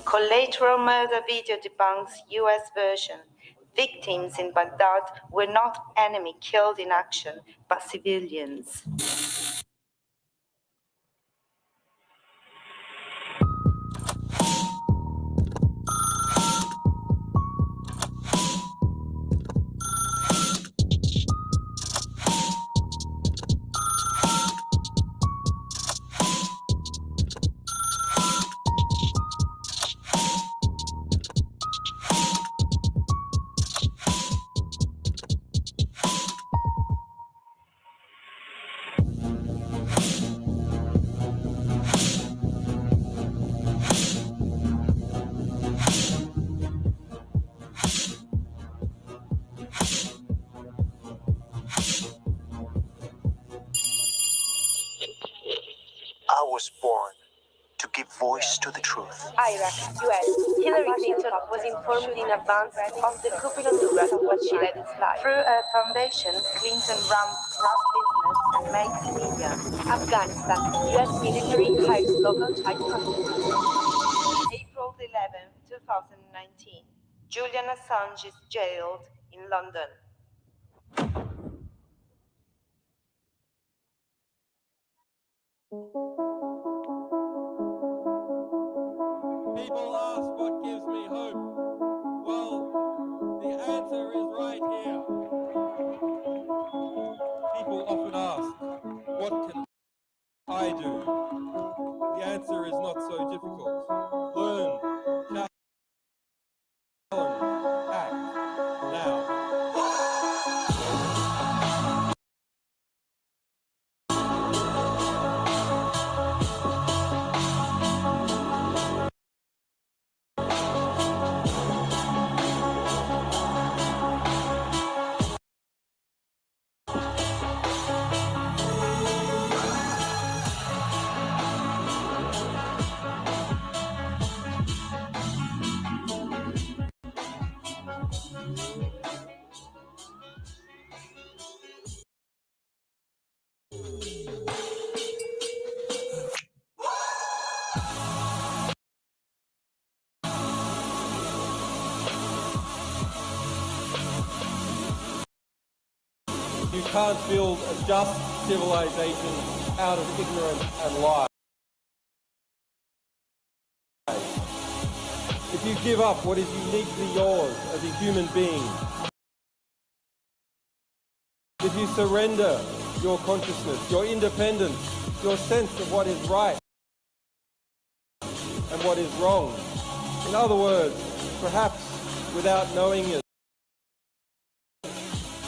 Collateral murder video debunks US version. Victims in Baghdad were not enemy killed in action, but civilians. give voice to the truth. Iraq, US. Hillary Clinton was informed in advance of the coup in Honduras, but she let it slide. Through a foundation, Clinton ran corrupt business and made civilians. Afghanistan, US military hires local Thai prostitutes. April 11, 2019. Julian Assange is jailed in London. People ask what gives me hope. Well, the answer is right here. People often ask, what can I do? The answer is not so difficult. Learn, challenge, act now. You can't build a just civilization out of ignorance and lies. If you give up what is uniquely yours as a human being, if you surrender your consciousness, your independence, your sense of what is right and what is wrong, in other words, perhaps without knowing it,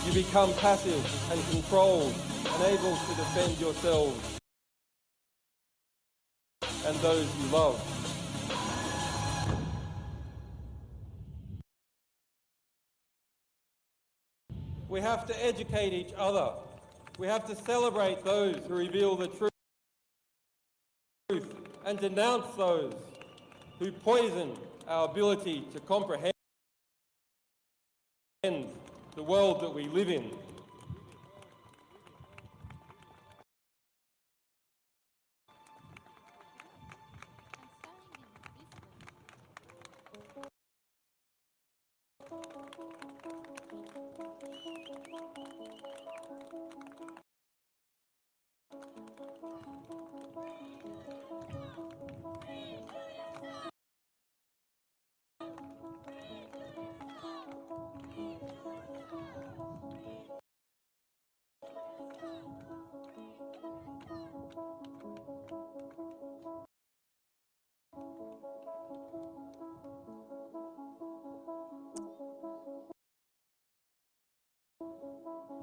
you become passive and controlled, unable to defend yourselves and those you love. We have to educate each other. We have to celebrate those who reveal the truth and denounce those who poison our ability to comprehend the world that we live in.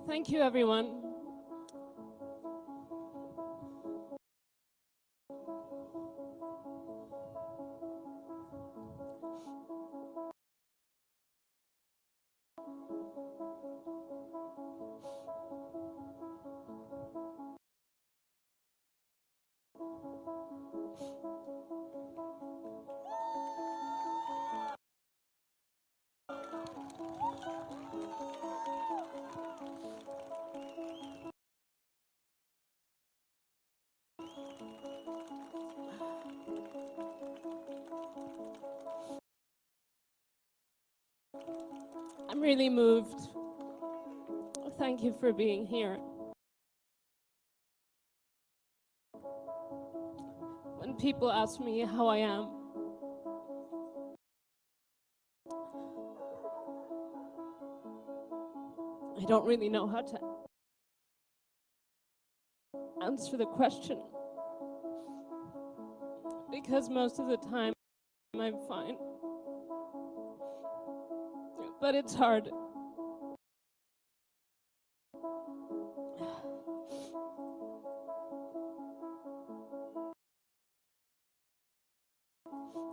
Thank you, everyone. I'm really moved. Thank you for being here. When people ask me how I am, I don't really know how to answer the question, because most of the time I'm fine. But it's hard.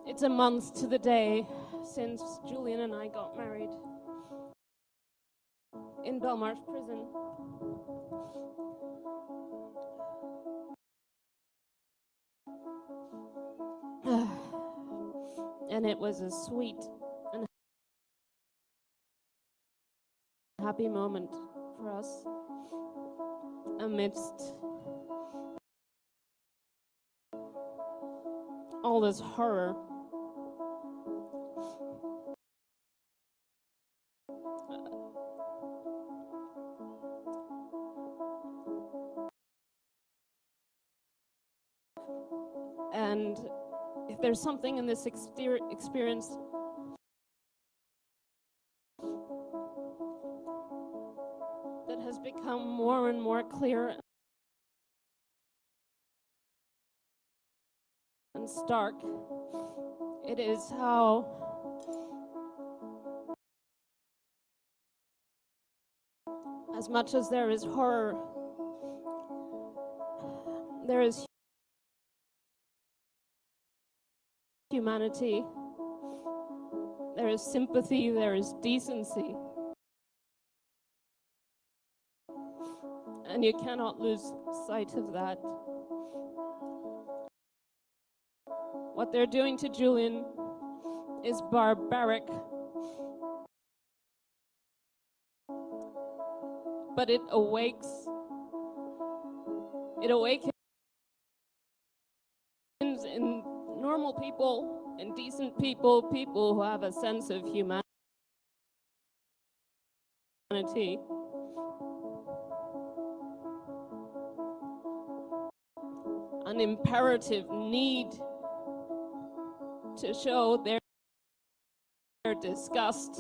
It's a month to the day since Julian and I got married in Belmarsh prison. And it was a sweet and happy moment for us amidst all this horror. And if there's something in this experience that has become more and more clear and stark, it is how as much as there is horror, there is humanity, there is sympathy, there is decency. And you cannot lose sight of that. What they're doing to Julian is barbaric, but it awakens in normal people and decent people, people who have a sense of humanity, an imperative need to show their disgust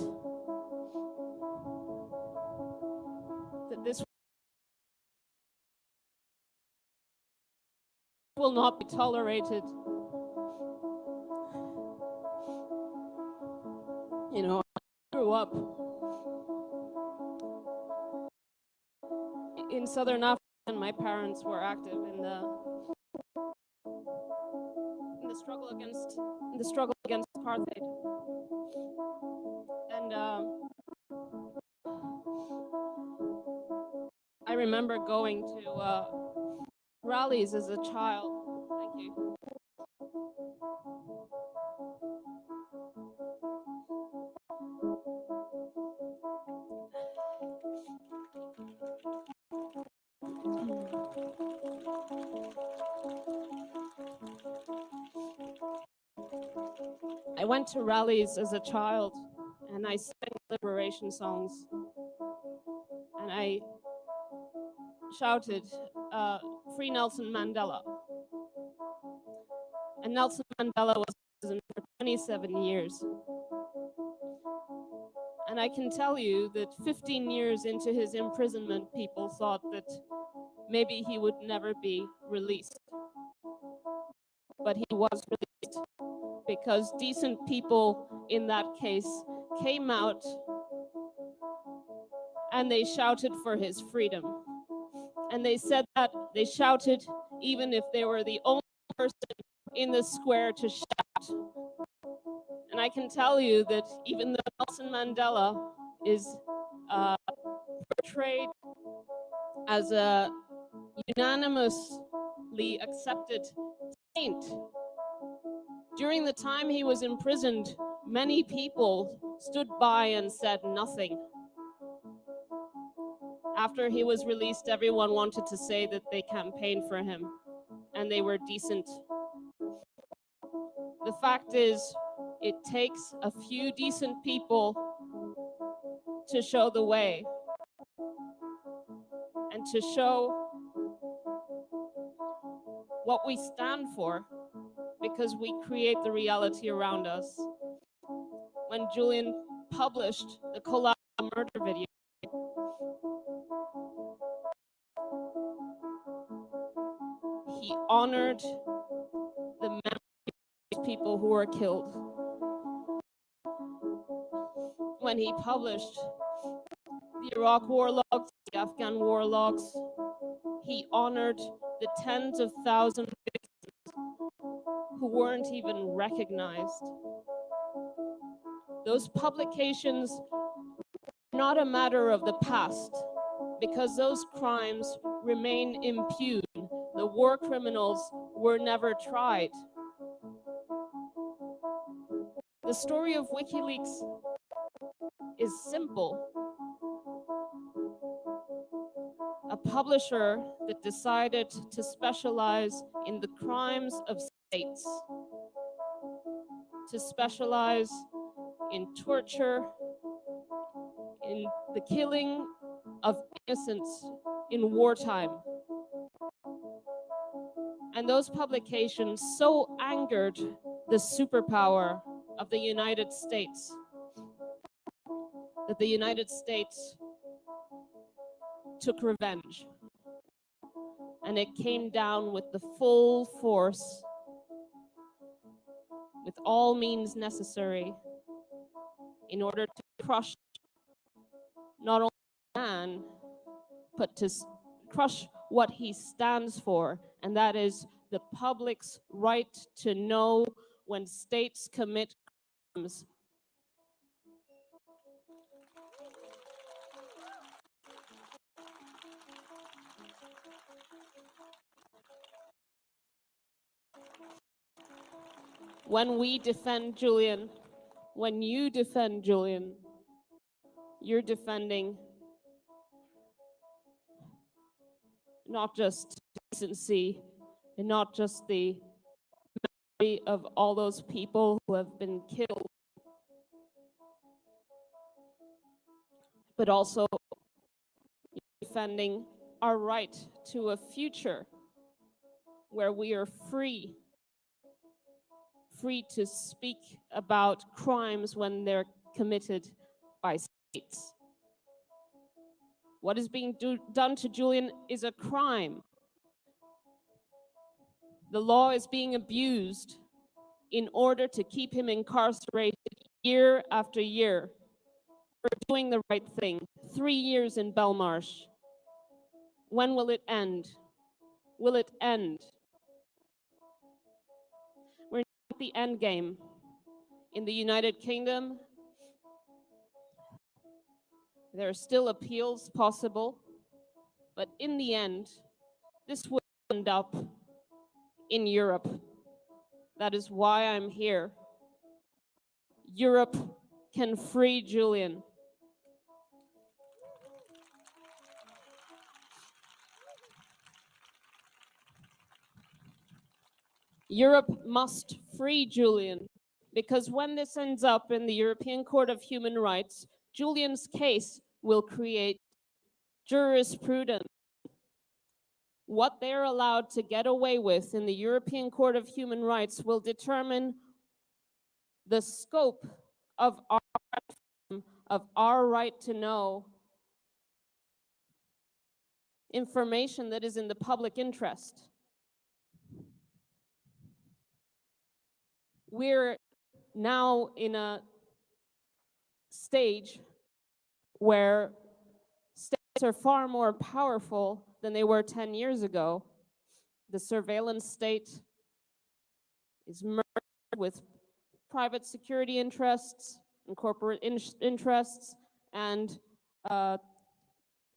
that this will not be tolerated. You know, I grew up in Southern Africa, and my parents were active in the struggle against apartheid. And I remember going to rallies as a child. Thank you. I went to rallies as a child and I sang liberation songs and I shouted, "Free Nelson Mandela." And Nelson Mandela was in prison for 27 years. And I can tell you that 15 years into his imprisonment, people thought that maybe he would never be released. But he was released because decent people in that case came out and they shouted for his freedom. And they said that they shouted even if they were the only person in the square to shout. And I can tell you that even though Nelson Mandela is portrayed as a unanimously accepted saint, during the time he was imprisoned, many people stood by and said nothing. After he was released, everyone wanted to say that they campaigned for him and they were decent. The fact is, it takes a few decent people to show the way and to show what we stand for, because we create the reality around us. When Julian published the Collage murder video, he honored the memory of people who were killed. When he published the Iraq war logs, the Afghan war logs, he honored the tens of thousands of victims who weren't even recognized. Those publications are not a matter of the past, because those crimes remain impugned. The war criminals were never tried. The story of WikiLeaks is simple. A publisher that decided to specialize in the crimes of states, to specialize in torture, in the killing of innocents in wartime. And those publications so angered the superpower of the United States that the United States took revenge. And it came down with the full force, with all means necessary, in order to crush not only man, but to crush what he stands for, and that is the public's right to know when states commit crimes. When we defend Julian, when you defend Julian, you're defending not just decency and not just the memory of all those people who have been killed, but also defending our right to a future where we are free to speak about crimes when they're committed by states. What is being done to Julian is a crime. The law is being abused in order to keep him incarcerated year after year for doing the right thing. 3 years in Belmarsh. When will it end? Will it end? We're at the end game. In the United Kingdom, there are still appeals possible, but in the end, this will end up in Europe. That is why I'm here. Europe can free Julian. Europe must free Julian, because when this ends up in the European Court of Human Rights, Julian's case will create jurisprudence. What they're allowed to get away with in the European Court of Human Rights will determine the scope of our right to know information that is in the public interest. We're now in a stage where states are far more powerful than they were 10 years ago. The surveillance state is merged with private security interests and corporate interests and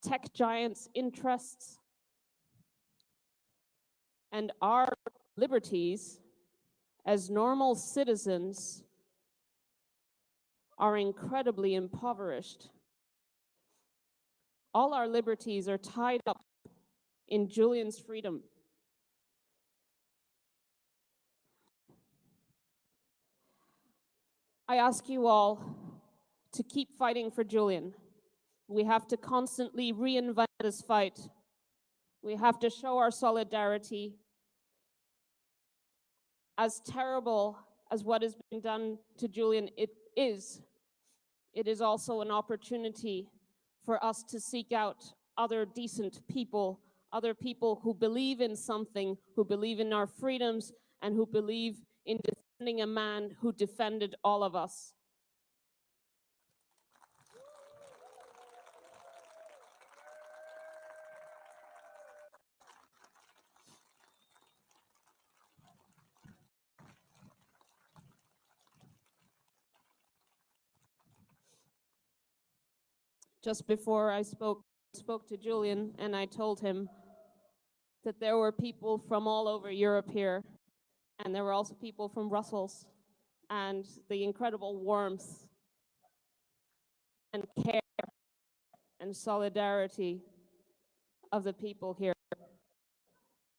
tech giants' interests. And our liberties as normal citizens are incredibly impoverished. All our liberties are tied up in Julian's freedom. I ask you all to keep fighting for Julian. We have to constantly reinvent this fight. We have to show our solidarity. As terrible as what is being done to Julian it is also an opportunity for us to seek out other decent people, other people who believe in something, who believe in our freedoms, and who believe in defending a man who defended all of us. Just before I spoke to Julian, and I told him that there were people from all over Europe here, and there were also people from Brussels. and the incredible warmth and care and solidarity of the people here.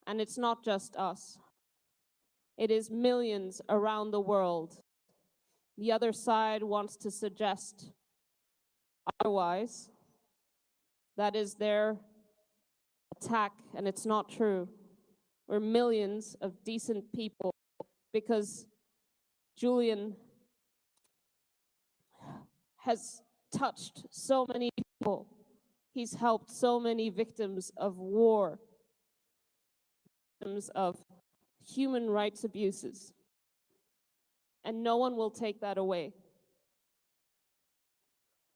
And it's not just us. It is millions around the world. The other side wants to suggest otherwise. That is their attack, and it's not true. We're millions of decent people because Julian has touched so many people. He's helped so many victims of war, victims of human rights abuses. And no one will take that away.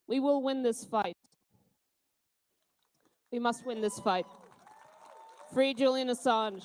We will win this fight. We must win this fight. Free Julian Assange.